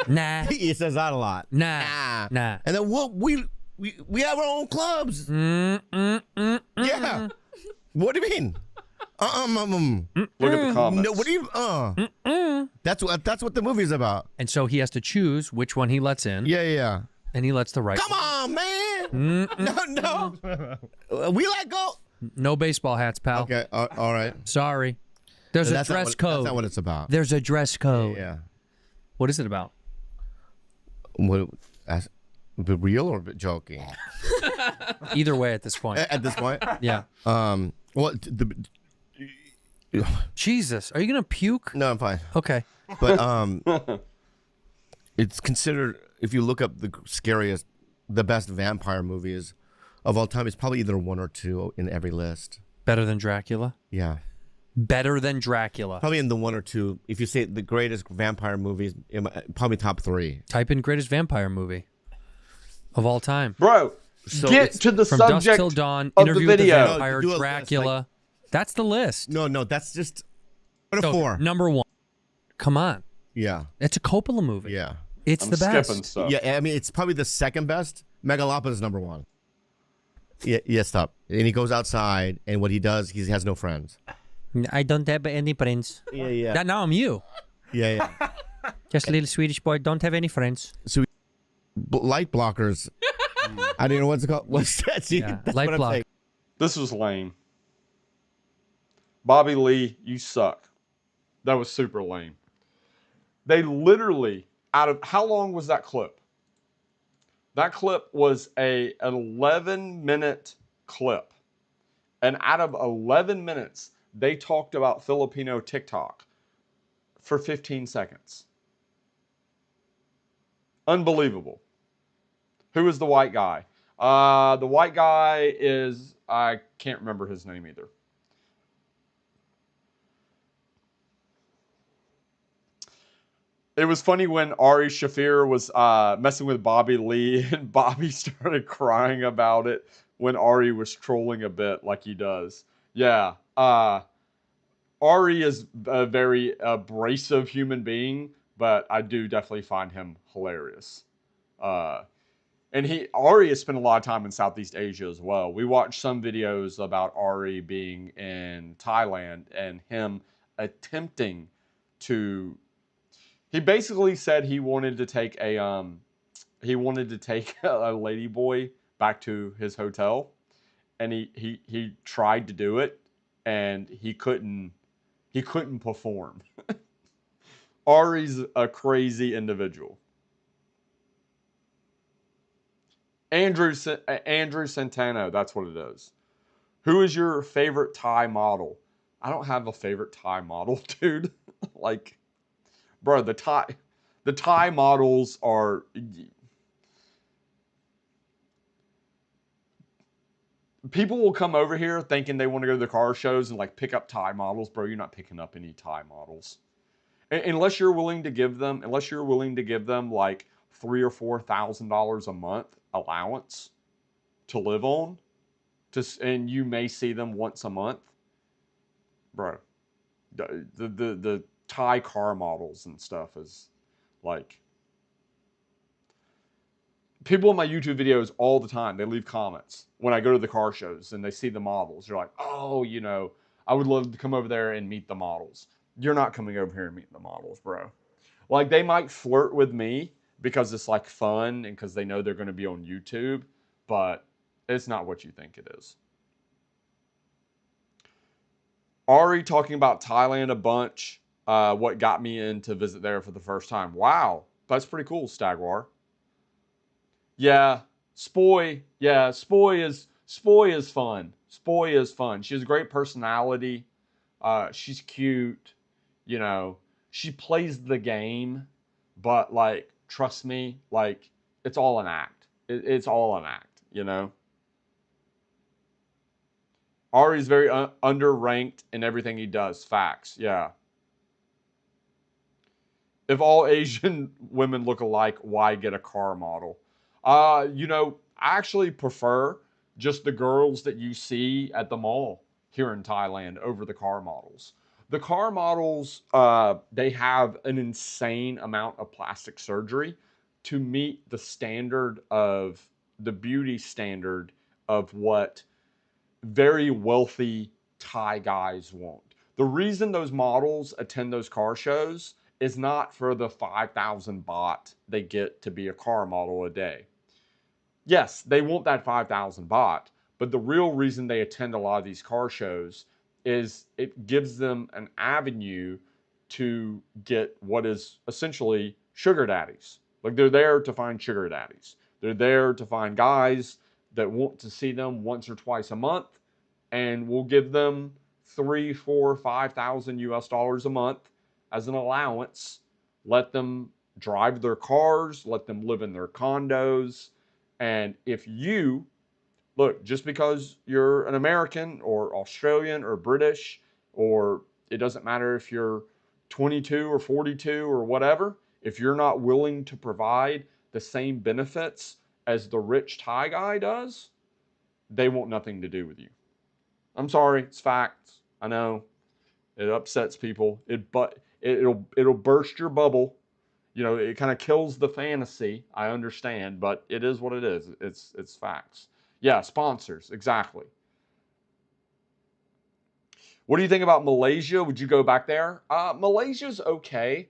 Nah, He says that a lot. nah. And then what we have our own clubs. Yeah. What do you mean? Look at the comments. No, what do you That's what the movie's about. And so he has to choose which one he lets in, Yeah. and he lets the right. Come on, man. No. We let go. No baseball hats, pal. Okay, all right. Sorry. There's a That's not dress what- code. That's not what it's about. There's a dress code. Yeah. What is it about? What, but real or joking? Either way, at this point. At this point, Yeah. well, Jesus, are you gonna puke? no, I'm fine. Okay. But it's considered, if you look up the best vampire movies of all time, it's probably either 1 or 2 in every list. Better than Dracula. Yeah, Better than Dracula. probably in the 1 or 2. If you say the greatest vampire movies, probably top 3. Type in greatest vampire movie of all time. Bro, So get it's to the From Dusk subject Till Dawn, of the Interview with the video. Vampire, No, do a list, Dracula. That's the list. No, that's just 1 So, or 4. Number 1. Come on. Yeah, It's a Coppola movie. yeah, It's I'm the best. skipping stuff. yeah. I mean, it's probably the second best. Megalopolis is number 1. Yeah, stop. And he goes outside, and what he does, he has no friends. I don't have any friends. Yeah. Now I'm you. Yeah. Just a little Swedish boy. Don't have any friends. Light blockers. I don't know what's it called. What's that? See, Yeah, that's light what I'm block. saying. This was lame. Bobby Lee, you suck. That was super lame. They literally, out of, how long was that clip? That clip was an 11-minute clip. And out of 11 minutes, they talked about Filipino TikTok for 15 seconds. Unbelievable. Who is the white guy? The white guy is, I can't remember his name either. It was funny when Ari Shafir was messing with Bobby Lee, and Bobby started crying about it when Ari was trolling a bit, like he does. Yeah. Ari is a very abrasive human being, but I do definitely find him hilarious. And Ari has spent a lot of time in Southeast Asia as well. We watched some videos about Ari being in Thailand and him attempting to. He basically said he wanted to take a lady boy back to his hotel, and he tried to do it, and he couldn't perform. Ari's a crazy individual. Andrew Santano, that's what it is. Who is your favorite Thai model? I don't have a favorite Thai model, dude. Like, bro, the Thai models are. People will come over here thinking they want to go to the car shows and like pick up Thai models, bro. You're not picking up any Thai models, unless you're willing to give them like $3,000 or $4,000 a month allowance to live on, and you may see them once a month, bro. The Thai car models and stuff is like. People in my YouTube videos all the time, they leave comments when I go to the car shows and they see the models. They're like, oh, I would love to come over there and meet the models. You're not coming over here and meeting the models, bro. Like, they might flirt with me because it's like fun and because they know they're going to be on YouTube, but it's not what you think it is. Ari talking about Thailand a bunch. What got me in to visit there for the first time. Wow, that's pretty cool, Stagwar. Yeah, Spoy. Yeah, Spoy is fun. Spoy is fun. She has a great personality. She's cute. She plays the game, but like, trust me, like, it's all an act. It's all an act. Ari's very underranked in everything he does. Facts. Yeah. If all Asian women look alike, why get a car model? I actually prefer just the girls that you see at the mall here in Thailand over the car models. The car models, they have an insane amount of plastic surgery to meet the standard of the beauty standard of what very wealthy Thai guys want. The reason those models attend those car shows is not for the 5,000 baht they get to be a car model a day. Yes, they want that 5,000 baht, but the real reason they attend a lot of these car shows is it gives them an avenue to get what is essentially sugar daddies. Like, they're there to find sugar daddies. They're there to find guys that want to see them once or twice a month, and we'll give them 3, 4, 5,000 US dollars a month as an allowance. Let them drive their cars, let them live in their condos. And if you look, just because you're an American or Australian or British, or it doesn't matter if you're 22 or 42 or whatever, if you're not willing to provide the same benefits as the rich Thai guy does, they want nothing to do with you. I'm sorry, it's facts. I know it upsets people. It'll burst your bubble. It kind of kills the fantasy. I understand, but it is what it is. It's facts. Yeah, sponsors, exactly. What do you think about Malaysia? Would you go back there? Malaysia's okay.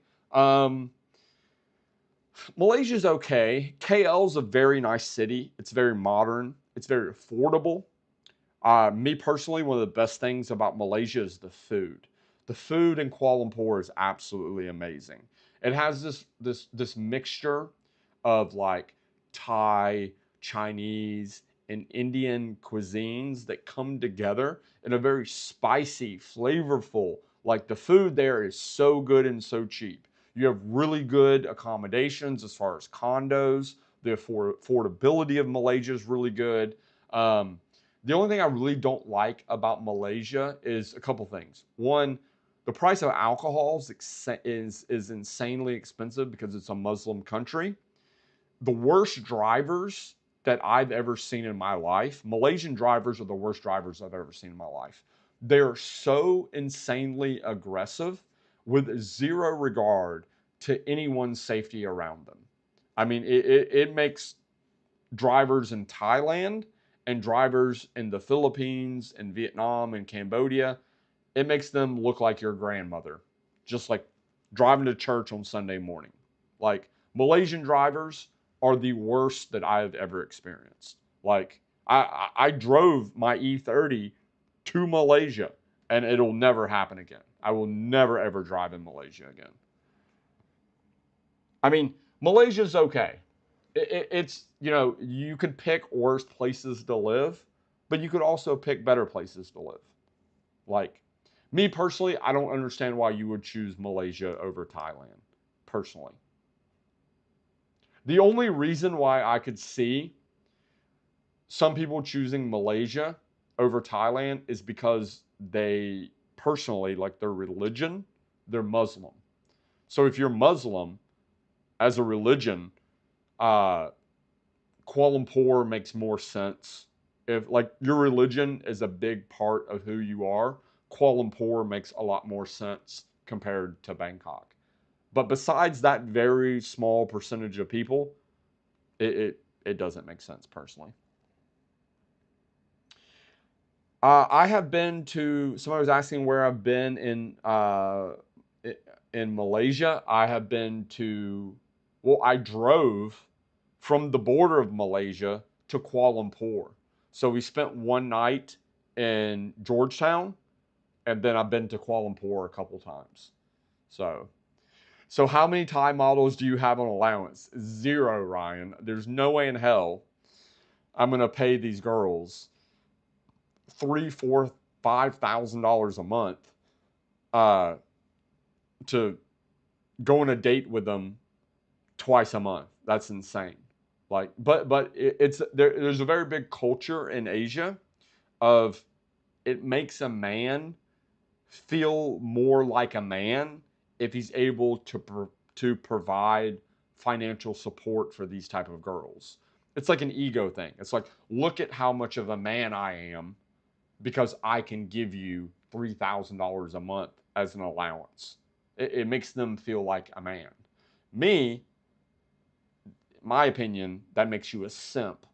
Malaysia's okay. KL's a very nice city. It's very modern. It's very affordable. Me personally, one of the best things about Malaysia is the food. The food in Kuala Lumpur is absolutely amazing. It has this mixture of like Thai, Chinese, and Indian cuisines that come together in a very spicy, flavorful. Like the food there is so good and so cheap. You have really good accommodations as far as condos. The affordability of Malaysia is really good. The only thing I really don't like about Malaysia is a couple things. One, the price of alcohol is insanely expensive because it's a Muslim country. The worst drivers that I've ever seen in my life, Malaysian drivers are the worst drivers I've ever seen in my life. They're so insanely aggressive with zero regard to anyone's safety around them. I mean, it makes drivers in Thailand and drivers in the Philippines and Vietnam and Cambodia, it makes them look like your grandmother, just like driving to church on Sunday morning. Like Malaysian drivers are the worst that I've ever experienced. Like I drove my E30 to Malaysia and it'll never happen again. I will never ever drive in Malaysia again. I mean, Malaysia's okay. It's, you know, you could pick worse places to live, but you could also pick better places to live. Like, me personally, I don't understand why you would choose Malaysia over Thailand, personally. The only reason why I could see some people choosing Malaysia over Thailand is because they personally, like their religion, they're Muslim. So if you're Muslim as a religion, Kuala Lumpur makes more sense. If like your religion is a big part of who you are, Kuala Lumpur makes a lot more sense compared to Bangkok. But besides that very small percentage of people, it doesn't make sense personally. I have been to. Somebody was asking where I've been in Malaysia. I have been to. Well, I drove from the border of Malaysia to Kuala Lumpur. So we spent one night in Georgetown, and then I've been to Kuala Lumpur a couple times. So how many Thai models do you have on allowance? 0, Ryan. There's no way in hell I'm gonna pay these girls $3,000, $4,000, $5,000 a month to go on a date with them twice a month. That's insane. Like, but there's a very big culture in Asia of it makes a man feel more like a man if he's able to provide financial support for these type of girls. It's like an ego thing. It's like, look at how much of a man I am because I can give you $3,000 a month as an allowance. It makes them feel like a man. Me, my opinion, that makes you a simp.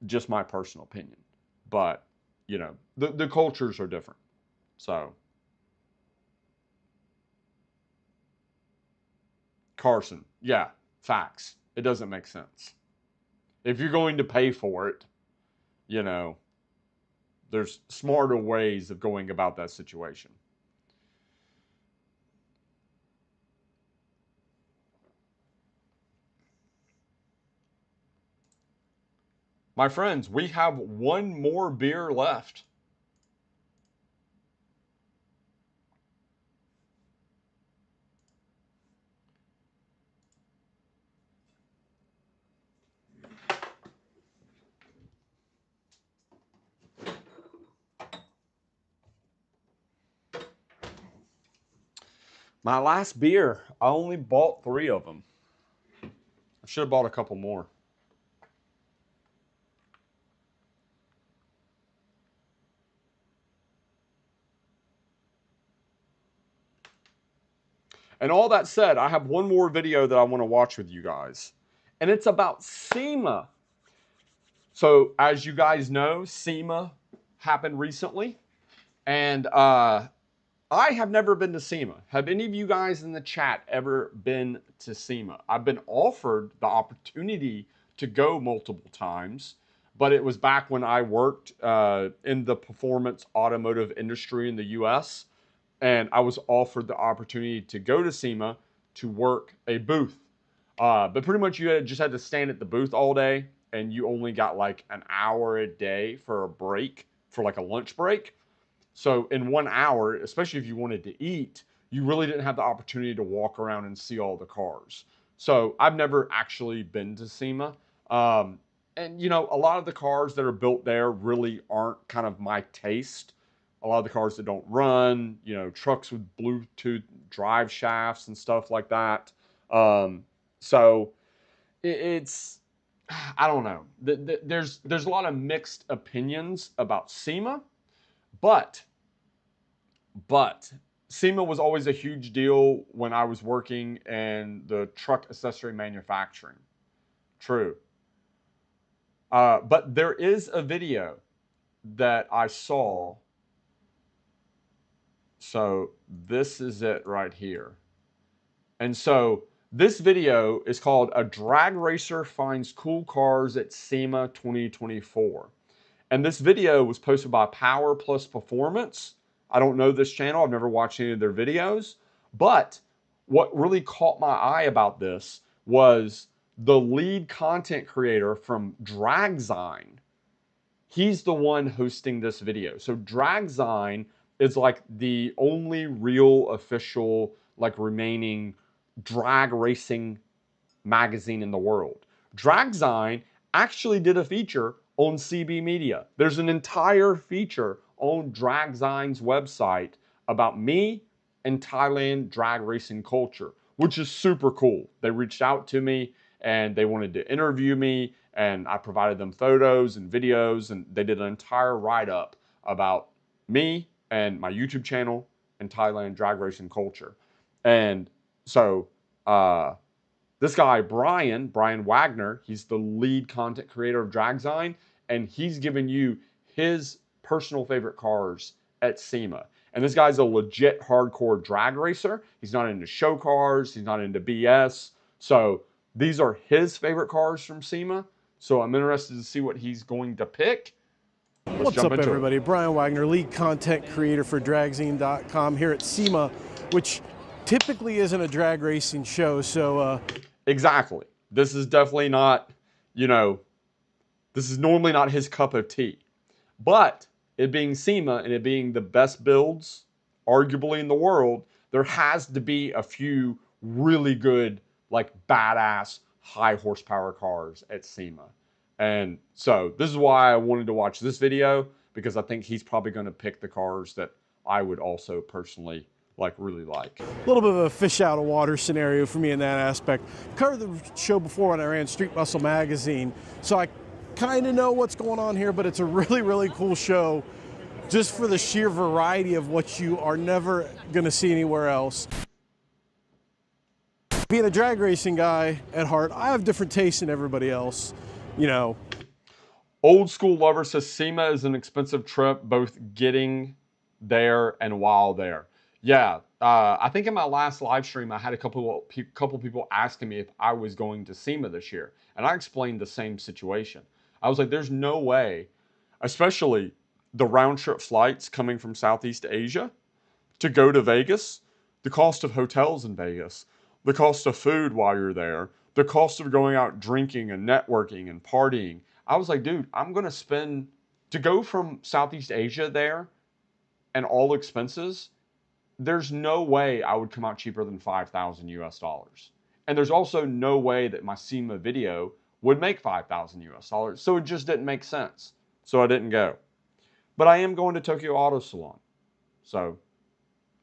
Just my personal opinion. But, you know, the cultures are different. So, Carson, yeah, facts. It doesn't make sense. If you're going to pay for it, you know, there's smarter ways of going about that situation. My friends, we have one more beer left. My last beer, I only bought 3 of them. I should have bought a couple more. And all that said, I have one more video that I want to watch with you guys. And it's about SEMA. So as you guys know, SEMA happened recently. And I have never been to SEMA. Have any of you guys in the chat ever been to SEMA? I've been offered the opportunity to go multiple times, but it was back when I worked in the performance automotive industry in the US, and I was offered the opportunity to go to SEMA to work a booth. But pretty much you just had to stand at the booth all day, and you only got like an hour a day for a break, for like a lunch break. So in 1 hour, especially if you wanted to eat, you really didn't have the opportunity to walk around and see all the cars. So I've never actually been to SEMA. And you know, a lot of the cars that are built there really aren't kind of my taste. A lot of the cars that don't run, you know, trucks with Bluetooth drive shafts and stuff like that. So it's, I don't know. There's a lot of mixed opinions about SEMA. But SEMA was always a huge deal when I was working in the truck accessory manufacturing. True. But there is a video that I saw. So this is it right here. And so this video is called "A Drag Racer Finds Cool Cars at SEMA 2024." And this video was posted by Power Plus Performance. I don't know this channel. I've never watched any of their videos. But what really caught my eye about this was the lead content creator from Dragzine. He's the one hosting this video. So Dragzine is like the only real official, like remaining drag racing magazine in the world. Dragzine actually did a feature on CB Media. There's an entire feature on Dragzine's website about me and Thailand drag racing culture, which is super cool. They reached out to me and they wanted to interview me, and I provided them photos and videos, and they did an entire write-up about me and my YouTube channel and Thailand drag racing culture. And so this guy, Brian Wagner, he's the lead content creator of Dragzine, and he's given you his personal favorite cars at SEMA. And this guy's a legit hardcore drag racer. He's not into show cars. He's not into BS. So these are his favorite cars from SEMA. So I'm interested to see what he's going to pick. What's up, everybody? Brian Wagner, lead content creator for Dragzine.com here at SEMA, which typically isn't a drag racing show. So exactly. This is definitely not, you know, this is normally not his cup of tea. But it being SEMA and it being the best builds, arguably in the world, there has to be a few really good, like badass, high horsepower cars at SEMA. And so this is why I wanted to watch this video, because I think he's probably going to pick the cars that I would also personally really like. A little bit of a fish out of water scenario for me in that aspect. Covered the show before when I ran Street Muscle Magazine, so I kind of know what's going on here, but it's a really, really cool show just for the sheer variety of what you are never going to see anywhere else. Being a drag racing guy at heart, I have different tastes than everybody else, you know. Old School Lover says SEMA is an expensive trip, both getting there and while there. Yeah, I think in my last live stream, I had a couple people asking me if I was going to SEMA this year. And I explained the same situation. I was like, there's no way, especially the round trip flights coming from Southeast Asia to go to Vegas, the cost of hotels in Vegas, the cost of food while you're there, the cost of going out drinking and networking and partying. I was like, dude, I'm going to spend, to go from Southeast Asia there and all expenses, there's no way I would come out cheaper than $5,000 US. And there's also no way that my SEMA video would make $5,000 US. So it just didn't make sense. So I didn't go. But I am going to Tokyo Auto Salon. So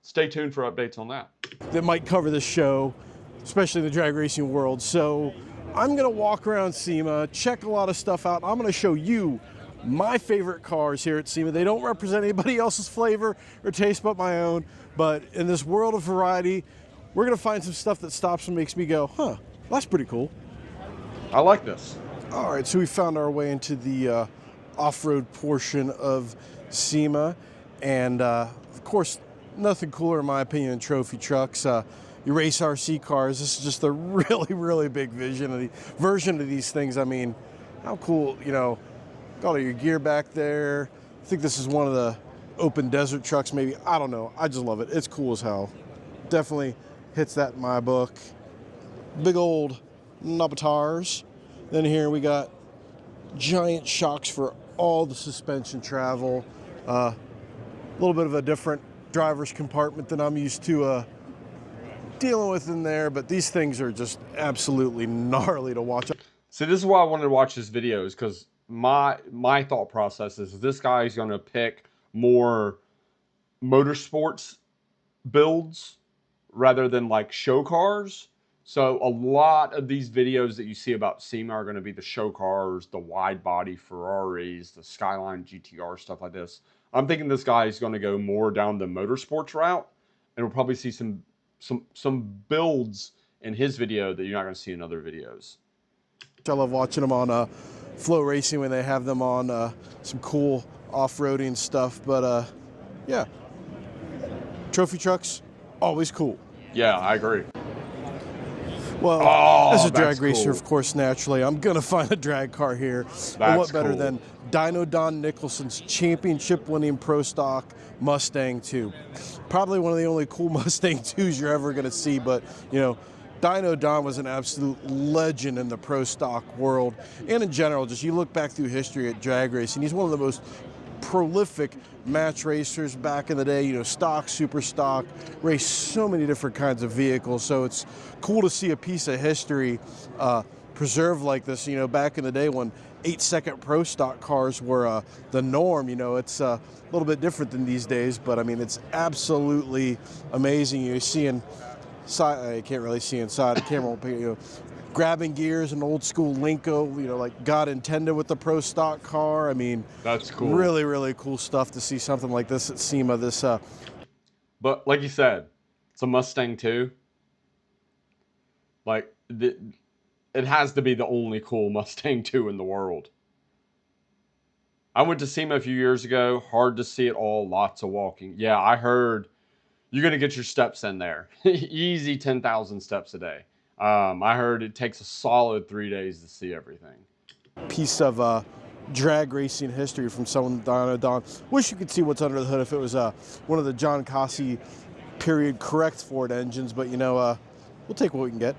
stay tuned for updates on that. That might cover the show, especially in the drag racing world. So I'm going to walk around SEMA, check a lot of stuff out. I'm going to show you my favorite cars here at SEMA. They don't represent anybody else's flavor or taste but my own. But in this world of variety, we're going to find some stuff that stops and makes me go, huh, that's pretty cool. I like this. All right, so we found our way into the off-road portion of SEMA. And of course, nothing cooler in my opinion than trophy trucks. You race RC cars. This is just a really, really big version of these things. I mean, how cool, you know, got all your gear back there. I think this is one of the open desert trucks maybe. I don't know. I just love it. It's cool as hell. Definitely hits that in my book. Big old knobatars. Then here we got giant shocks for all the suspension travel. A little bit of a different driver's compartment than I'm used to dealing with in there, but these things are just absolutely gnarly to watch. See, this is why I wanted to watch this video, is because my thought process is this guy is going to pick more motorsports builds rather than like show cars. So a lot of these videos that you see about SEMA are going to be the show cars, the wide body Ferraris, the Skyline GTR, stuff like this. I'm thinking this guy is going to go more down the motorsports route, and we'll probably see some builds in his video that you're not going to see in other videos. I love watching them on Flow Racing when they have them on some cool off-roading stuff. But yeah, trophy trucks, always cool. Yeah, I agree. Well, as a drag that's racer, cool. of course, naturally, I'm going to find a drag car here. And That's what better cool. than Dyno Don Nicholson's championship-winning Pro Stock Mustang 2. Probably one of the only cool Mustang 2s you're ever going to see, but, you know, Dyno Don was an absolute legend in the Pro Stock world. And in general, just you look back through history at drag racing, he's one of the most prolific match racers back in the day, you know, stock, super stock, raced so many different kinds of vehicles. So it's cool to see a piece of history preserved like this, you know, back in the day when 8-second pro stock cars were the norm. You know, it's a little bit different than these days, but I mean, it's absolutely amazing. You're seeing, I can't really see inside, the camera won't pick, you know, grabbing gears and old school Linko, you know, like God intended with the pro stock car. I mean, That's cool. Really, really cool stuff to see something like this at SEMA. This, But like you said, it's a Mustang 2. Like, it has to be the only cool Mustang 2 in the world. I went to SEMA a few years ago. Hard to see it all. Lots of walking. Yeah, I heard you're going to get your steps in there. Easy 10,000 steps a day. I heard it takes a solid 3 days to see everything. piece of drag racing history from someone Dyno Don. Wish you could see what's under the hood if it was one of the John Cossey period correct Ford engines, but you know, we'll take what we can get.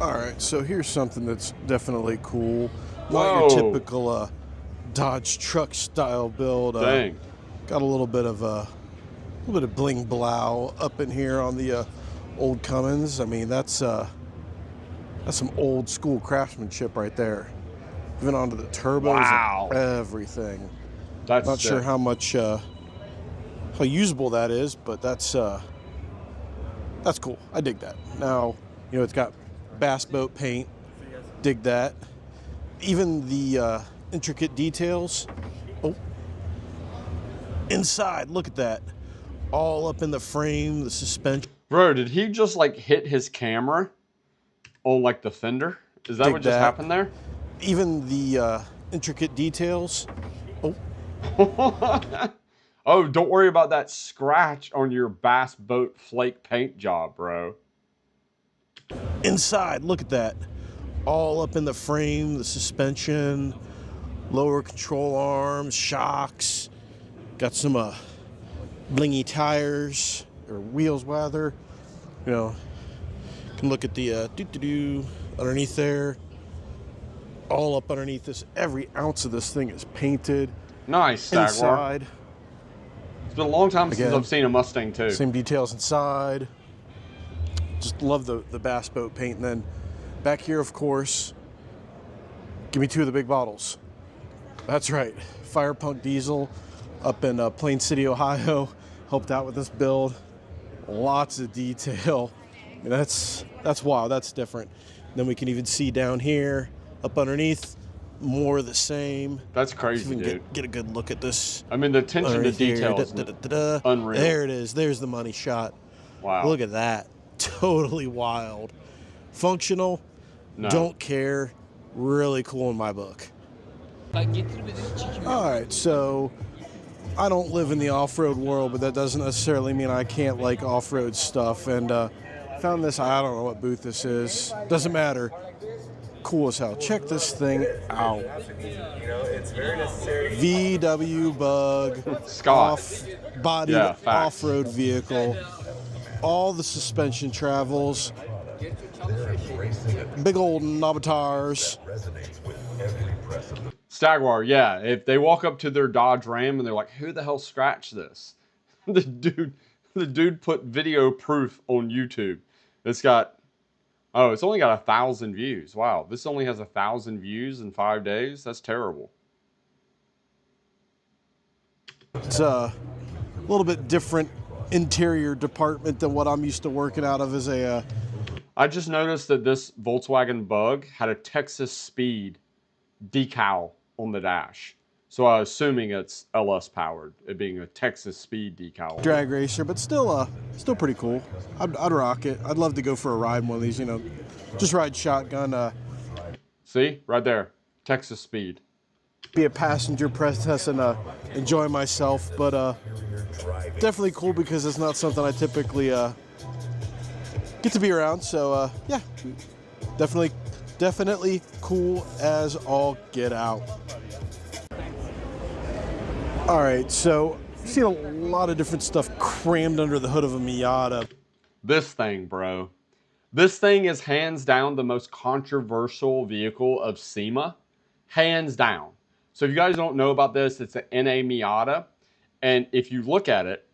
All right, so here's something that's definitely cool. Not your Whoa. typical Dodge truck style build. Dang. Got a little bit of bling blow up in here on the old Cummins. I mean, that's some old school craftsmanship right there. Even onto the turbos Wow. and everything. That's Not sure sick. how much how usable that is, but that's cool. I dig that. Now, you know, it's got bass boat paint. Dig that. Even the intricate details. Oh, inside, look at that. All up in the frame, the suspension. Bro, did he just like hit his camera on like the fender? Is that Dig what just that. happened there? Even the intricate details. Oh, Oh, don't worry about that scratch on your bass boat flake paint job, bro. inside, look at that. All up in the frame, the suspension, lower control arms, shocks. Got some blingy tires, or wheels rather. You know, can look at the underneath there. All up underneath this. Every ounce of this thing is painted. Nice, Stagwar. Inside, It's been a long time since Again, I've seen a Mustang too. same details inside. Just love the bass boat paint. And then back here, of course, give me two of the big bottles. That's right, Fire Punk Diesel up in Plain City, Ohio. Helped out with this build. Lots of detail. I mean, that's wild, that's different. Then we can even see down here, up underneath, more of the same. That's See crazy, if we can dude. get a good look at this. I mean, the attention to Underneath here. detail is Da-da-da-da. unreal. There it is. There's the money shot. wow. Look at that. Totally wild. Functional. No. Don't care. Really cool in my book. All right, so I don't live in the off-road world, but that doesn't necessarily mean I can't like off-road stuff. And found this, I don't know what booth this is. Doesn't matter. Cool as hell. Check this thing out. VW Bug. Scott. Off-bodied Yeah, facts. off-road vehicle. All the suspension travels. Big old knobatars. Stagwar, yeah. If they walk up to their Dodge Ram and they're like, "Who the hell scratched this?" The dude put video proof on YouTube. It's got, oh, it's only got 1,000 views. Wow, this only has 1,000 views in 5 days. That's terrible. It's a little bit different interior department than what I'm used to working out of as a. I just noticed that this Volkswagen Bug had a Texas Speed decal on the dash. So I'm assuming it's LS powered, it being a Texas Speed decal. Drag racer, but still pretty cool. I'd rock it. I'd love to go for a ride in one of these. Just ride shotgun. See, right there, Texas Speed. Be a passenger press test and enjoy myself, but definitely cool because it's not something I typically get to be around. So yeah, definitely cool as all get out. All right, so I've seen a lot of different stuff crammed under the hood of a Miata. This thing, bro. This thing is hands down the most controversial vehicle of SEMA. Hands down. So if you guys don't know about this, it's an NA Miata. And if you look at it,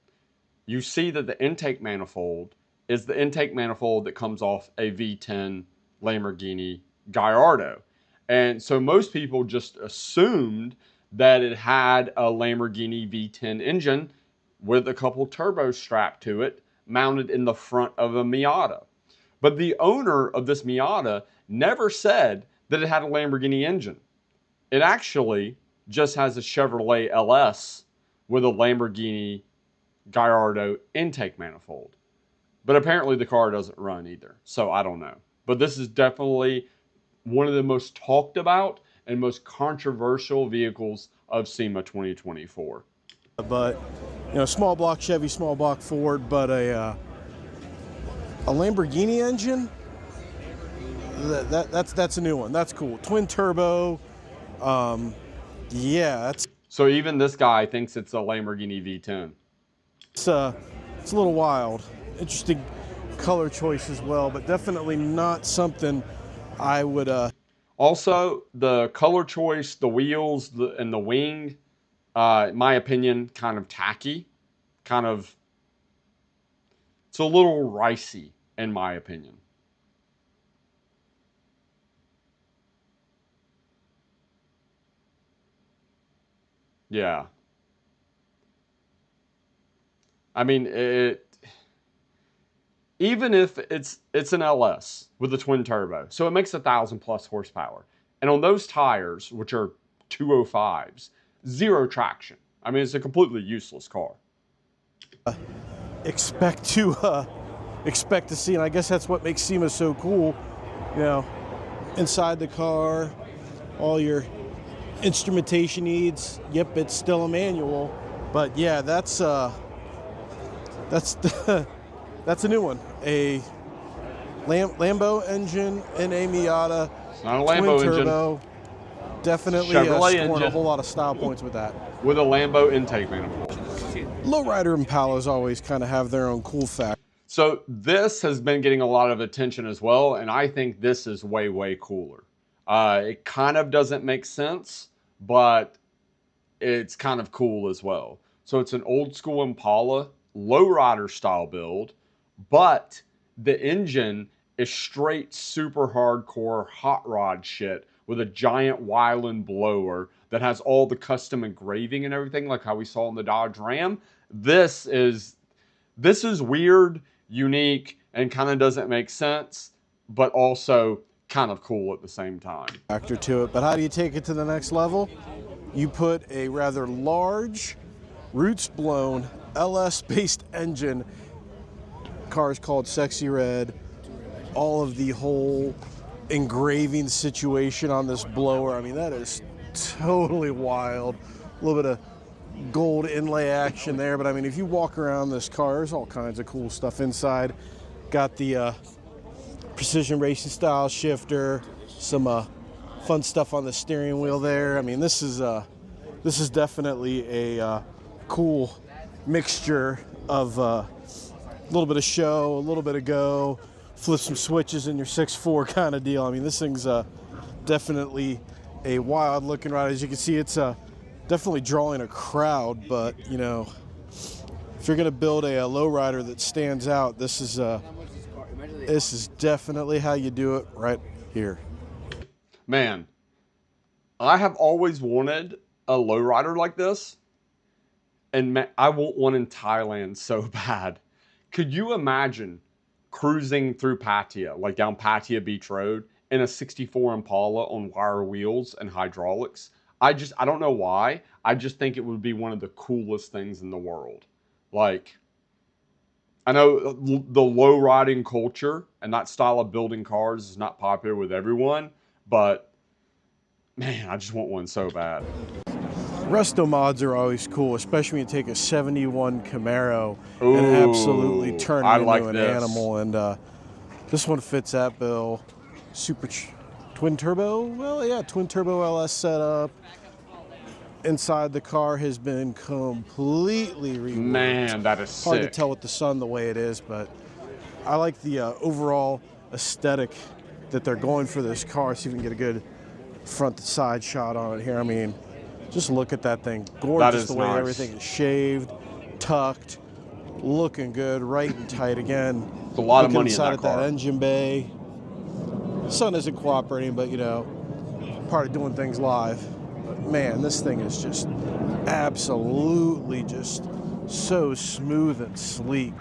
you see that the intake manifold is the intake manifold that comes off a V10 Lamborghini Gallardo. And so most people just assumed that it had a Lamborghini V10 engine with a couple turbos strapped to it, mounted in the front of a Miata. But the owner of this Miata never said that it had a Lamborghini engine. It actually just has a Chevrolet LS with a Lamborghini Gallardo intake manifold. But apparently the car doesn't run either, so I don't know. But this is definitely one of the most talked about and most controversial vehicles of SEMA 2024. But small block Chevy, small block Ford, but a Lamborghini engine. That's a new one. That's cool. Twin turbo. Yeah, that's. So even this guy thinks it's a Lamborghini V10. It's a little wild. Interesting color choice as well, but definitely not something I would. Also, the color choice, the wheels, and the wing, in my opinion, kind of tacky. It's a little ricey, in my opinion. Yeah. I mean, even if it's an LS with a twin turbo, so it makes 1,000+ horsepower. And on those tires, which are 205s, zero traction. I mean, it's a completely useless car. Expect to see, and I guess that's what makes SEMA so cool. Inside the car, all your instrumentation needs. Yep, it's still a manual, but yeah, that's a new one. A Lambo engine in a Miata. It's not a Lambo twin engine. Turbo. Definitely Chevrolet scoring engine. a whole lot of style points with that. With a Lambo intake manifold. Lowrider Impalas always kind of have their own cool factor. So this has been getting a lot of attention as well, and I think this is way, way cooler. It kind of doesn't make sense, but it's kind of cool as well. So it's an old school Impala, lowrider style build, but the engine is straight super hardcore hot rod shit with a giant Weiland blower that has all the custom engraving and everything, like how we saw in the Dodge Ram. This is weird, unique, and kind of doesn't make sense, but also kind of cool at the same time. Factor to it, but how do you take it to the next level? You put a rather large, roots blown LS-based engine. Car is called Sexy Red. All of the whole engraving situation on this blower, I mean, that is totally wild. A little bit of gold inlay action there. But I mean, if you walk around this car, there's all kinds of cool stuff inside. Got the precision racing style shifter, some fun stuff on the steering wheel there. I mean, this is definitely a cool mixture of a little bit of show, a little bit of go, flip some switches in your 6.4 kind of deal. I mean, this thing's definitely a wild looking ride. As you can see, it's definitely drawing a crowd, but you know, if you're gonna build a lowrider that stands out, this is definitely how you do it right here. Man, I have always wanted a lowrider like this, and I want one in Thailand so bad. Could you imagine cruising through Pattaya, like down Pattaya Beach Road, in a 64 Impala on wire wheels and hydraulics? I don't know why. I just think it would be one of the coolest things in the world. Like, I know the low riding culture and that style of building cars is not popular with everyone, but man, I just want one so bad. Resto mods are always cool, especially when you take a 71 Camaro and absolutely turn it into an animal. And this one fits that bill. Twin turbo? Well, yeah, twin turbo LS setup. Inside the car has been completely reworked. Man, that is sick. Hard to tell with the sun the way it is, but I like the overall aesthetic that they're going for this car. See if we can get a good front to side shot on it here. I mean, just look at that thing. Gorgeous the way everything is shaved, tucked, looking good, right and tight again. It's a lot of money inside in that car. That engine bay. Sun isn't cooperating, but you know, part of doing things live. But man, this thing is just absolutely just so smooth and sleek.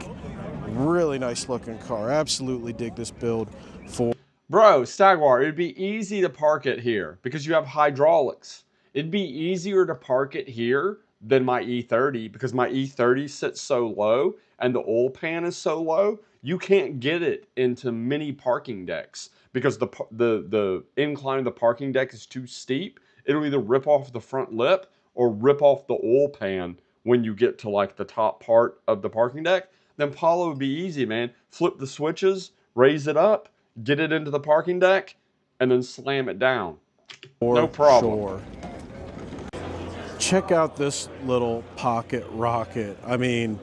Really nice looking car. Absolutely dig this build for. Bro, Stagwar, it'd be easy to park it here because you have hydraulics. It'd be easier to park it here than my E30 because my E30 sits so low and the oil pan is so low, you can't get it into many parking decks because the incline of the parking deck is too steep. It'll either rip off the front lip or rip off the oil pan when you get to like the top part of the parking deck. Then Polo would be easy, man. Flip the switches, raise it up, get it into the parking deck, and then slam it down. No problem. Sure. Check out this little pocket rocket. I mean,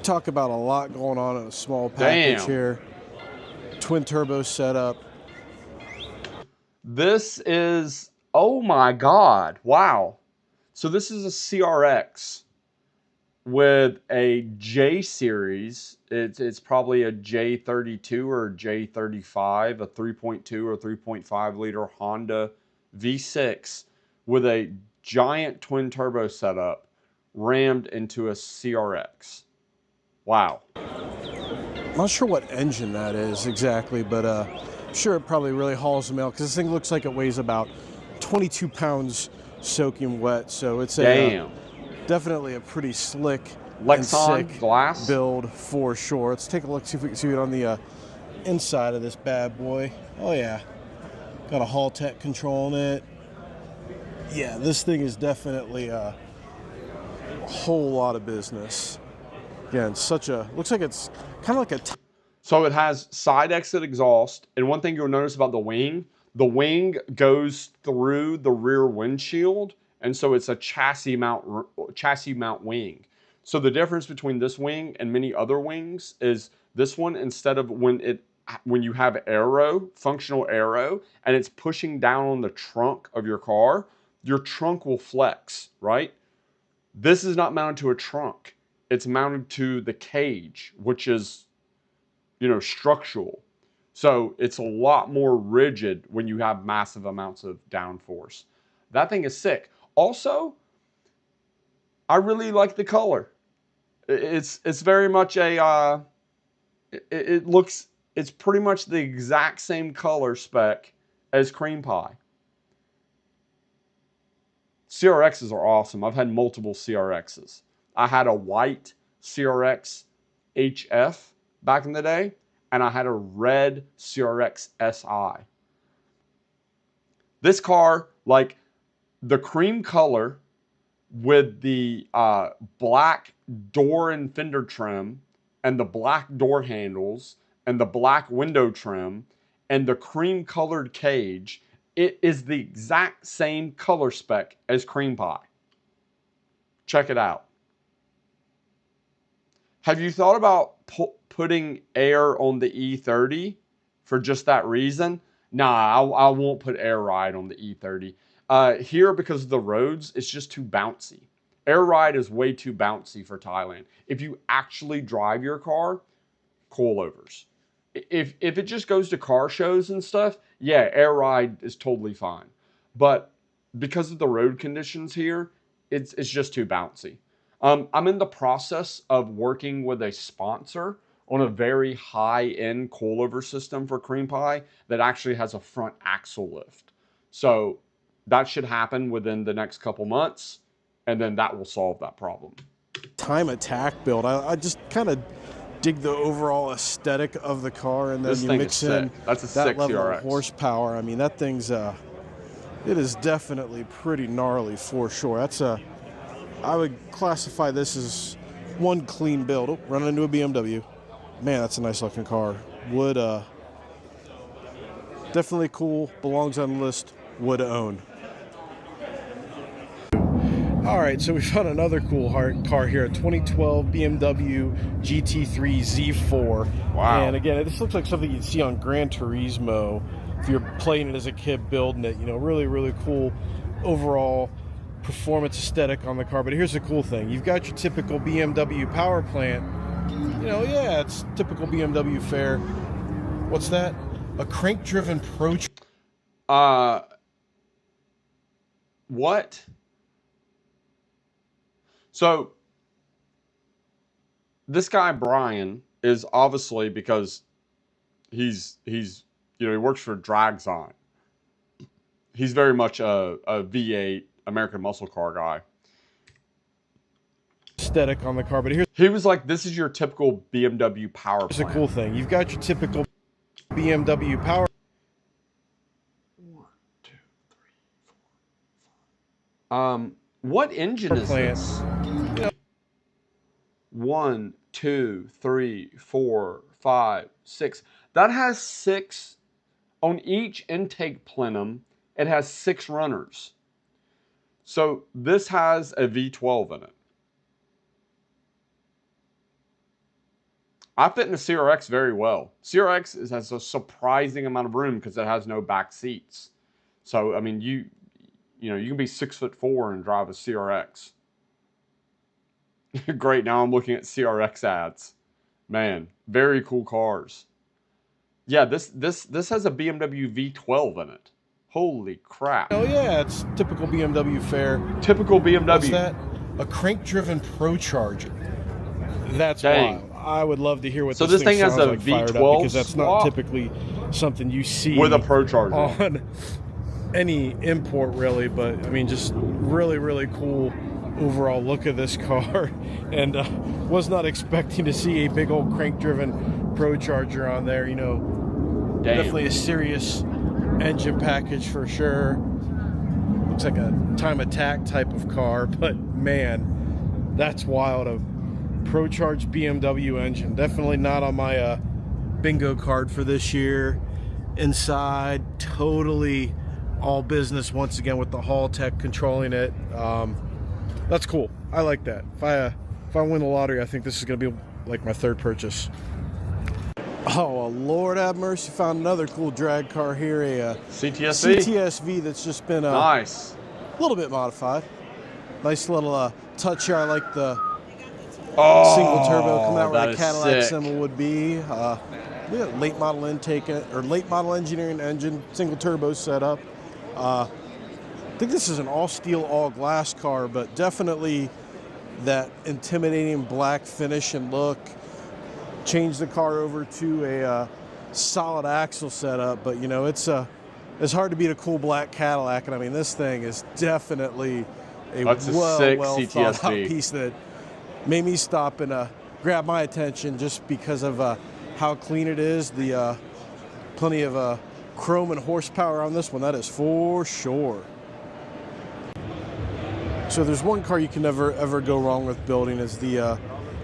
talk about a lot going on in a small package here. Twin turbo setup. This is, oh my God, wow. So this is a CRX with a J series. It's probably a J32 or J35, a 3.2 or 3.5 liter Honda V6 with a giant twin turbo setup rammed into a CRX. Wow. I'm not sure what engine that is exactly, but I'm sure it probably really hauls the mail because this thing looks like it weighs about 22 pounds soaking wet. So it's definitely a pretty slick Lexan and sick glass build for sure. Let's take a look, see if we can see it on the inside of this bad boy. Oh yeah, got a Haltech control in it. Yeah, this thing is definitely a whole lot of business. Again, looks like it's kind of like a. So it has side exit exhaust, and one thing you'll notice about the wing goes through the rear windshield, and so it's a chassis mount wing. So the difference between this wing and many other wings is this one, instead of when you have functional aero, and it's pushing down on the trunk of your car, your trunk will flex, right? This is not mounted to a trunk. It's mounted to the cage, which is, structural. So it's a lot more rigid when you have massive amounts of downforce. That thing is sick. Also, I really like the color. It's very much it's pretty much the exact same color spec as Cream Pie. CRXs are awesome. I've had multiple CRXs. I had a white CRX HF back in the day, and I had a red CRX SI. This car, like the cream color with the black door and fender trim and the black door handles and the black window trim and the cream colored cage, it is the exact same color spec as Cream Pie. Check it out. Have you thought about putting air on the E30 for just that reason? Nah, I won't put Air Ride on the E30. Here, because of the roads, it's just too bouncy. Air Ride is way too bouncy for Thailand. If you actually drive your car, coilovers. If it just goes to car shows and stuff, yeah, Air Ride is totally fine. But because of the road conditions here, it's just too bouncy. I'm in the process of working with a sponsor on a very high-end coilover system for Cream Pie that actually has a front axle lift. So that should happen within the next couple months, and then that will solve that problem. Time attack build. I just kind of dig the overall aesthetic of the car, and then This you thing mix is in sick. That's a that sick level CRX. of horsepower. I mean, that thing's it is definitely pretty gnarly for sure. I would classify this as one clean build. Oh, running into a BMW. Man, that's a nice looking car. Would definitely cool. Belongs on the list. Would own. All right, so we found another cool car here, a 2012 BMW GT3 Z4. Wow. And again, this looks like something you'd see on Gran Turismo if you're playing it as a kid, building it. You know, really, really cool overall performance aesthetic on the car. But here's the cool thing. You've got your typical BMW power plant. You know, yeah, it's typical BMW fare. What's that? A crank-driven Pro. What? So, this guy, Brian, is obviously, because he's he works for Dragzon. He's very much a V8 American muscle car guy. Aesthetic on the car, but here's He was like, this is your typical BMW power the plant. cool thing. You've got your typical BMW power. What engine is Plant. this? 1, 2, 3, 4, 5, 6. That has 6 on each intake plenum. It has 6 runners. So this has a V12 in it. I fit in the CRX very well. CRX has a surprising amount of room because it has no back seats. So I mean, you can be 6'4" and drive a CRX. Great. Now I'm looking at CRX ads. Man, very cool cars. Yeah, this has a BMW V12 in it. Holy crap. Oh yeah, it's typical BMW fare. Typical BMW. What's that? A crank-driven Pro Charger. That's Dang. wild. I would love to hear what So this this thing has sounds a like fired up, V12 because that's swap? not typically something you see With a Pro Charger. on any import really, but I mean, just really, really cool overall look of this car, and was not expecting to see a big old crank-driven Pro Charger on there. You know, Damn. definitely a serious engine package for sure. Looks like a time attack type of car, but man, that's wild. A Pro Charged BMW engine. Definitely not on my bingo card for this year. Inside, totally all business once again with the Hall Tech controlling it. That's cool. I like that. If I win the lottery, I think this is going to be like my third purchase. Oh, Lord have mercy! Found another cool drag car here, a CTSV. CTSV that's just been Nice. a little bit modified. Nice little touch here. I like the Oh, single turbo coming out that where the is Cadillac sick. symbol would be. Yeah, late model intake or late model engineering engine, single turbo setup. I think this is an all steel, all glass car, but definitely that intimidating black finish and look. Changed the car over to a solid axle setup, but you know, it's hard to beat a cool black Cadillac, and I mean, this thing is definitely a That's a well sick thought out CTSV. piece that made me stop and grab my attention just because of how clean it is. The plenty of chrome and horsepower on this one, that is for sure. So So there's one car you can never ever go wrong with building is the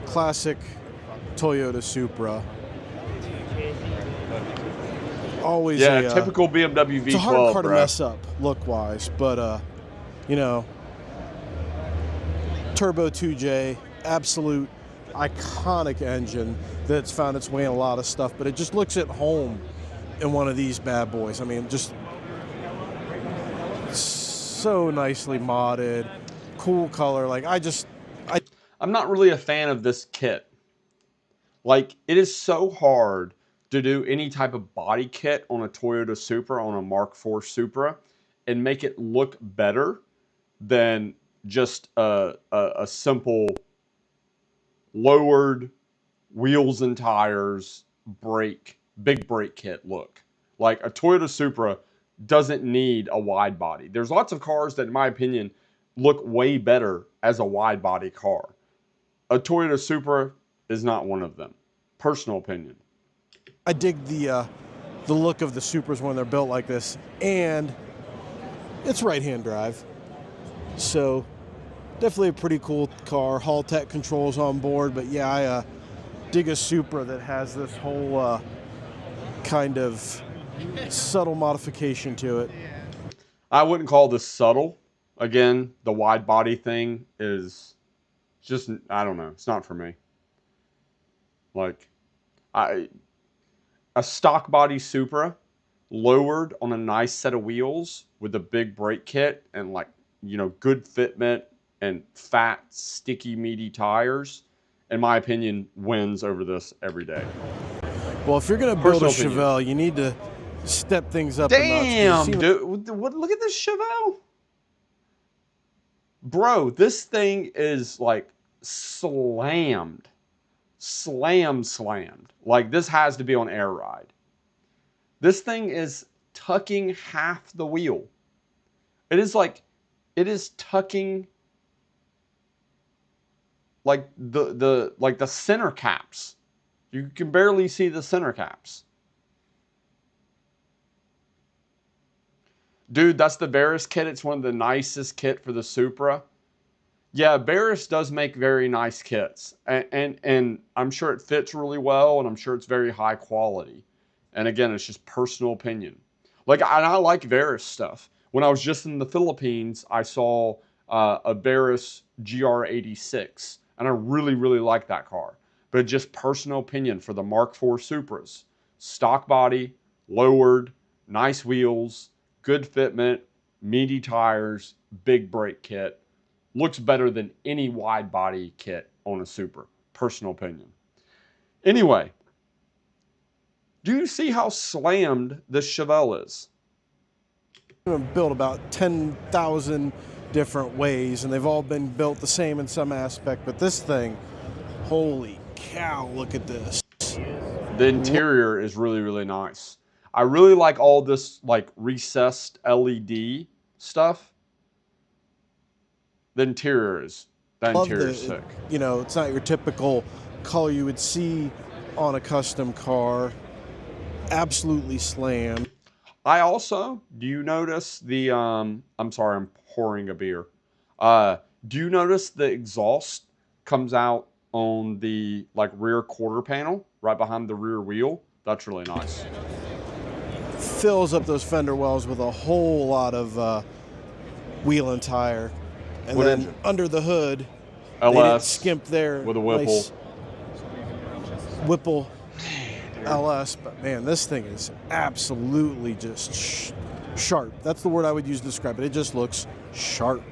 classic Toyota Supra. Always Yeah, typical BMW V12. it's a hard car to bro. mess up look-wise, but you know, Turbo 2J, absolute iconic engine that's found its way in a lot of stuff, but it just looks at home in one of these bad boys. I mean, just so nicely modded, cool color. Like I'm not really a fan of this kit. Like, it is so hard to do any type of body kit on a Toyota Supra, on a Mark IV Supra, and make it look better than just a simple lowered wheels and tires big brake kit look. Like, a Toyota Supra doesn't need a wide body. There's lots of cars that, in my opinion, look way better as a wide body car. A Toyota Supra is not one of them. Personal opinion. I dig the look of the Supras when they're built like this, and it's right-hand drive. So definitely a pretty cool car. Haltech controls on board, but yeah, I dig a Supra that has this whole kind of subtle modification to it. I wouldn't call this subtle. Again, the wide body thing is just, I don't know. It's not for me. Like, a stock body Supra lowered on a nice set of wheels with a big brake kit and, like, you know, good fitment and fat, sticky, meaty tires, in my opinion, wins over this every day. Well, if you're going to build a Personal opinion. Chevelle, you need to step things up a notch. Damn, You see dude. Look at this Chevelle. Bro, this thing is like slammed. Slammed. Like, this has to be on air ride. This thing is tucking half the wheel. It is tucking like the center caps. You can barely see the center caps. Dude, that's the Barris kit. It's one of the nicest kit for the Supra. Yeah, Barris does make very nice kits. And I'm sure it fits really well, and I'm sure it's very high quality. And again, it's just personal opinion. Like, I like Barris stuff. When I was just in the Philippines, I saw a Barris GR86, and I really, really like that car. But just personal opinion for the Mark IV Supras. Stock body, lowered, nice wheels, good fitment, meaty tires, big brake kit. Looks better than any wide body kit on a Supra. Personal opinion. Anyway, do you see how slammed this Chevelle is? built about 10,000 different ways, and they've all been built the same in some aspect, but this thing, holy cow, look at this. The interior is really, really nice. I really like all this like recessed LED stuff. The interior is sick. You know, it's not your typical color you would see on a custom car. Absolutely slammed. I also, do you notice the, I'm sorry, I'm pouring a beer. Do you notice the exhaust comes out on the like rear quarter panel, right behind the rear wheel? That's really nice. Fills up those fender wells with a whole lot of wheel and tire. And What then engine? under the hood, they didn't LS skimp there. with a Whipple. Nice Whipple LS, but man, this thing is absolutely just sharp. That's the word I would use to describe it. It just looks sharp.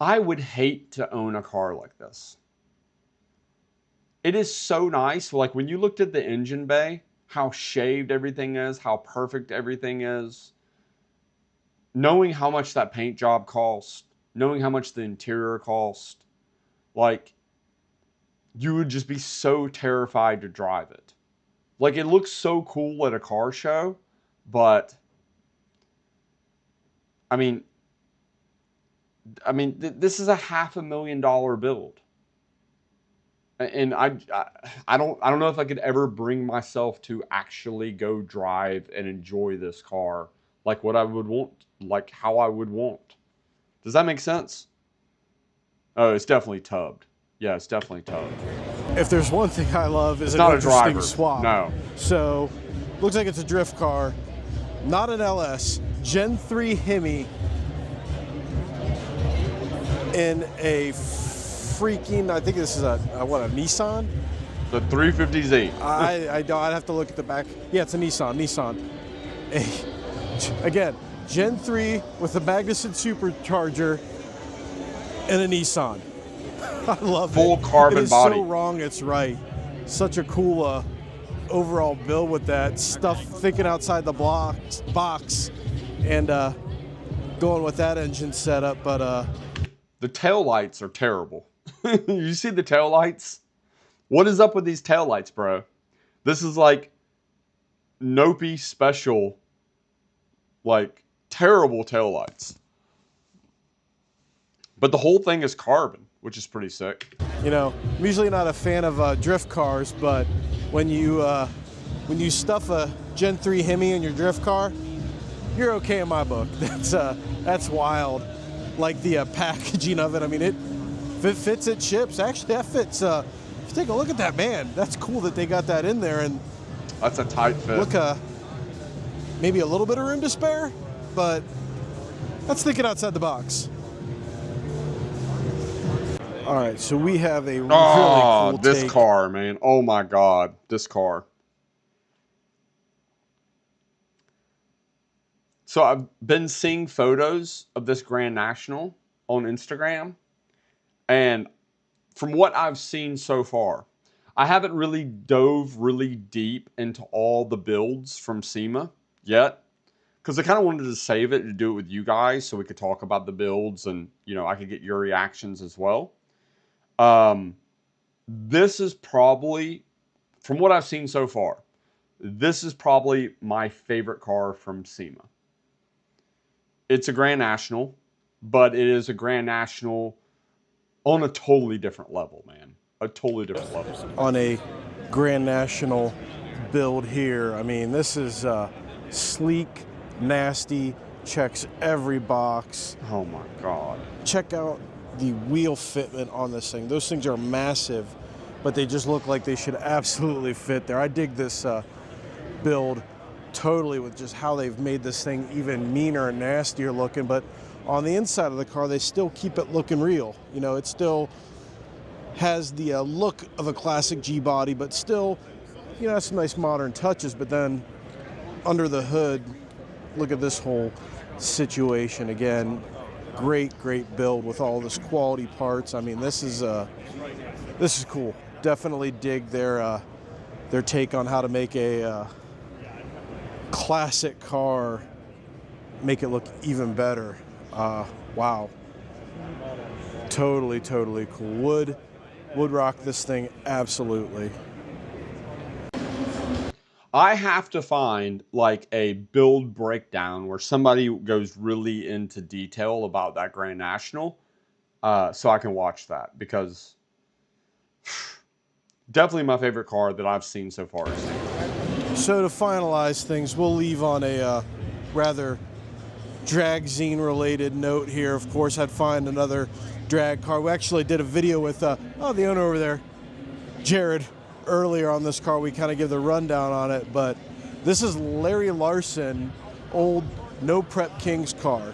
I would hate to own a car like this. It is so nice. Like when you looked at the engine bay, how shaved everything is, how perfect everything is. Knowing how much that paint job cost, knowing how much the interior cost, like you would just be so terrified to drive it. Like it looks so cool at a car show, but I mean, this is a $500,000 build, and I don't know if I could ever bring myself to actually go drive and enjoy this car like what I would want like how I would want. Does that make sense? Oh, it's definitely tubbed. Yeah, it's definitely tubbed. If there's one thing I love is It's an not a interesting driver. swap. No. So, looks like it's a drift car, not an LS. Gen 3 Hemi in a freaking, I think this is a Nissan? The 350Z. I'd have to look at the back. Yeah, it's a Nissan. Again, Gen 3 with a Magnuson supercharger and a Nissan. I love Full it. carbon it is body. so wrong, it's right. Such a cool overall build with that stuff, thinking outside the box, and going with that engine setup. But The tail lights are terrible. You see the tail lights? What is up with these tail lights, bro? This is like Nope special, like terrible tail lights. But the whole thing is carbon, which is pretty sick. you know, I'm usually not a fan of drift cars, but when you stuff a Gen 3 Hemi in your drift car, you're okay in my book. That's wild. Like the packaging of it. I mean, if it fits, it ships. Actually, that fits. If you take a look at that, man, that's cool that they got that in there. And That's a tight fit. look, maybe a little bit of room to spare, but that's thinking outside the box. All right, so we have a really cool this take. car, man. Oh my God, this car. So I've been seeing photos of this Grand National on Instagram, and from what I've seen so far, I haven't really dove really deep into all the builds from SEMA yet, because I kind of wanted to save it to do it with you guys so we could talk about the builds and, you know, I could get your reactions as well. This is probably, from what I've seen so far, this is probably my favorite car from SEMA. It's a Grand National, but it is a Grand National on a totally different level, man. A totally different level. On a Grand National build here, I mean, this is sleek, nasty, checks every box. Oh my God. Check out the wheel fitment on this thing. Those things are massive, but they just look like they should absolutely fit there. I dig this build totally with just how they've made this thing even meaner and nastier looking, but on the inside of the car, they still keep it looking real. You know, it still has the look of a classic G body, but still, you know, has some nice modern touches. But then under the hood, look at this whole situation again. Great build with all this quality parts. I mean, this is cool. Definitely dig their take on how to make a classic car, make it look even better. Wow. Totally cool. Would rock this thing, absolutely. I have to find like a build breakdown where somebody goes really into detail about that Grand National, so I can watch that, because definitely my favorite car that I've seen so far. So to finalize things, we'll leave on a rather drag zine related note here. Of course, I'd find another drag car. We actually did a video with the owner over there, Jared, earlier on this car. We kind of give the rundown on it, but this is Larry Larson, old No Prep Kings car.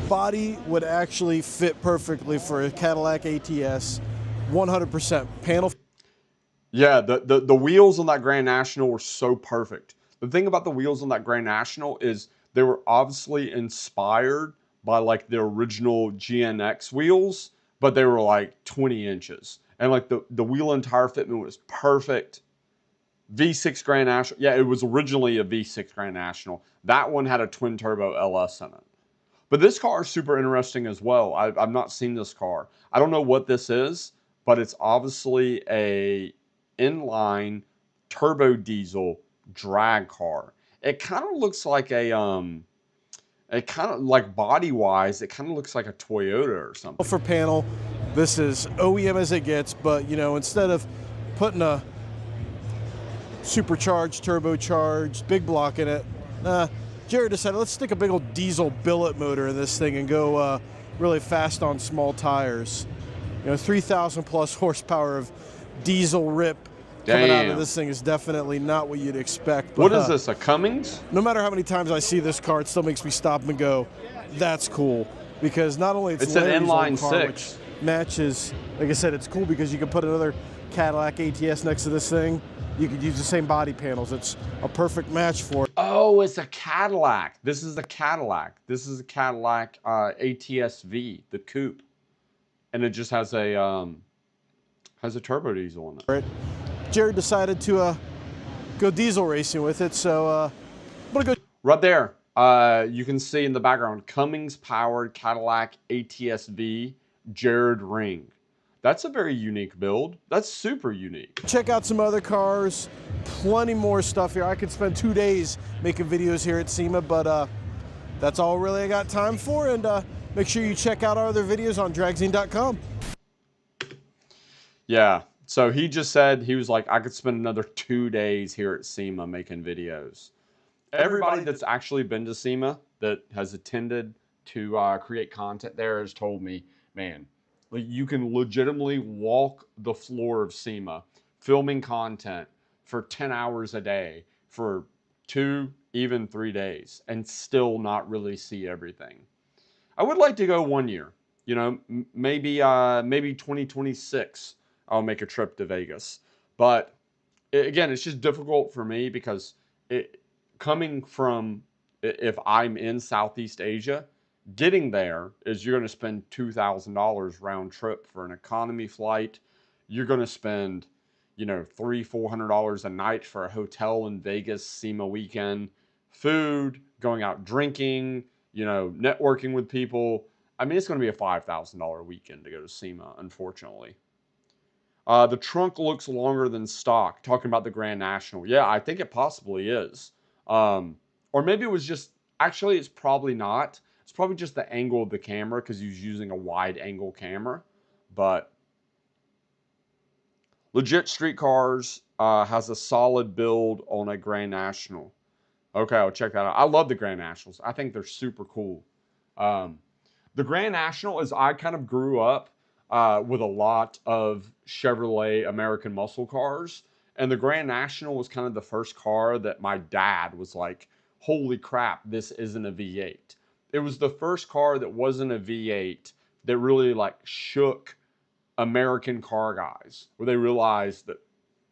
Body would actually fit perfectly for a Cadillac ATS, 100%. Panel. Yeah, the wheels on that Grand National were so perfect. The thing about the wheels on that Grand National is they were obviously inspired by like the original GNX wheels, but they were like 20 inches. And like the wheel and tire fitment was perfect. V6 Grand National. Yeah, it was originally a V6 Grand National. That one had a twin turbo LS in it. But this car is super interesting as well. I've not seen this car. I don't know what this is, but it's obviously a inline turbo diesel drag car. It kind of looks like it kind of like body wise, it kind of looks like a Toyota or something. For panel, this is OEM as it gets, but you know, instead of putting a supercharged, turbocharged big block in it, Jared decided, let's stick a big old diesel billet motor in this thing and go really fast on small tires. 3,000 plus horsepower of diesel rip coming out of Damn. this thing is definitely not what you'd expect. But, What is this, a Cummins? no matter how many times I see this car, it still makes me stop and go, that's cool. Because not only It's an Larry's inline old car, 6. which matches, like I said, it's cool because you can put another Cadillac ATS next to this thing. You could use the same body panels. It's a perfect match for it. Oh, it's a Cadillac. This is a Cadillac. This is a Cadillac ATS-V, the coupe. And it just has a turbo diesel in it. Jared decided to go diesel racing with it, so I'm gonna go. Right there, you can see in the background, Cummins-powered Cadillac ATS-V Jared Ring. That's a very unique build. That's super unique. Check out some other cars. Plenty more stuff here. I could spend 2 days making videos here at SEMA, but that's all really I got time for. And make sure you check out our other videos on dragzine.com. Yeah, so he just said, he was like, I could spend another 2 days here at SEMA making videos. Everybody that's actually been to SEMA, that has attended to create content there, has told me, man, like, you can legitimately walk the floor of SEMA filming content for 10 hours a day for 2, even 3 days and still not really see everything. I would like to go one year, maybe 2026 I'll make a trip to Vegas. But again, it's just difficult for me because coming from, if I'm in Southeast Asia, getting there is you're going to spend $2,000 round trip for an economy flight. You're going to spend, $300-400 a night for a hotel in Vegas, SEMA weekend, food, going out drinking, networking with people. I mean, it's going to be a $5,000 weekend to go to SEMA, unfortunately. The trunk looks longer than stock. Talking about the Grand National. Yeah, I think it possibly is. Or maybe it was just, actually, it's probably not. It's probably just the angle of the camera because he's using a wide angle camera. But Legit Street Cars has a solid build on a Grand National. Okay, I'll check that out. I love the Grand Nationals. I think they're super cool. The Grand National is, I kind of grew up with a lot of Chevrolet American muscle cars. And the Grand National was kind of the first car that my dad was like, holy crap, this isn't a V8. It was the first car that wasn't a V8 that really like shook American car guys, where they realized that,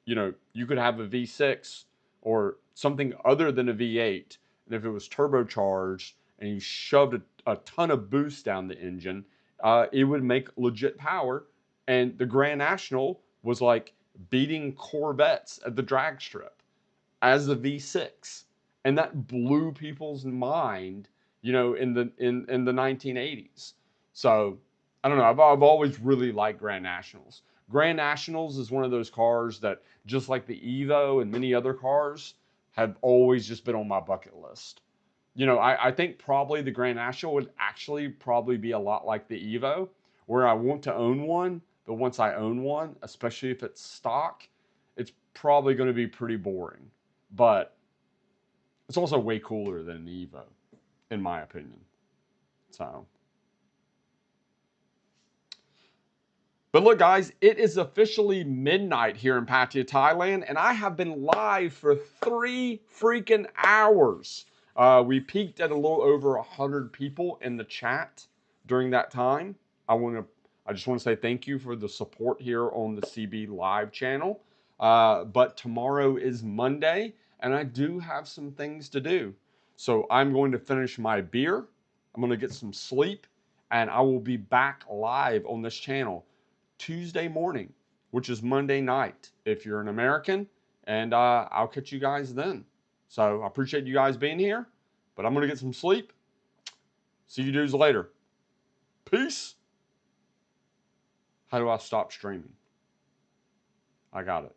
you could have a V6 or something other than a V8. And if it was turbocharged and you shoved a ton of boost down the engine, it would make legit power. And the Grand National was like beating Corvettes at the drag strip as a V6. And that blew people's mind, in the 1980s. So I don't know. I've always really liked Grand Nationals. Grand Nationals is one of those cars that, just like the Evo and many other cars, have always just been on my bucket list. I think probably the Grand National would actually probably be a lot like the Evo, where I want to own one, but once I own one, especially if it's stock, it's probably going to be pretty boring. But it's also way cooler than an Evo, in my opinion. So. But look, guys, it is officially midnight here in Pattaya, Thailand, and I have been live for 3 freaking hours. We peaked at a little over 100 people in the chat during that time. I just want to say thank you for the support here on the CB Live channel. But tomorrow is Monday, and I do have some things to do. So I'm going to finish my beer. I'm going to get some sleep, and I will be back live on this channel Tuesday morning, which is Monday night, if you're an American, and I'll catch you guys then. So I appreciate you guys being here, but I'm going to get some sleep. See you dudes later. Peace. How do I stop streaming? I got it.